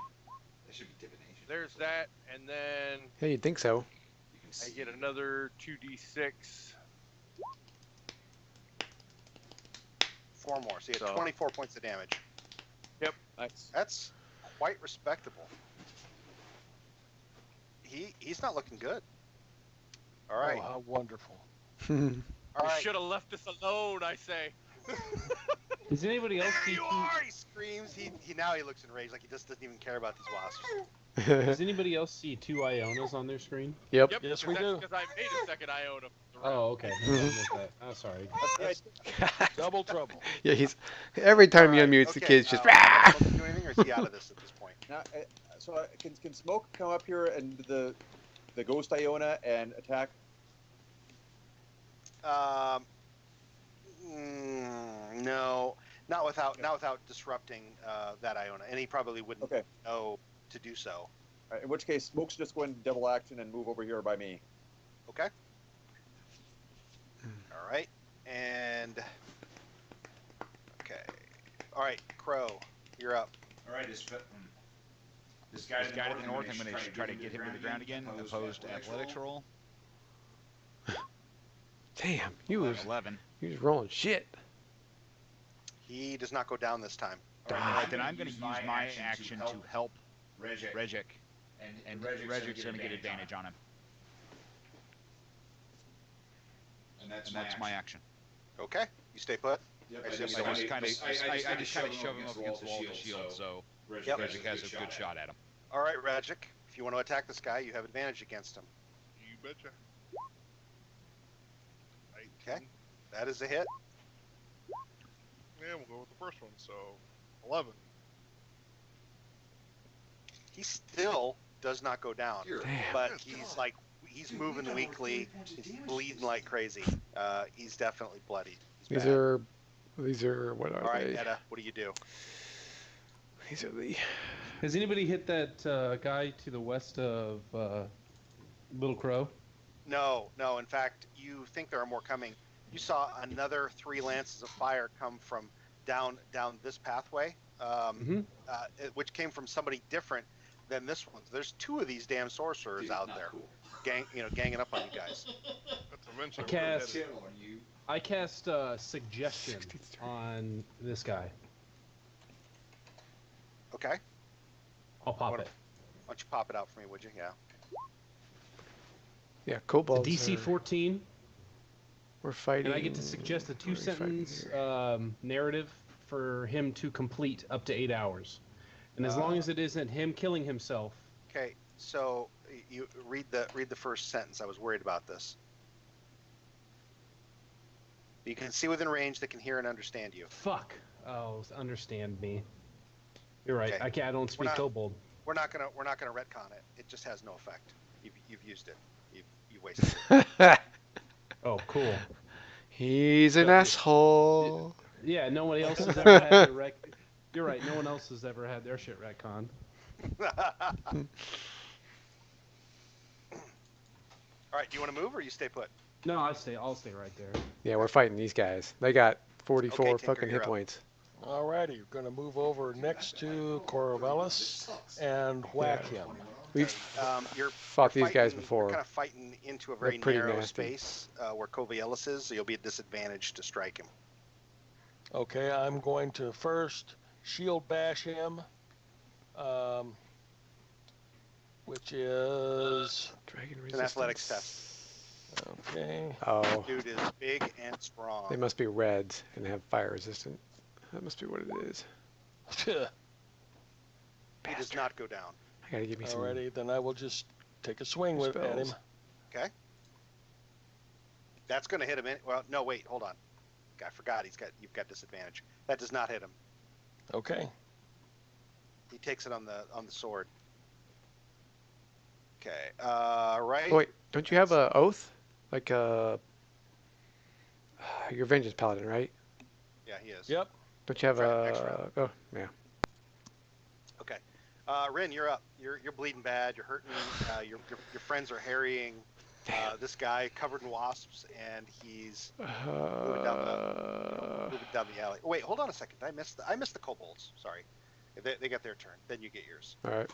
That should be divination. there's that, and then Yeah, you'd think so. You can I see get another 2d6. 4 more. So you have So- 24 points of damage. Nice. That's quite respectable. He's not looking good. All right. Oh, how wonderful. All You right. should have left us alone, I say. Does anybody else There see? you are! He screams. He now he looks enraged, like he just doesn't even care about these wasps. Does anybody else see 2 Ionas on their screen? Yep. Yep, Yes, because we that's do. because I made a second Iona. Oh, okay. I missed that. Oh, sorry. Double trouble. Yeah, he's every time he All right, unmutes the okay, kid's just. Can Smoke do anything, or is he out of this at this point? Now, so can Smoke come up here and the Ghost Iona and attack? No, not without disrupting that Iona, and he probably wouldn't Okay. know to do so. All right, in which case, Smoke's just go into double action and move over here by me. Okay. All right, and okay, all right, Crow, you're up. All right, this guy This guy to the north, I'm going to try to get him to the ground again, opposed to athletics roll. Damn, you was 11. rolling shit. He does not go down this time. All right, then I'm going to use my action to help Regic, and Regic's going to get advantage on him. And that's my action. Okay, you stay put. Yep, I I assume just you don't kind want- of shove him up against the wall with the shield, so Yep. Regic has a good shot at him. All right, Ragic, if you want to attack this guy, you have advantage against him. You betcha. 19. Okay. That is a hit. Yeah, we'll go with the first one. So 11. He still does not go down, Damn. but he's moving weakly. He's bleeding like crazy. He's definitely bloody. He's bad. These are what are All right, they? Etta, what do you do? These are the. Has anybody hit that guy to the west of Little Crow? No. In fact, you think there are more coming. You saw another 3 lances of fire come from down this pathway, which came from somebody different than this one. There's 2 of these damn sorcerers out there, ganging up on you guys. That's eventually. I cast suggestion on this guy. Okay. I'll pop it. Why don't you pop it out for me, would you? Yeah. Yeah, kobolds. DC are- 14, We're fighting. and I get to suggest a what are we fighting 2-sentence here? narrative for him to complete up to 8 hours. And as long as it isn't him killing himself. Okay. So you read the first sentence. I was worried about this. You can see within range that can hear and understand you. Fuck. Oh, understand me. You're right. Okay. I don't speak kobold. We're not gonna retcon it. It just has no effect. You've used it. You've wasted it. Oh, cool. He's an asshole. Yeah, no one else has ever had their rec. You're right. No one else has ever had their shit retcon. All right. Do you want to move or you stay put? No, I'll stay right there. Yeah, we're fighting these guys. They got 44 Okay, Tinker, fucking you're hit up. points. Alrighty, you're gonna move over next to Corvallis and whack him. We've You're fought these guys You're before. kind of fighting into a very pretty narrow nasty. space where Corvallis is, so you'll be at disadvantage to strike him. Okay, I'm going to first shield bash him, which is Dragon It's an athletics resistance. okay. Oh, Dude is big and strong. they must be reds and have fire resistant. That must be what it is. He does Bastard. not go down. I gotta give me some. Alrighty, then I will just take a swing at him. spells. Okay. That's going to hit him. Well, no, wait, hold on. I forgot. You've got disadvantage. That does not hit him. Okay. He takes it on the sword. Okay. Right. Oh, wait, don't you have a oath? Like your vengeance paladin, right? Yeah, he is. Yep. Don't you have Next round. Oh, yeah. Okay. Rin, you're up. You're bleeding bad. You're hurting. Your friends are harrying this guy covered in wasps, and he's moving down the alley. Oh, wait, hold on a second. I missed the kobolds. Sorry. They got their turn. Then you get yours. All right.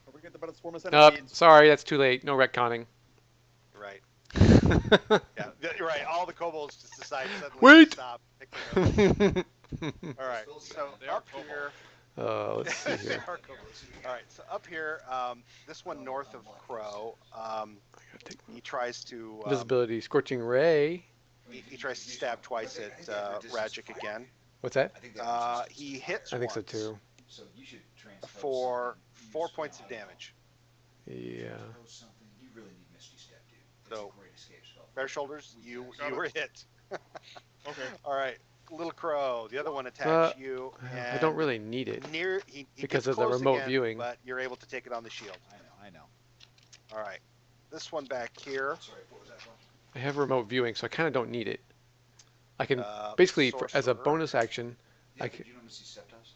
Don't forget about a swarm of Nope, centipedes. sorry, that's too late. No retconning. Right. Yeah, you're right. All the kobolds just decide suddenly Wait! to stop. Pick their nose. All right. So They are up here. Let's see They here. are kobolds. All right. So up here, this one north of Crow, I gotta take he tries to visibility, scorching ray. he tries to stab twice at Ragic again. What's that? He hits I think so once too. So you should transpose for something, 4 use points of survival. damage. Yeah. Transpose something. You really need Misty Step, dude. It's So, a great escape spell. Bare shoulders, you Got it. were hit. Okay. All right. Little Crow, the other one attacks you. I don't really need it. He because gets of the close remote again, viewing. but you're able to take it on the shield. I know. All right. This one back here. Sorry, what was that for? I have remote viewing, so I kind of don't need it. I can Uh, basically, as a sorcerer. bonus action. Yeah, I but could- you know what Misty Step does?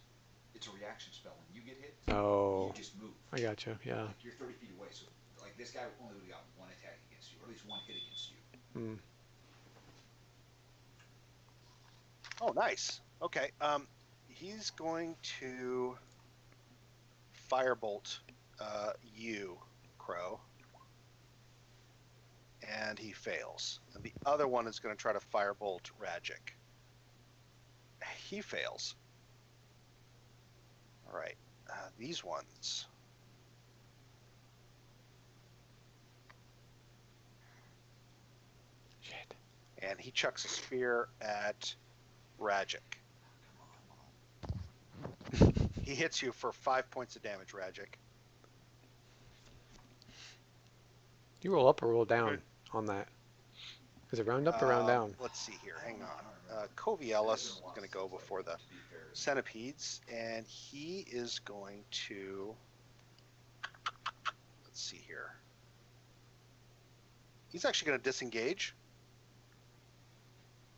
It's a reaction spell. When you get hit, Oh, you just move. I gotcha. Yeah. Like you're 30 feet away, so like this guy only would have got one attack against you, or at least one hit against you. Mm. Oh, nice. Okay. He's going to firebolt you, Crow. and he fails. And the other one is going to try to firebolt Ragic. He fails. All right, these ones. Shit. And he chucks a spear at Ragic. He hits you for 5 points of damage, Ragic. You roll up or roll down on that? Is it round up or round down? Let's see here. Hang on. Covey Ellis is going to go before the centipedes, and he is going to. Let's see here. He's actually going to disengage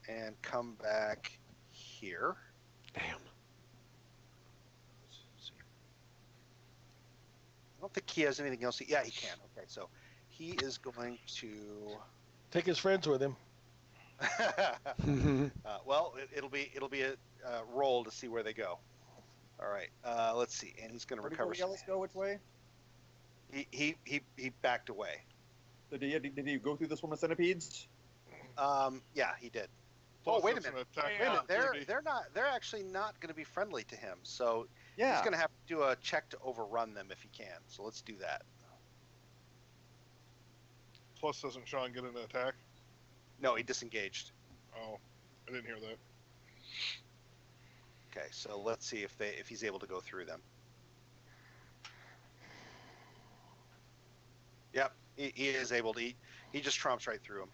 and come back here. Damn. I don't think he has anything else. Yeah, he can. Okay, so he is going to Take his friends with him. well, it'll be a roll to see where they go. All right, let's see, and he's going to recover. Where did Ellis go? Which way? He backed away. Did he go through the swarm of centipedes? Yeah, he did. Plus, Oh, wait a that's an minute. attack Wait a minute. opportunity. They're actually not going to be friendly to him. So Yeah. he's going to have to do a check to overrun them if he can. So let's do that. Plus, doesn't Sean get an attack? No, he disengaged. Oh, I didn't hear that. Okay, so let's see if he's able to go through them. Yep, he is able to. He just tromps right through him.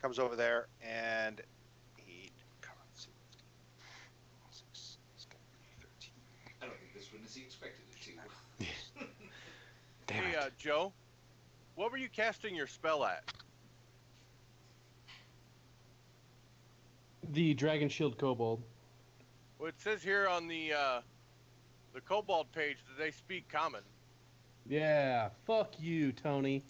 Comes over there and he. Let's see, 6, it's gonna be 13. I don't think this one is he expected it to. Damn Hey, it. Joe, what were you casting your spell at? The Dragon Shield Kobold. Well, it says here on the Kobold page that they speak common. Yeah, fuck you, Tony.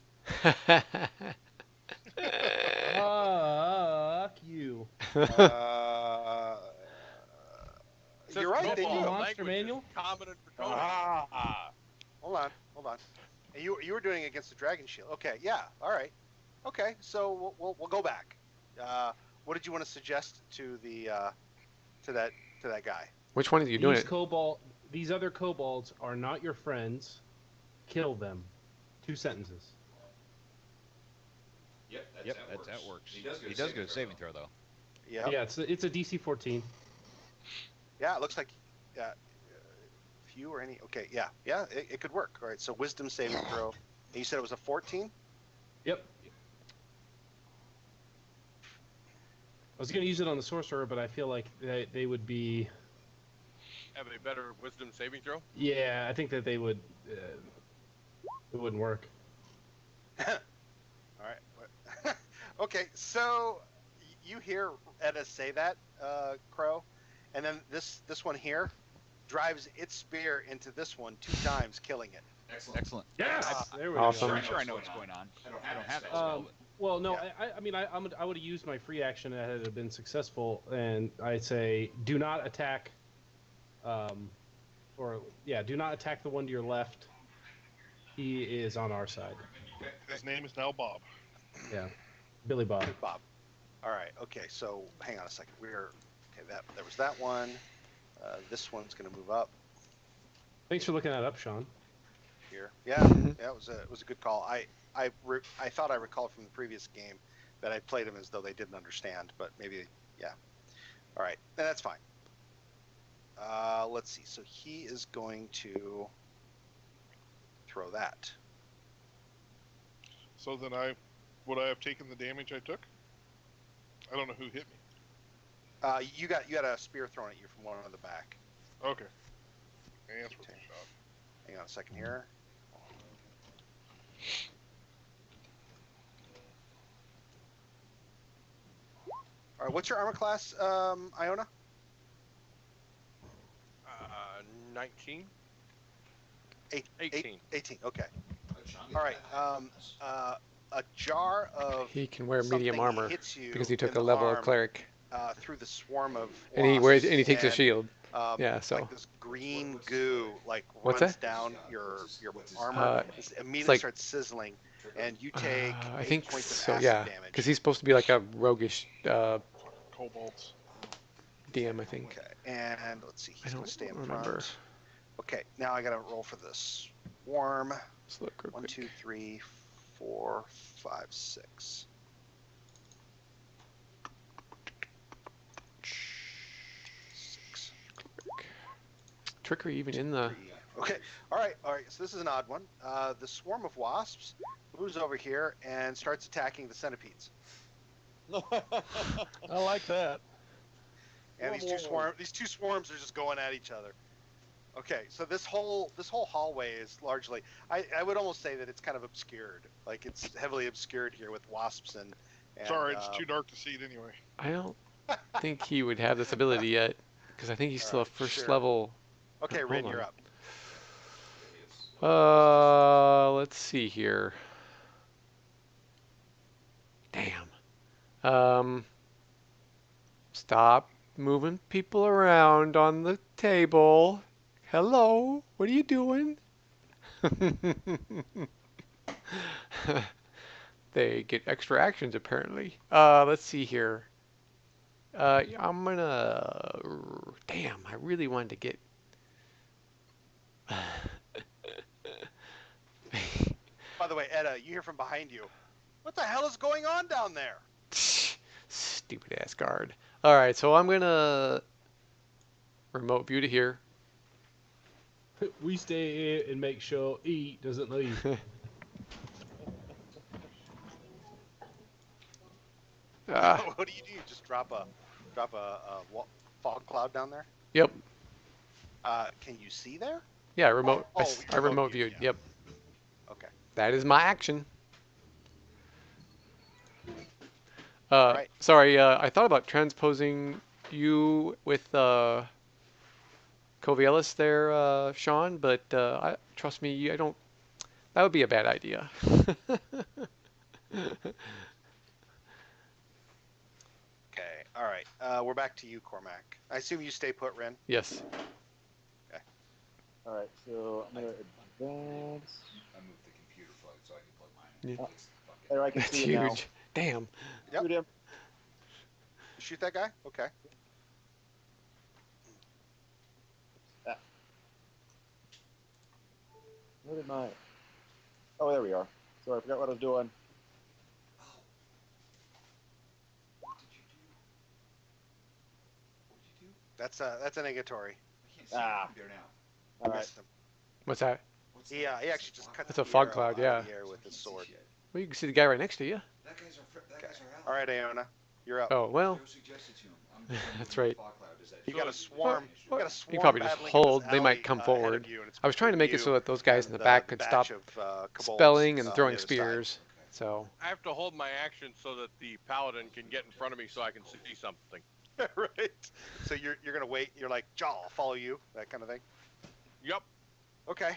Fuck you. It says You're right. They Kobold. do. Kobold Monster language is manual? common and draconian. Hold on. And you were doing it against the Dragon Shield. Okay, yeah, all right. Okay, so we'll go back. What did you want to suggest to the to that guy? Which one are you doing These it? These other kobolds are not your friends. Kill them. 2 sentences. Yep, Yep, that works. He He does does get a saving throw, though. Yeah. Yeah, it's a DC 14. Yeah, it looks like few or any. Okay, yeah, it could work. All right, so Wisdom saving throw. And you said it was a 14. Yep. I was gonna use it on the sorcerer, but I feel like they would be. Have a better wisdom saving throw? Yeah, I think that they would. It wouldn't work. All right. Okay, so you hear Edda say that, Crow, and then this one here drives its spear into this one 2 times, killing it. Excellent. Yes. There we Awesome. go. I'm sure I know what's going on. I don't have that spell, but Well, no, Yeah. I mean, I would have used my free action had it been successful, and I'd say do not attack, do not attack the one to your left. He is on our side. His name is now Bob. Yeah, Billy Bob. Bob. All right. Okay. So hang on a second. There was that one. This one's going to move up Thanks for looking that up, Sean. here. Yeah. It was a good call. I thought I recalled from the previous game that I played them as though they didn't understand, but maybe yeah. All right. That's fine. Let's see. So he is going to throw that. So then would I have taken the damage I took? I don't know who hit me. You had a spear thrown at you from one on the back. Okay. Answer the shot. Hang on a second here. All right, what's your armor class, Iona? 19? 18. 18. Okay. Let Sean get All right. that. A jar of He can wear medium something armor hits you because he took in a the level arm, of cleric, through the swarm of and he wears wasps, and he takes a and, shield. Yeah, so like this green goo What's runs that? down your What's his- armor. Uh, It immediately like- starts sizzling. and you take I 8 think points of so. acid Yeah, damage. because he's supposed to be like a roguish Kobolds. DM, I think. Okay, and let's see. I He's going don't to stay in remember. front. Okay, now I got to roll for this. Swarm. Let's look real 1, quick. 2, 3, 4, 5, 6. Trickery even in the. Okay, all right. So this is an odd one. The swarm of wasps moves over here and starts attacking the centipedes. I like that. And these two swarms are just going at each other. Okay, so this whole hallway is largely, I would almost say that it's kind of obscured. Like it's heavily obscured here with wasps and Sorry, it's too dark to see it anyway. I don't think he would have this ability yet, because I think he's still a first level. Okay, Hold Rin, on. you're up. Let's see here. Damn. Stop moving people around on the table. Hello, what are you doing? They get extra actions apparently. Let's see here. I'm gonna. Damn, I really wanted to get. By the way, Edda, you hear from behind you. What the hell is going on down there? Stupid ass guard. All right, so I'm gonna remote view to here. We stay in and make sure E doesn't leave. What do? You just drop a fog cloud down there? Yep. Can you see there? Yeah, remote. Oh, I remote viewed. yeah. Yep. Okay. That is my action. Right. Sorry, I thought about transposing you with Covielis there, Sean, but trust me, I don't. That would be a bad idea. Okay. All right. We're back to you, Cormac. I assume you stay put, Ren. Yes. Okay. All right, so I'm gonna advance. I moved the computer plug so I can plug mine in. Yeah. There, I can That's see it now. huge. Damn. Yep. Shoot him. Shoot that guy? Okay. Where did my? Oh, there we are. Sorry, I forgot what I was doing. What did you do? What did you do? That's a negatory. I can't see it there now. I All right. missed him. What's that? What's He actually just cut That's the a fog arrow cloud, out yeah. of the air with his sword. Well, you can see the guy right next to you. That guy's our All right, Aona, you're up. Oh well. Joe suggested to him. That's right. You got a swarm. You got a swarm. You probably just battling in this hold. They might alley, come ahead of forward. you, and it's I was trying to make it you so that those guys in and the back could batch stop of, kobolds, spelling and on throwing the other side. spears. So I have to hold my action so that the paladin can get in front of me so I can see something. Right. So you're gonna wait. You're like, Jaw, I'll follow you. That kind of thing. Yep. Okay.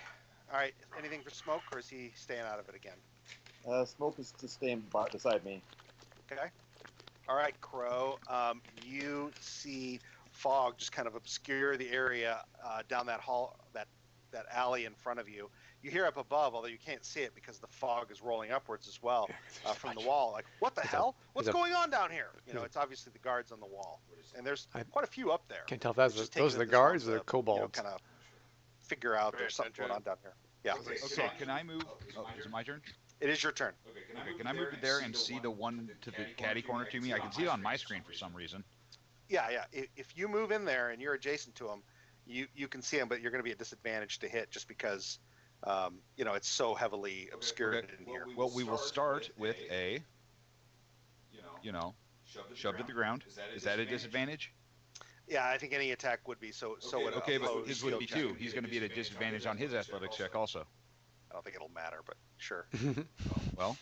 All right. Anything for Smoke, or is he staying out of it again? Smoke is to stay beside me. Okay. All right, Crow. You see fog just kind of obscure the area down that hall, that alley in front of you. You hear up above, although you can't see it because the fog is rolling upwards as well from the wall. Like, what the hell? What's going on down here? You know, it's obviously the guards on the wall, and there's quite a few up there. can't tell if that's Just those taking are the it this long guards or the to, kobolds. kind of figure out Pay there's something going attention. on down here. Yeah, Okay, can I move? Oh, is it my turn? it is your turn. Okay, can I move to there and see the one to the caddy corner to me? I can see it on my screen for some reason. Yeah. If you move in there and you're adjacent to him, you can see him, but you're going to be at disadvantage to hit just because, it's so heavily obscured Okay. in here. Well, we will start with a, shoved at the ground. Is that a disadvantage? Yeah, I think any attack would be so. Would Okay, but opposed his would be skill check. too. He's going to be at a disadvantage on his athletics check also. I don't think it'll matter, but sure. Well,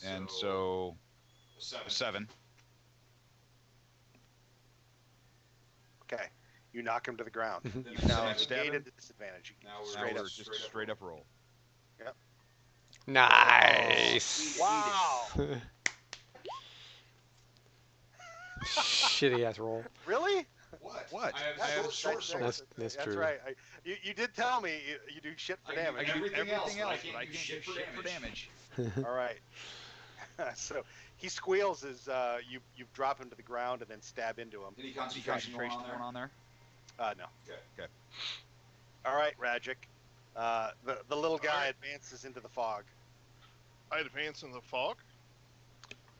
and so a 7. Okay, you knock him to the ground. Mhm. You've now Then I stab negated him? the disadvantage. You Now can we're straight Now up. we're just a straight up roll. Nice. Wow! Shitty ass roll. Really? What? What? I have sword That's That's true. right. You did tell me you do shit for I do damage. Everything else, but I but I can't do shit for damage. All right. So he squeals as you drop him to the ground and then stab into him. Any Any concentration going concentration going on there? No. Okay. All right, Rajic. The little guy Alright. advances into the fog. I advance in the fog,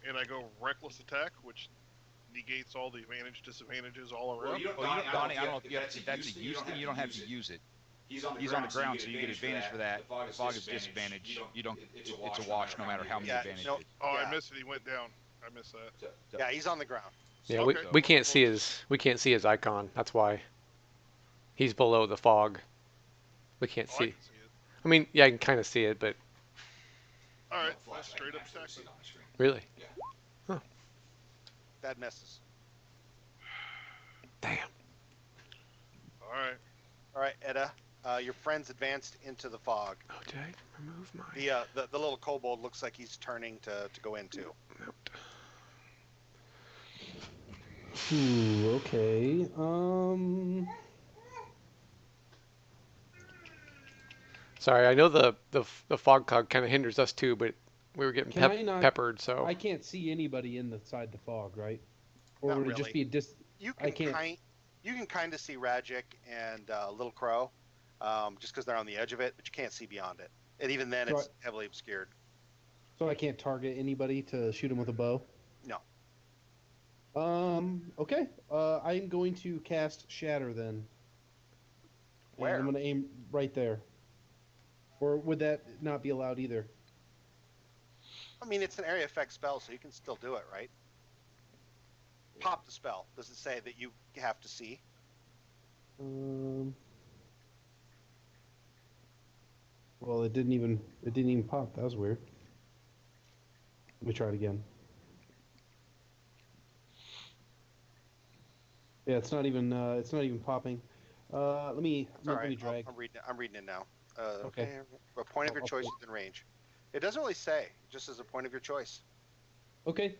and I go reckless attack, which negates all the advantage disadvantages all Well, around. you don't, Well, Donnie, I don't know if that's a use thing. You don't have to use it. He's on the He's ground, on the ground, so you get advantage for that. The fog is disadvantage. You don't. It's a wash no matter how many Yeah, advantages. no, Oh, yeah. I missed it. He went down. I missed that. Yeah, he's on the ground. Yeah, Okay. we can't see his icon. That's why. He's below the fog. We can't Oh, I see. can see it. I mean, yeah, I can kind of see it, but All right, Flash, that's I straight can up actually attack. see it on my screen. really, That misses. damn. All right. All right, Edda. Your friend's advanced into the fog. Oh, did I remove my The little kobold looks like he's turning to go into. note? Okay. Sorry, I know the fog cloud kind of hinders us too, but we were getting Can I not- peppered, so I can't see anybody inside the fog, right? Or Not would it just really. be a You I can can't- you can kind of see Rajic and Little Crow, just because they're on the edge of it, but you can't see beyond it. And even then, So it's heavily obscured. so I can't target anybody to shoot him with a bow? No. Okay. I'm going to cast Shatter then. Where? And I'm going to aim right there. Or would that not be allowed either? I mean, it's an area effect spell, so you can still do it, right? Pop the spell. Does it say that you have to see? Well, it didn't even pop. That was weird. Let me try it again. Yeah, it's not even popping. Let me All let me right, drag. I'm reading it now. Okay. A point of your I'll choice pull. within range. It doesn't really say. Just as a point of your choice. Okay.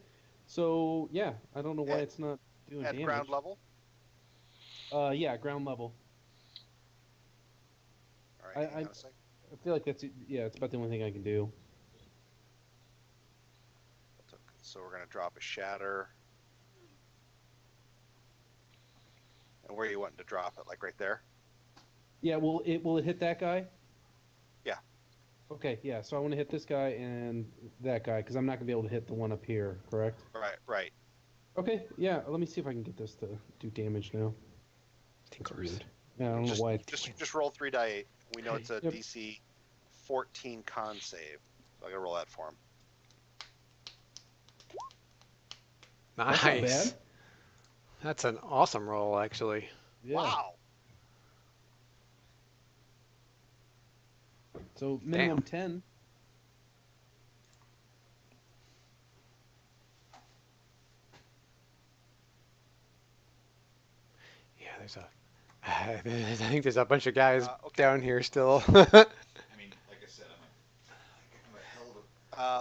So yeah, I don't know why At- it's not doing At damage. ground level. Yeah, ground level. All right. I- Hang on a sec. I feel like it's about the only thing I can do. So we're gonna drop a shatter. And where are you wanting to drop it? Like right there? Yeah, will it hit that guy? Yeah. Okay, yeah. So I want to hit this guy and that guy because I'm not gonna be able to hit the one up here. Correct? Right. Okay. Yeah. Let me see if I can get this to do damage now. Tinkers. Yeah, I don't know why. Just roll 3d8. We know Okay, it's a yep. DC 14 con save. So I gotta roll that for him. That's not Nice. bad. That's an awesome roll, actually. Yeah. Wow. So minimum 10. Yeah, there's a. I think there's a bunch of guys Okay. down here still. I mean, like I said, I'm a hell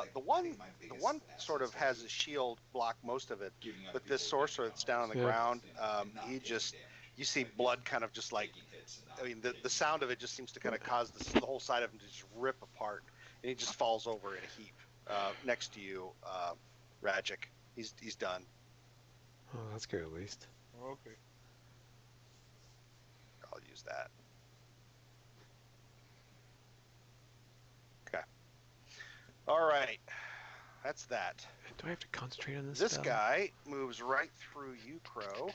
of a. The one sort of has a shield block most of it, but this sorcerer that's down on the Yeah. ground, you see blood kind of just like, I mean, the sound of it just seems to kind of cause the whole side of him to just rip apart, and he just falls over in a heap next to you, Rajic. He's done. Oh, that's good at least. Okay. I'll use that. Okay. All right. That's that. Do I have to concentrate on this? This spell? guy moves right through you, Crow.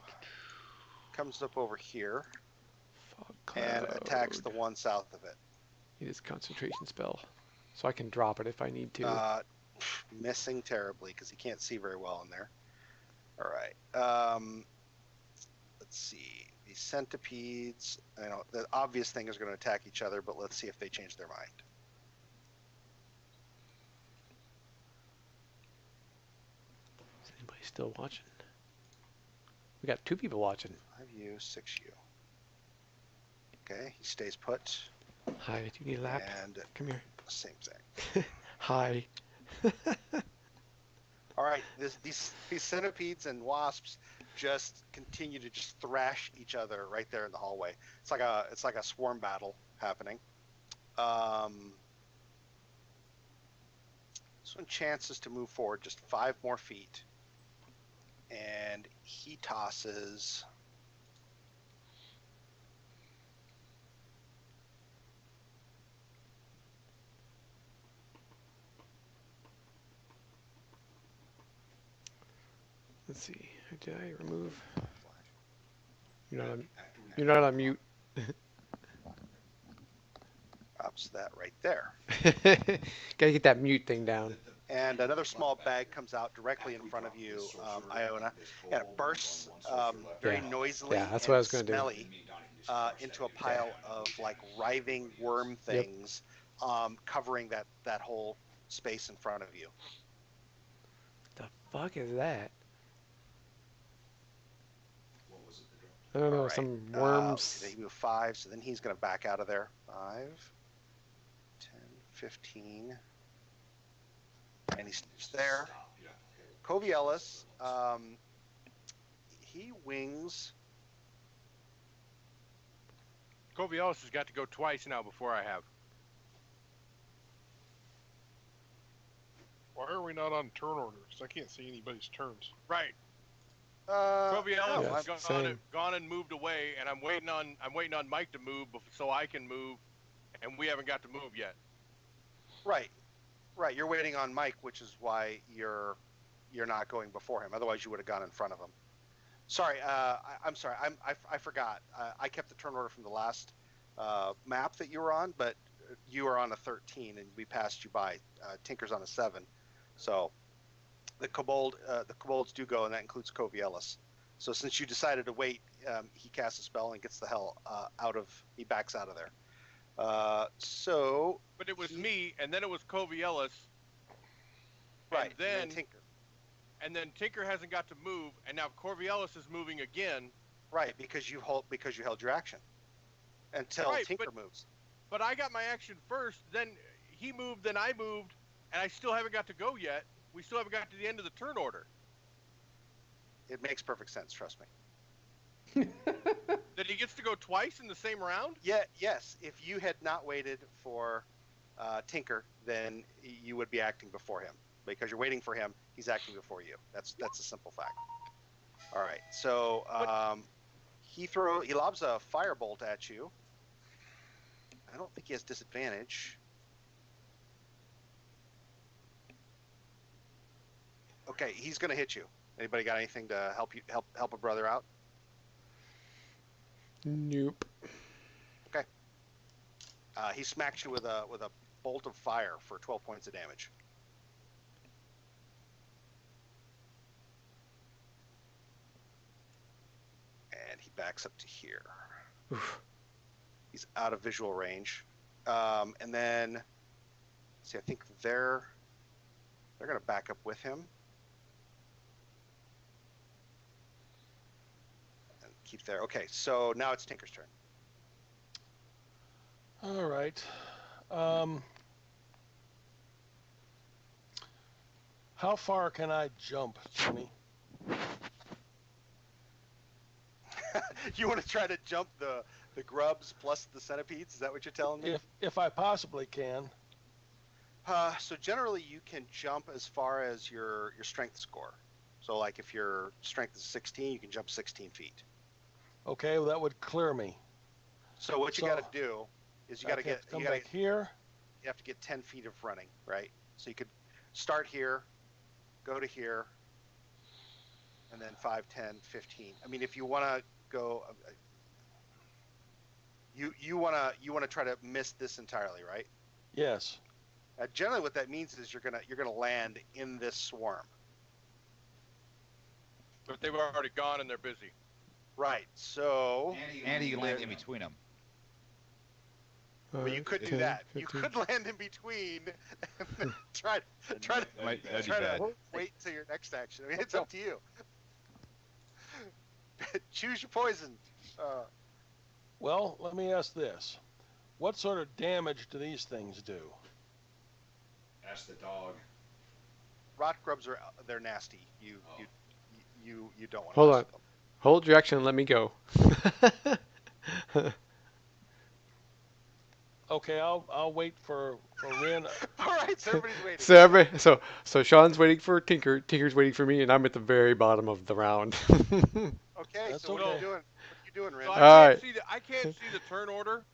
Comes up over here Fog and attacks the cloud. one south of it. Need his concentration spell, so I can drop it if I need to. Missing terribly because he can't see very well in there. All right. Let's see. These centipedes. I know the obvious thing is going to attack each other, but let's see if they change their mind. Is anybody still watching? We got 2 people watching. 5U, 6U. Okay, he stays put. Hi, do you need a lap? And Come here. same thing. Hi. All right, these centipedes and wasps, just continue to just thrash each other right there in the hallway. It's like a swarm battle happening. This one chances to move forward just 5 more feet, and he tosses. Let's see. Did I remove? You're not on mute. Drops that right there. Gotta get that mute thing down. And another small bag comes out directly in front of you, Iona, and it bursts very Yeah. noisily Yeah, that's and what I was gonna do. smelly into a pile of like writhing worm things, covering that whole space in front of you. The fuck is that? I don't know. All right. Some worms. He moved 5, so then he's going to back out of there. 5, 10, 15. And he's there. Covey Ellis, he wings. Covey Ellis has got to go twice now before I have. Why are we not on turn orders? I can't see anybody's turns. Right. Uh, Covey Ellis no, has same. gone and moved away, and I'm waiting on Mike to move so I can move, and we haven't got to move yet. Right. You're waiting on Mike, which is why you're not going before him. Otherwise, you would have gone in front of him. Sorry. I'm sorry. I forgot. I kept the turn order from the last map that you were on, but you were on a 13, and we passed you by. Tinker's on a 7, so. The kobolds do go, and that includes Covey Ellis. So since you decided to wait, he casts a spell and gets the hell he backs out of there. But it was me, and then it was Covey Ellis. Right. And then Tinker. And then Tinker hasn't got to move, and now Covey Ellis is moving again. Right, because you held your action until Right, Tinker moves. But I got my action first, then he moved, then I moved, and I still haven't got to go yet. We still haven't got to the end of the turn order. It makes perfect sense, trust me. That he gets to go twice in the same round? Yes. If you had not waited for Tinker, then you would be acting before him. Because you're waiting for him, he's acting before you. That's a simple fact. All right. So he lobs a firebolt at you. I don't think he has disadvantage. Okay, he's going to hit you. Anybody got anything to help a brother out? Nope. Okay. He smacks you with a bolt of fire for 12 points of damage. And he backs up to here. Oof. He's out of visual range. And then, see, I think they're going to back up with him. And keep there. Okay, so now it's Tinker's turn. All right. How far can I jump, Jimmy? You want to try to jump the grubs plus the centipedes? Is that what you're telling me? If I possibly can. So generally you can jump as far as your strength score. So like if your strength is 16, you can jump 16 feet. Okay, well that would clear me. So what you got to do is you got to back here. You have to get 10 feet of running, right? So you could start here, go to here, and then 5, 10, 15. I mean, if you want to go, you want to try to miss this entirely, right? Yes. Generally, what that means is you're gonna land in this swarm. But they've already gone and they're busy. Right. So. And he can land in between them. Well, you could do 10, that. 15. You could land in between and try to That'd be bad. wait until your next action. I mean, it's up to you. Choose your poison. Well, let me ask this. What sort of damage do these things do? Ask the dog. Rot grubs they're nasty. You you don't want to Hold mess on. with them. Hold your action and let me go. Okay, I'll wait for Rin. All right, so everybody's waiting. So Sean's waiting for Tinker. Tinker's waiting for me, and I'm at the very bottom of the round. Okay, That's so what are okay. you doing? What are you doing, Rin? So Alright. I can't see the turn order,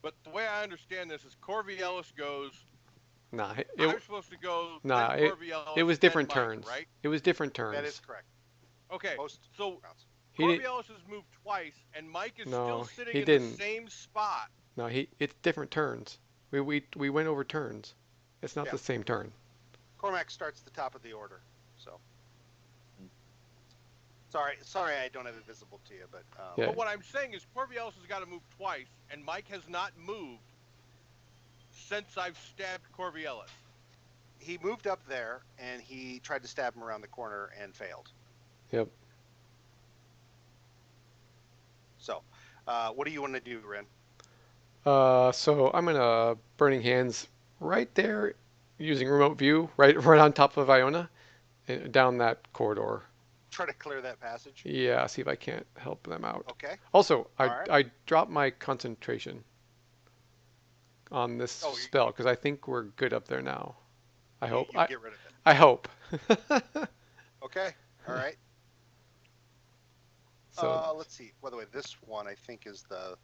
but the way I understand this is Corby Ellis goes. Nah, I'm supposed to go. nah, then Corby Ellis, it was then different Mike, turns. right? It was different turns. That is correct. Okay. Most So rounds. He Corby did- Ellis has moved twice, and Mike is No, still sitting he in didn't. the same spot. No, it's different turns. We went over turns. It's not Yeah. the same turn. Cormac starts the top of the order. So. Sorry, I don't have it visible to you, but Yeah. But what I'm saying is Corby Ellis has got to move twice, and Mike has not moved since I've stabbed Corby Ellis. he moved up there and he tried to stab him around the corner and failed. Yep. So, what do you want to do, Rin? So I'm gonna Burning Hands right there, using remote view, right on top of Iona, down that corridor. Try to clear that passage. Yeah, see if I can't help them out. Okay. Also, Alright. I dropped my concentration on this Oh, spell because I think we're good up there now. I hope. You get rid of it. I hope. Okay. All right. So Let's see. By the way, this one I think is the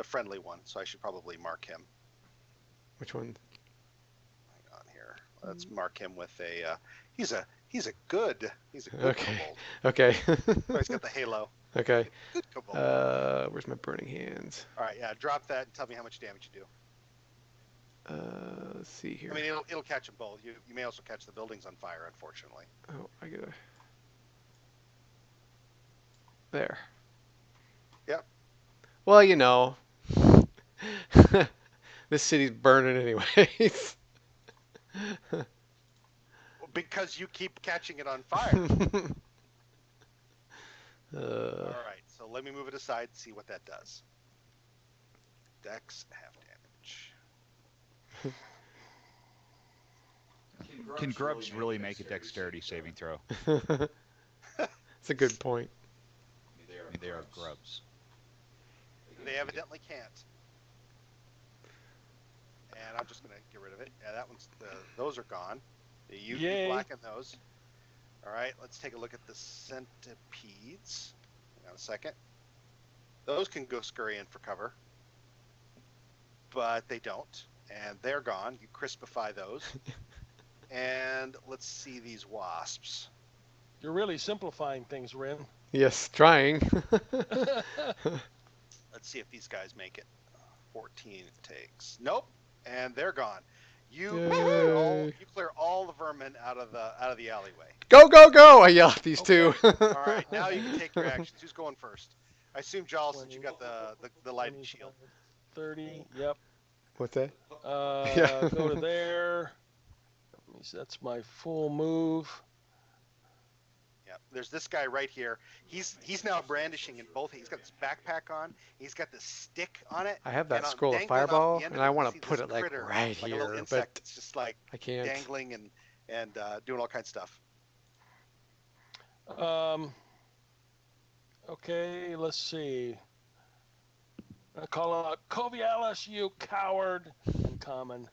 friendly one, so I should probably mark him. which one? Hang on here. Let's mark him with a. He's a good. He's a good Okay. kobold. Okay. Oh, he's got the halo. Okay. Good kobold. Where's my Burning Hands? All right. Yeah. Drop that and tell me how much damage you do. Let's see here. I mean, it'll catch them both. You may also catch the buildings on fire, unfortunately. Oh, I gotta. There. Yep. Well, you know, this city's burning anyways. Because you keep catching it on fire. All right. So let me move it aside and see what that does. Dex half damage. Can grubs really make a dexterity saving throw? It's a good point. I mean, they are grubs. They evidently can't. And I'm just gonna get rid of it. Yeah, that one's those are gone. You Yay. blacken those. All right, let's take a look at the centipedes. Hang on a second. Those can go scurry in for cover, but they don't, and they're gone. You crispify those. And let's see these wasps. You're really simplifying things, Rin. Yes, trying. Let's see if these guys make it. 14 it takes. Nope, and they're gone. You clear all the vermin out of the alleyway. Go, go, go! I yell at these two. All right, now you can take your actions. Who's going first? I assume Giles, since you got the lighted shield. 30. Yep. What's that? Go to there. That's my full move. Yeah, there's this guy right here. He's now brandishing in both. He's got this backpack on. He's got this stick on it. I have that and on- scroll of dangling off fireball, the end and of I it, want you to see put this it like critter, right like a little here, insect. but It's just like I can't. dangling and doing all kinds of stuff. Okay, let's see. I call out, Covialis, you coward, in common.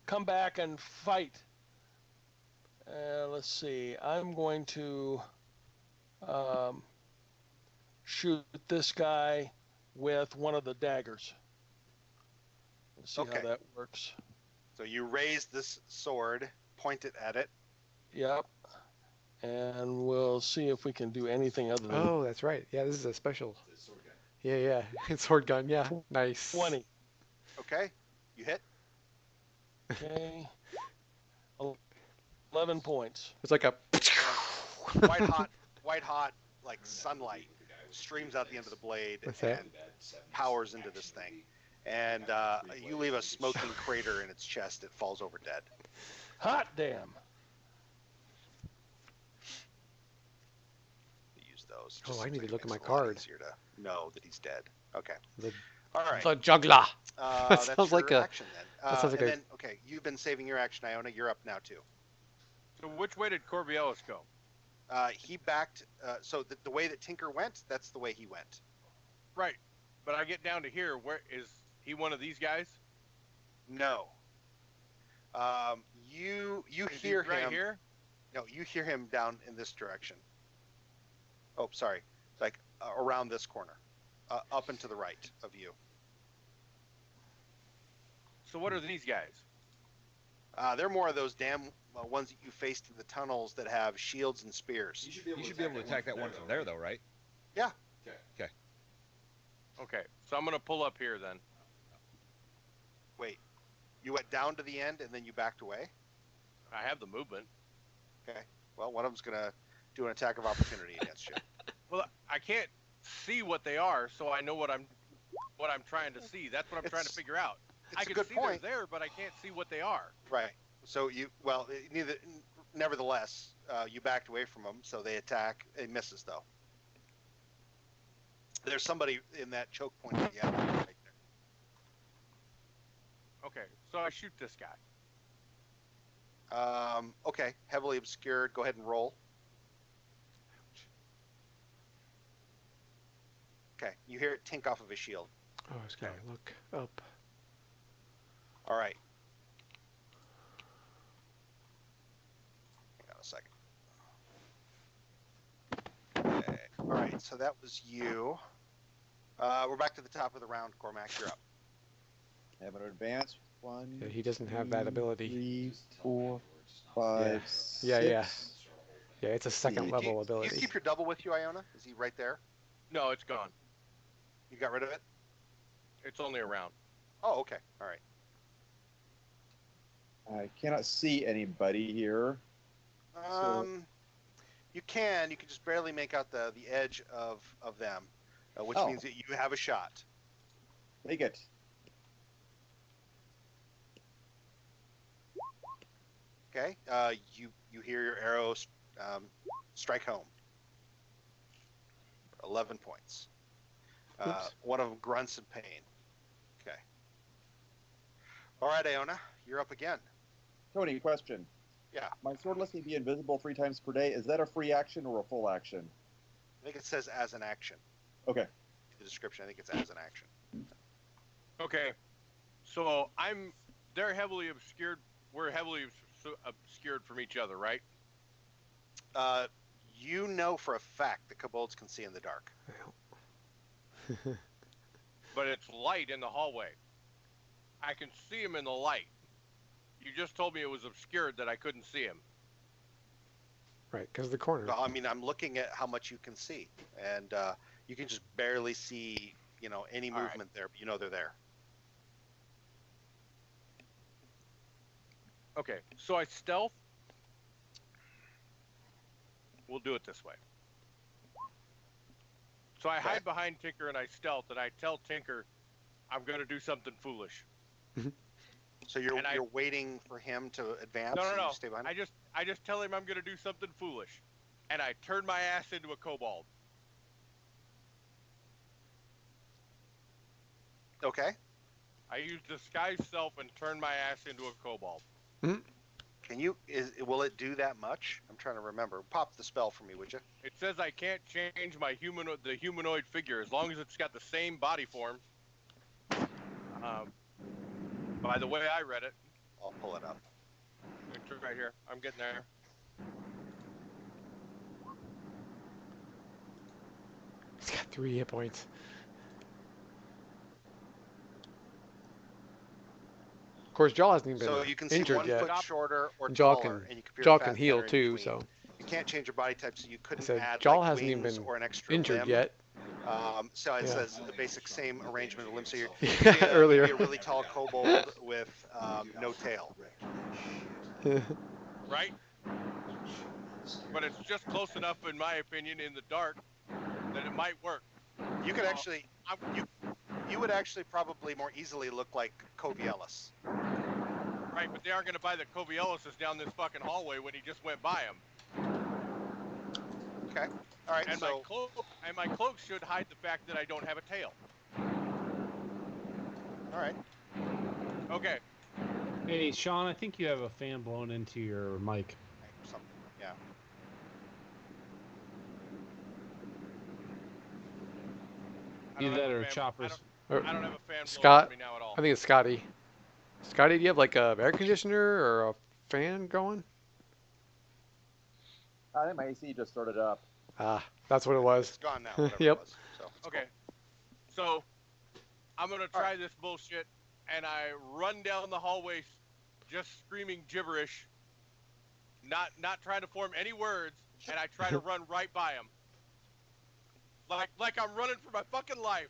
Come back and fight. Let's see. I'm going to shoot this guy with one of the daggers. Let's see Okay. how that works. So you raise this sword, point it at it. Yep. And we'll see if we can do anything other than Oh, that's right. Yeah, this is a special. Yeah, yeah. It's sword gun. Yeah, nice. 20. Okay, you hit. Okay. 11 points. It's like a. white hot, like sunlight streams out the end of the blade What's that? and powers into this thing. And you leave a smoking crater in its chest. It falls over dead. Hot damn. Use those. Oh, just I need to it look at makes my it a lot card. Easier to know that he's dead. Okay. The, All right. the juggler. That that sounds like a. action then. that sounds like and a- then, okay, you've been saving your action, Iona. You're up now too. So which way did Corby Ellis go? He backed. So the way that Tinker went, that's the way he went. Right. But I get down to here. Where is he? One of these guys? No. You Is hear he right him. here? No, you hear him down in this direction. Oh, sorry. Like around this corner, up and to the right of you. So what are these guys? They're more of those damn ones that you faced in the tunnels that have shields and spears. You should be able to attack that one from there, though, right? Yeah. Okay. Okay. So I'm gonna pull up here then. Wait. You went down to the end and then you backed away? I have the movement. Okay. Well, one of them's going to do an attack of opportunity against you. Well, I can't see what they are, so I know what I'm trying to see. That's what I'm trying to figure out. I It's a can good see point. they're there, but I can't see what they are. Right. So nevertheless, you backed away from them, so they attack. It misses, though. There's somebody in that choke point at the end right there. Okay, so I shoot this guy. Okay, heavily obscured. Go ahead and roll. Okay, you hear it tink off of his shield. Oh, I was gonna look up. All right. Hang on a second. Okay. All right, so that was you. We're back to the top of the round. Cormac, you're up. Have an advance. 1. Yeah, he doesn't have that ability. 3, 4, 5, Yeah, yeah. 6. Yeah, it's a second level Do you ability. keep your double with you, Iona? Is he right there? No, it's gone. You got rid of it? It's only a round. Oh, okay. All right. I cannot see anybody here. You can just barely make out the edge of them, which Oh. means that you have a shot. Take it. Okay. You hear your arrows strike home. 11 points. Oops. One of them grunts in pain. Okay. All right, Iona, you're up again. Tony, question. Yeah. My sword lets me be invisible 3 times per day. Is that a free action or a full action? I think it says as an action. Okay. The description, I think it's as an action. Okay, so they're heavily obscured. We're heavily obscured from each other, right? You know for a fact that kobolds can see in the dark. But it's light in the hallway. I can see him in the light. You just told me it was obscured, that I couldn't see him. Right, because the corner. Well, I mean, I'm looking at how much you can see, and you can just barely see, any All right. movement there, but you know they're there. Okay, so I stealth. We'll do it this way. So I hide behind Tinker and I stealth, and I tell Tinker I'm going to do something foolish. So you're And I- waiting for him to advance? No, and no, you no. stay behind? I just tell him I'm going to do something foolish, and I turn my ass into a kobold. Okay. I use disguise self and turn my ass into a kobold. Will it do that much? I'm trying to remember. Pop the spell for me, would you? It says I can't change the humanoid figure as long as it's got the same body form. By the way I read it. I'll pull it up. It's right here. I'm getting there. He's got 3 hit points. Of course, Jaw hasn't even So been you can see injured 1 yet. foot shorter or Jaw taller, can and you can Jaw can heal too, so You can't change your body type, so you I couldn't said add Jaw like hasn't even wings been or an extra injured limb. yet. So it Yeah. says the basic same arrangement of limbs. So you're Yeah, earlier. maybe a really tall kobold with no tail. Right? But it's just close enough, in my opinion, in the dark that it might work. You could actually, you would actually probably more easily look like Covielis. Right, but they aren't going to buy the Covielis down this fucking hallway when he just went by him. Okay. All right. And So my cloak should hide the fact that I don't have a tail. all right. Okay. Hey, Sean, I think you have a fan blown into your mic. Something. Yeah. Either that or I choppers. Or don't have a fan blowing Scott, for me now at all. I think it's Scotty. Scotty, do you have like a air conditioner or a fan going? I think my AC just started up. Ah, that's what it was. It's gone now. Whatever Yep. it was. So it's Okay. So, I'm gonna try this bullshit, and I run down the hallway, just screaming gibberish, not trying to form any words, and I try to run right by him, like I'm running for my fucking life.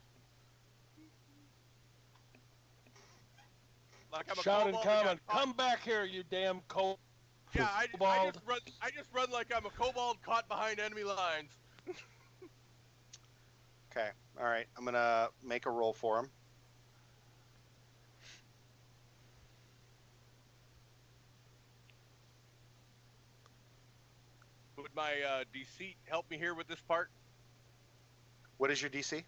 Like I'm a Shout and kobold that got comment. caught- Come back here, you damn cold. Yeah, I kobold. just run like I'm a kobold caught behind enemy lines. Okay. All right. I'm gonna make a roll for him. Would my deceit help me here with this part? What is your DC?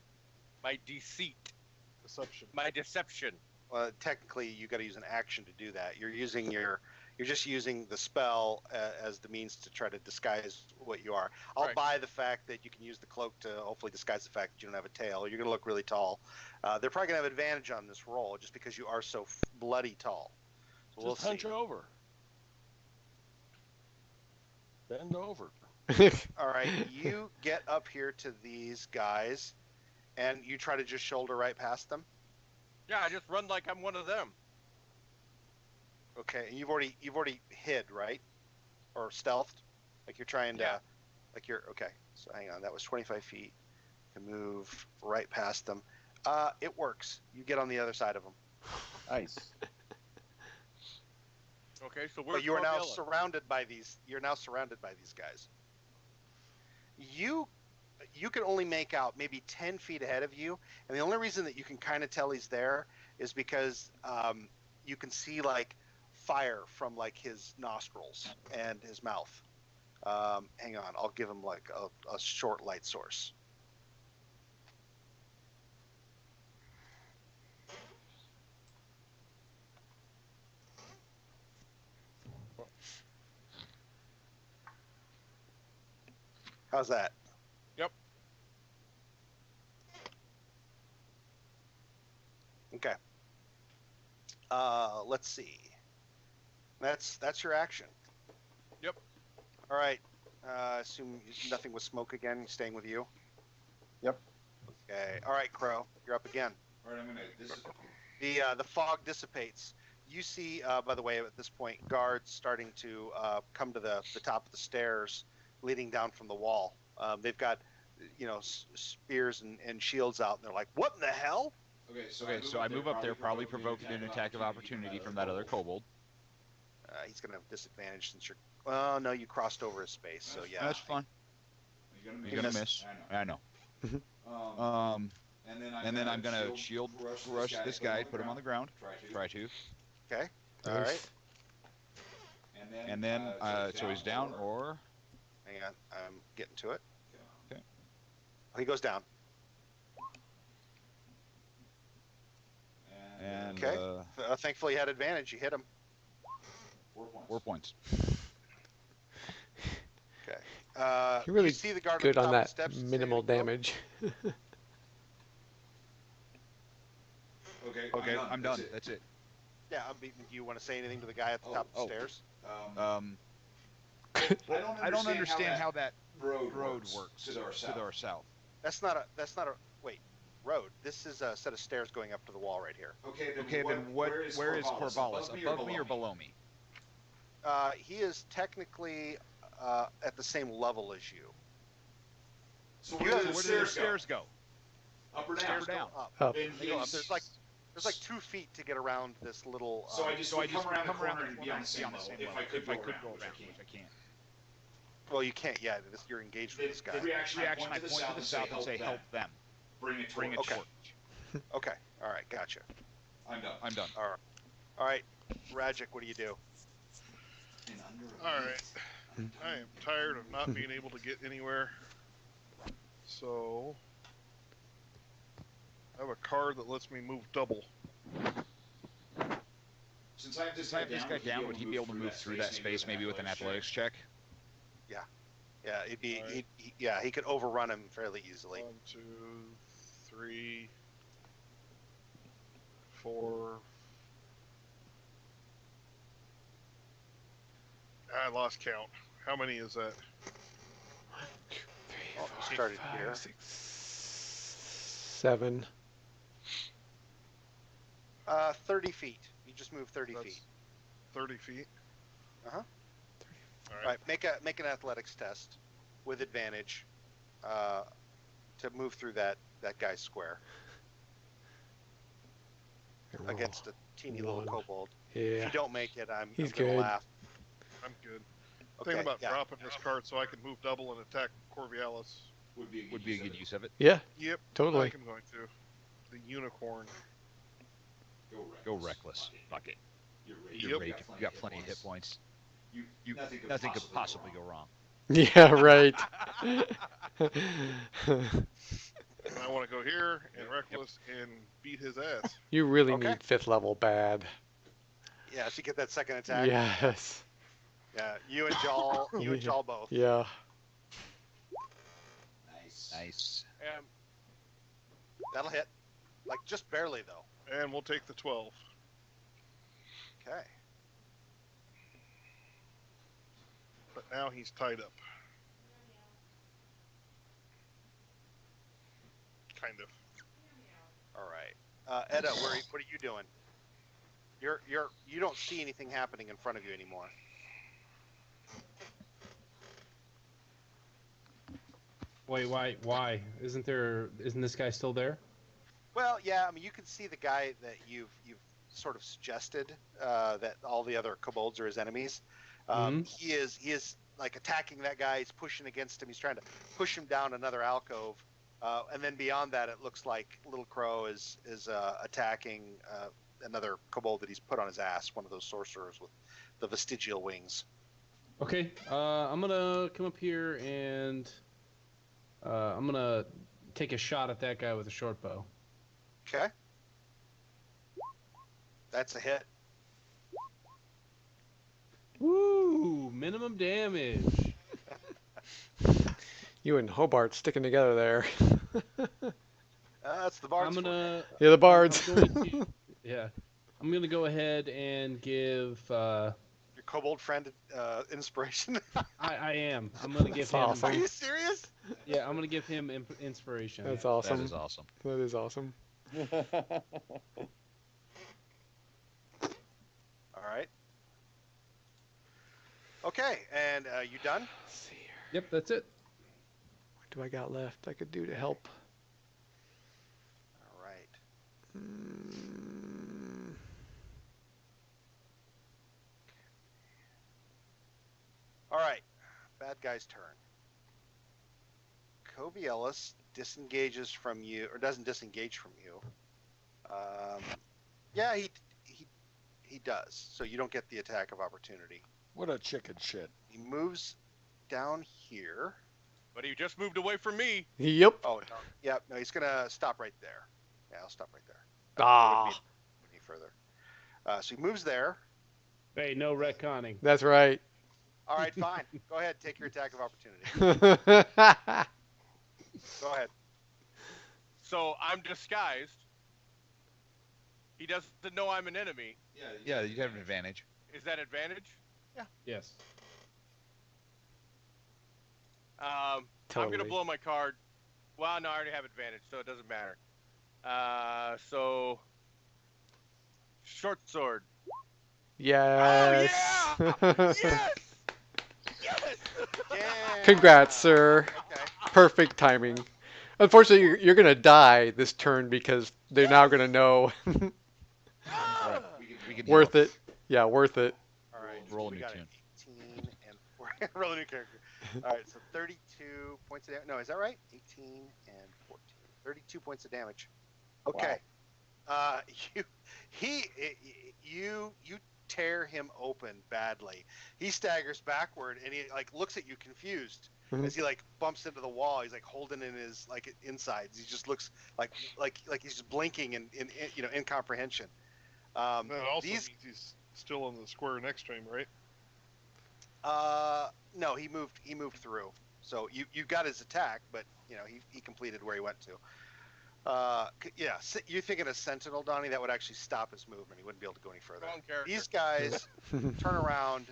My deceit, Deception. my deception. Well, technically, you got to use an action to do that. You're just using the spell as the means to try to disguise what you are. I'll Right. buy the fact that you can use the cloak to hopefully disguise the fact that you don't have a tail. You're going to look really tall. They're probably going to have advantage on this roll just because you are so bloody tall. So we'll Just hunch see. over. Bend over. All right, you get up here to these guys, and you try to just shoulder right past them. Yeah, I just run like I'm one of them. Okay, and you've already hid, right? Or stealthed? Like you're trying to, Yeah. like you're, okay. So hang on, that was 25 feet. You can move right past them. It works. You get on the other side of them. Nice. Okay, so where's But you are now Robella? surrounded by these, guys. You can only make out maybe 10 feet ahead of you, and the only reason that you can kind of tell he's there is because you can see like fire from like his nostrils and his mouth. Hang on, I'll give him like a short light source. How's that? Yep. Okay. Let's see. That's your action. Yep. All right. Assume nothing with smoke again. Staying with you. Yep. Okay. All right, Crow. You're up again. All right, I'm gonna. This is The fog dissipates. You see, by the way, at this point, guards starting to come to the top of the stairs, leading down from the wall. They've got, spears and shields out, and they're like, "What in the hell?" okay. So I move up there, probably provoking an attack of opportunity from that other kobold. He's gonna have disadvantage since you're. Well, no, you crossed over his space, so yeah. That's fine. You're gonna You're gonna miss. I know. And then I'm gonna shield rush this guy, put him on the ground. Try to. Okay. All right. And then so he's down, or Hang on. I'm getting to it. Okay. He goes down. and Okay. Thankfully, you had advantage. You hit him. 4 points. Okay. You're really you see the guard good at the on top of that the steps and say, minimal "Oh, damage. Okay, I'm done. That's it. Yeah, do you want to say anything to the guy at the top of the stairs? I don't understand how that road works to our south. That's not a wait. Road. This is a set of stairs going up to the wall right here. Okay, Then where is Corvallis? Above me or below me? He is technically at the same level as you. So You where have- do Where the do the stairs go? go? Up or Stairs down? down. Up. Up. Then They go up. There's like 2 feet to get around this little. So I just would come around the corner and and be on the same level. If I could go around, which I can't. which I can't. Well, you can't yet. You're engaged with this guy. The reaction, I point to the south and say help them. Bring it Bring a Okay. torch. Okay. All right. Gotcha. I'm done. I'm done. All right. Rajic, what do you do? All right. I am tired of not being able to get anywhere. So I have a card that lets me move double. Since I have Since I have this guy down, would he be able to move through that space maybe with an athletics check? Yeah, it'd be. All right. He could overrun him fairly easily. 1, 2, 3, 4. I lost count. How many is that? Well, we started here. 6, 7. 30 feet. You just moved 30 That's feet. 30 feet. Uh-huh. All All right, make an athletics test with advantage to move through that guy's square against a teeny little 1. kobold. If Yeah. you don't make it, I'm He's gonna good. laugh. I'm good. Okay, Thinking about yeah. dropping this card so I can move double and attack Corvialis. Would be Would be a good use of it. Yeah. Yep. Totally. I think I'm going to. The unicorn. Go reckless. Fuck it. Yep. You're rake. You got plenty of hit points. Nothing could possibly go wrong. Yeah, right. And I want to go here and reckless and beat his ass. You really Okay. need 5th level bad. Yeah, so you get that second attack. Yes. Yeah, you and Jal both. Yeah. Nice. And That'll hit. Like just barely though. and we'll take the 12. Okay. But now he's tied up. Kind of. All right. Edda, what are you doing? You don't see anything happening in front of you anymore. Wait, why? Isn't this guy still there? Well, yeah, I mean, you can see the guy that you've sort of suggested that all the other kobolds are his enemies. He is like attacking that guy. He's pushing against him. He's trying to push him down another alcove. And then beyond that, it looks like Little Crow is attacking another kobold that he's put on his ass, one of those sorcerers with the vestigial wings. Okay, I'm gonna come up here and I'm gonna take a shot at that guy with a short bow. Okay. That's a hit. Woo! Minimum damage. You and Hobart sticking together there. That's the bard's I'm gonna. Yeah, the bards. I'm gonna go ahead and give. your kobold friend inspiration. I am. I'm gonna give him. That's awesome. Are you serious? Yeah, I'm gonna give him inspiration. That's That awesome. is awesome. That is awesome. All right. Okay, and you done? Let's see here. Yep, that's it. What do I got left I could do to help? All right. All right. Bad guy's turn. Corvialis disengages from you, or doesn't disengage from you. Yeah, he does. So you don't get the attack of opportunity. What a chicken shit. He moves down here. But he just moved away from me. Yep. Oh no, yeah, no, he's gonna stop right there. Yeah, I'll stop right there. Ah, Wouldn't be any further. So he moves there. Hey, no retconning. that's right. All right, fine. Go ahead, take your attack of opportunity. Go ahead. So I'm disguised. He doesn't know I'm an enemy. Yeah, you have an advantage. Is that advantage? Yes. I'm Totally. gonna blow my card. Well, no, I already have advantage, so it doesn't matter. So short sword. Yes. Yes! Yeah. Congrats, sir. Okay. Perfect timing. Unfortunately, you're going to die this turn because they're now going to know. Right. We can Worth heal. it. Yeah, worth it. All right. Roll a we new got tune. an 18 and roll a new character. All right, so 32 points of damage. No, is that right? 18 and 14. 32 points of damage. Okay. You tear him open badly. He staggers backward and he like looks at you confused as he like bumps into the wall. He's like holding in his like insides. He just looks like he's just blinking in incomprehension. That also These means he's still on the square next to him, right? no, he moved through. So you got his attack, but he completed where he went to. Yeah, you're thinking a sentinel, Donnie. That would actually stop his movement. He wouldn't be able to go any further. Wrong character. These guys turn around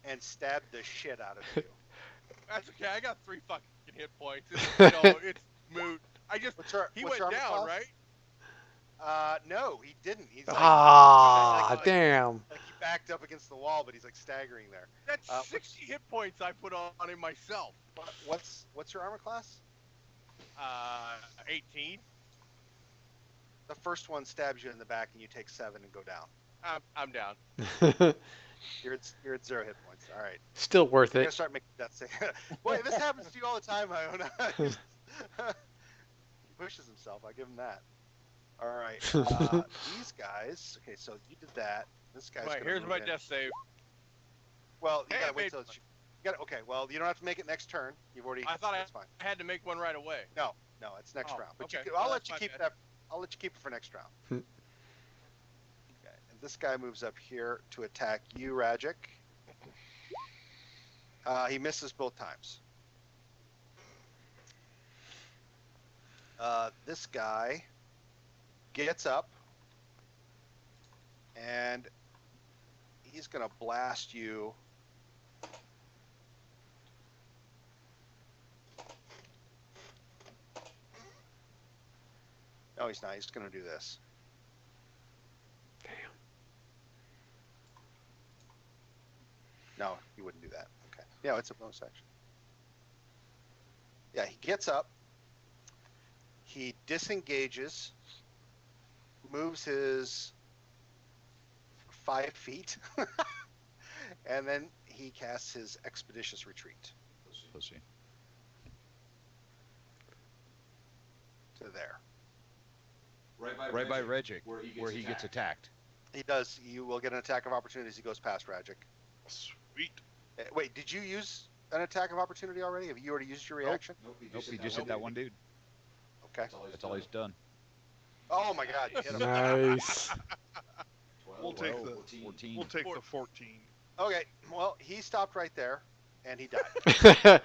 and stab the shit out of you. That's okay. I got 3 fucking hit points. It's moot. He went armor down, class? right? No, he didn't. He's like, damn. Like he backed up against the wall, but he's like staggering there. That's 60 hit points I put on him myself. What's your armor class? 18. The first one stabs you in the back, and you take 7 and go down. I'm down. You're at 0 hit points. All right. Still worth I'm it. gonna start making that say. Boy, this happens to you all the time, Iona. He pushes himself. I give him that. All right. These guys. Okay, so you did that. This guy's. Right, gonna here's move my in. death save. Well, you Hey, gotta I wait made- till it's. You gotta. Okay. Well, you don't have to make it next turn. You've already. I thought that's fine. I had to make one right away. No, it's next Oh, round. But okay. I'll Well, let that's you my keep bad. that. I'll let you keep it for next round. Okay. And this guy moves up here to attack you, Rajic. He misses both times. This guy gets up and he's gonna blast you. No, he's not. He's gonna do this. Damn. No, he wouldn't do that. Okay. Yeah, it's a bonus action. Yeah, he gets up. He disengages, moves his 5 feet, and then he casts his expeditious retreat Pussy. to there. Right by Regic, Where he gets attacked. He does. You will get an attack of opportunity as he goes past Rajic. Sweet. Wait, did you use an attack of opportunity already? Have you already used your reaction? Nope, Nope, he just hit that one dude. Okay. That's all he's done. Oh my God, you hit him. Nice. We'll take 14. We'll take the 14. Okay, well, he stopped right there, and he died.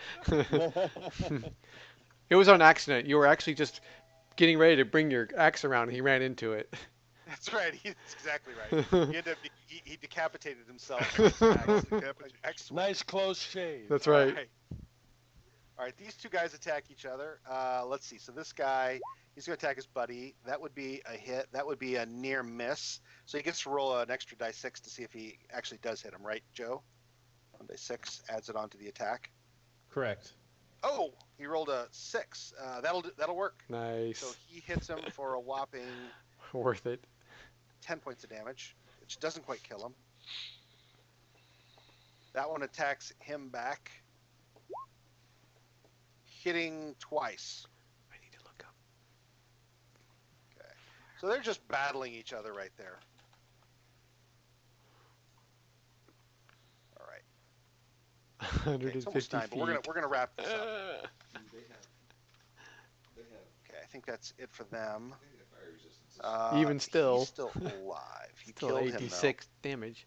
It was on accident. You were actually just getting ready to bring your axe around, and he ran into it. That's right. That's exactly right. He ended up, he decapitated himself. with his axe. Decapitation. Excellent. Nice close shave. That's right. All right, these two guys attack each other. Let's see. So this guy, he's going to attack his buddy. That would be a hit. That would be a near miss. So he gets to roll an extra die 6 to see if he actually does hit him, right, Joe? 1 die 6 adds it onto the attack. Correct. Oh, he rolled a 6. That'll work. Nice. So he hits him for a whopping Worth it. 10 points of damage, which doesn't quite kill him. That one attacks him back, hitting twice. I need to look up. Okay. So they're just battling each other right there. All right. Okay, it's 150 almost time, but feet. we're gonna wrap this up. They have Okay, I think that's it for them. I think they have fire resistance. Even still. he's still alive. You Still killed him though. 86 damage.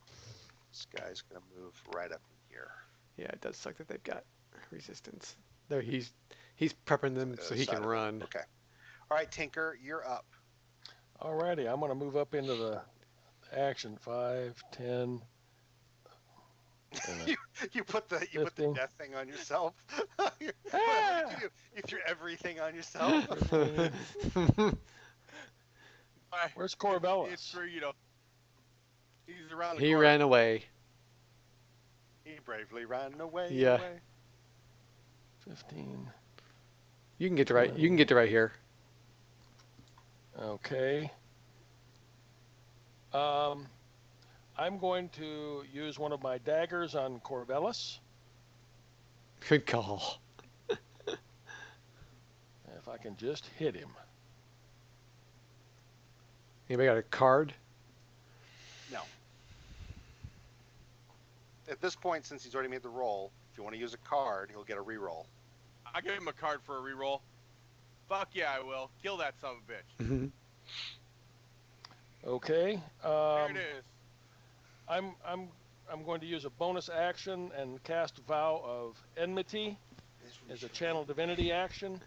This guy's gonna move right up in here. Yeah, it does suck that they've got resistance. There, he's prepping them so he Side can of it. run. Okay. All right, Tinker, you're up. Alrighty, I'm going to move up into the action. 5, 10. You put the 15. death thing on yourself. What did Ah! you do? You threw everything on yourself. Where's Corvallis? It's for, he's around the He corner. ran away. He bravely ran away. Yeah. Away. 15. You can get to right. You can get to right here. Okay. I'm going to use one of my daggers on Corvallis. Good call. If I can just hit him. Anybody got a card? No. At this point, since he's already made the roll, if you want to use a card, he'll get a reroll. I give him a card for a reroll. Fuck yeah, I will. Kill that son of a bitch. Mm-hmm. Okay. There it is. I'm going to use a bonus action and cast Vow of Enmity as a channel divinity action.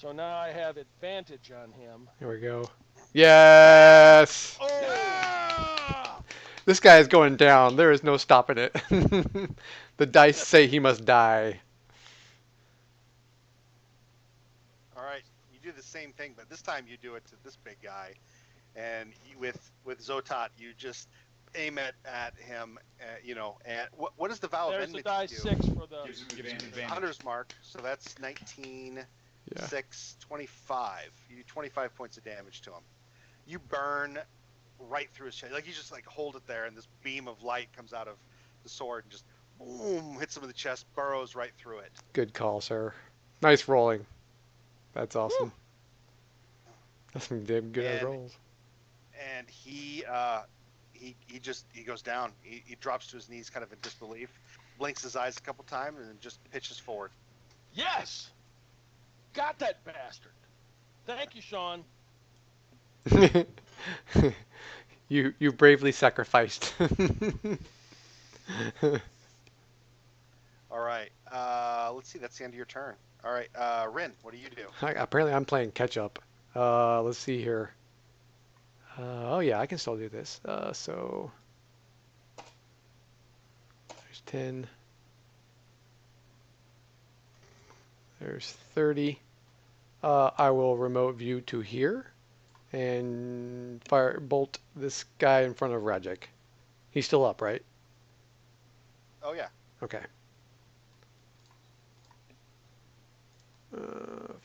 So now I have advantage on him. Here we go. Yes! Oh! This guy is going down. There is no stopping it. The dice say he must die. All right, you do the same thing, but this time you do it to this big guy, and with Zotot, you just aim it at him. And what does the vow of There's the enmity die do? 6 for the. Gives him Gives him advantage. advantage. Hunter's mark, so that's 19, Yeah. 6, 25. You do 25 points of damage to him. You burn right through his chest. Like you just like hold it there, and this beam of light comes out of the sword and just boom, hits him in the chest, burrows right through it. Good call, sir. Nice rolling. That's awesome. That's some damn good And- rolls. And he goes down. He drops to his knees, kind of in disbelief, blinks his eyes a couple times, and then just pitches forward. Yes! Got that bastard. Thank you, Sean. You bravely sacrificed. All right. Let's see. That's the end of your turn. All right. Rin, what do you do? Apparently I'm playing catch up. Let's see here. Oh yeah, I can still do this. So there's 10. There's 30. I will remote view to here and fire bolt this guy in front of Rajek. He's still up, right? Oh yeah. Okay.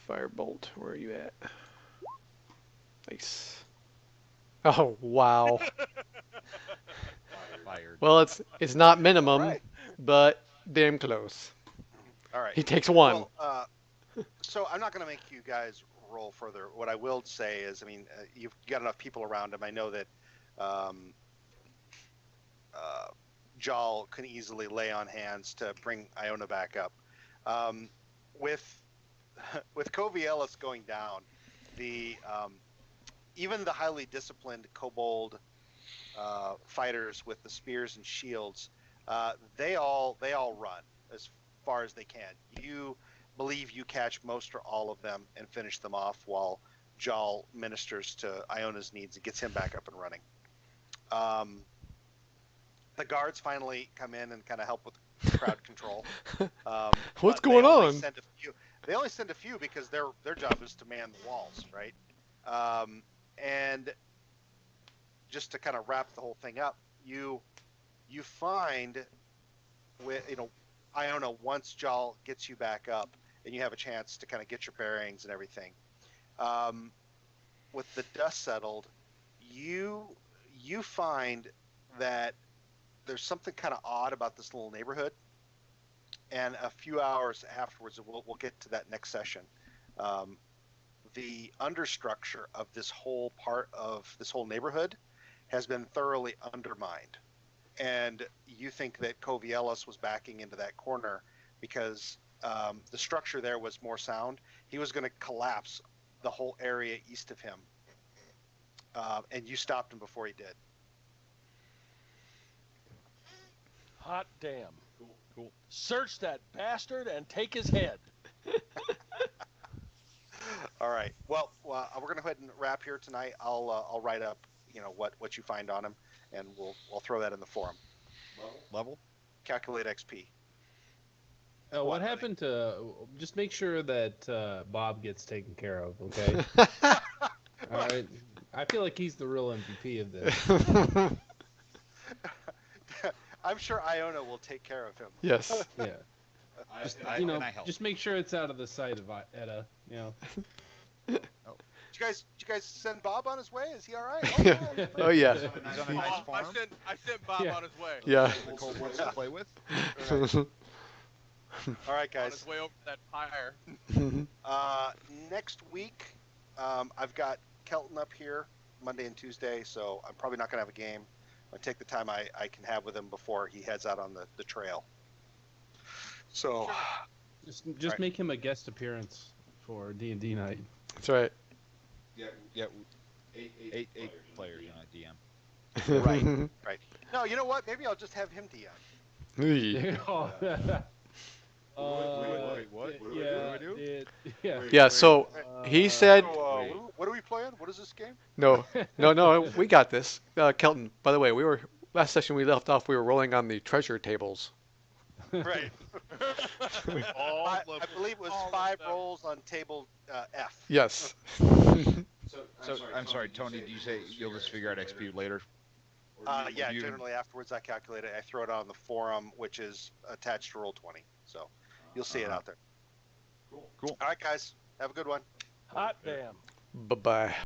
Firebolt, where are you at? Nice. Oh wow. Fired. Well, it's not minimum, All right. but damn close. All right. He takes one. Well, so I'm not going to make you guys roll further. What I will say is, I mean, you've got enough people around him. I know that Jal can easily lay on hands to bring Iona back up. With Covey Ellis going down, even the highly disciplined kobold fighters with the spears and shields, they all run as far as they can. You believe you catch most or all of them and finish them off while Jal ministers to Iona's needs and gets him back up and running. The guards finally come in and kind of help with crowd control. What's but they going only on? send a few. They only send a few because their job is to man the walls, right? And just to kind of wrap the whole thing up, you find Iona, once Jal gets you back up and you have a chance to kind of get your bearings and everything. With the dust settled, you find that there's something kind of odd about this little neighborhood. And a few hours afterwards, we'll get to that next session. The understructure of this whole part of this whole neighborhood has been thoroughly undermined. And you think that Covey Ellis was backing into that corner because the structure there was more sound. He was going to collapse the whole area east of him. And you stopped him before he did. Hot damn. Cool. Search that bastard and take his head. All right. Well, we're going to go ahead and wrap here tonight. I'll write up, what you find on him, and I'll throw that in the forum. Level? Calculate XP. What happened to? Just make sure that Bob gets taken care of. Okay. All right. I feel like he's the real MVP of this. I'm sure Iona will take care of him. Yes. Yeah. Just And I help. just make sure it's out of the sight of Etta. Did you guys send Bob on his way? Is he all right? Yeah. Oh yeah. He's on a nice I farm. sent Bob Yeah. on his way. Yeah. The cold wants to play with. All right, On guys. his way over to that pyre. Next week, I've got Kelton up here Monday and Tuesday, so I'm probably not going to have a game. I'll take the time I can have with him before he heads out on the trail. So, Just Right. make him a guest appearance for D&D night. That's right. Yeah. Eight players on a DM. right. No, you know what? Maybe I'll just have him DM. Hey. Oh, Wait, what? Yeah, What do I do? yeah. Yeah, so he said, So, what are we playing? What is this game? no, we got this. Kelton, by the way, last session we left off, we were rolling on the treasure tables. Right. All I level- believe it was all 5 level. rolls on table F. Yes. So I'm sorry, Tony. Do you say you'll just figure out XP later? Yeah, you- generally afterwards I calculate it. I throw it on the forum, which is attached to Roll20. So you'll see it out there. Cool. All right, guys. Have a good one. Hot damn. Bye-bye.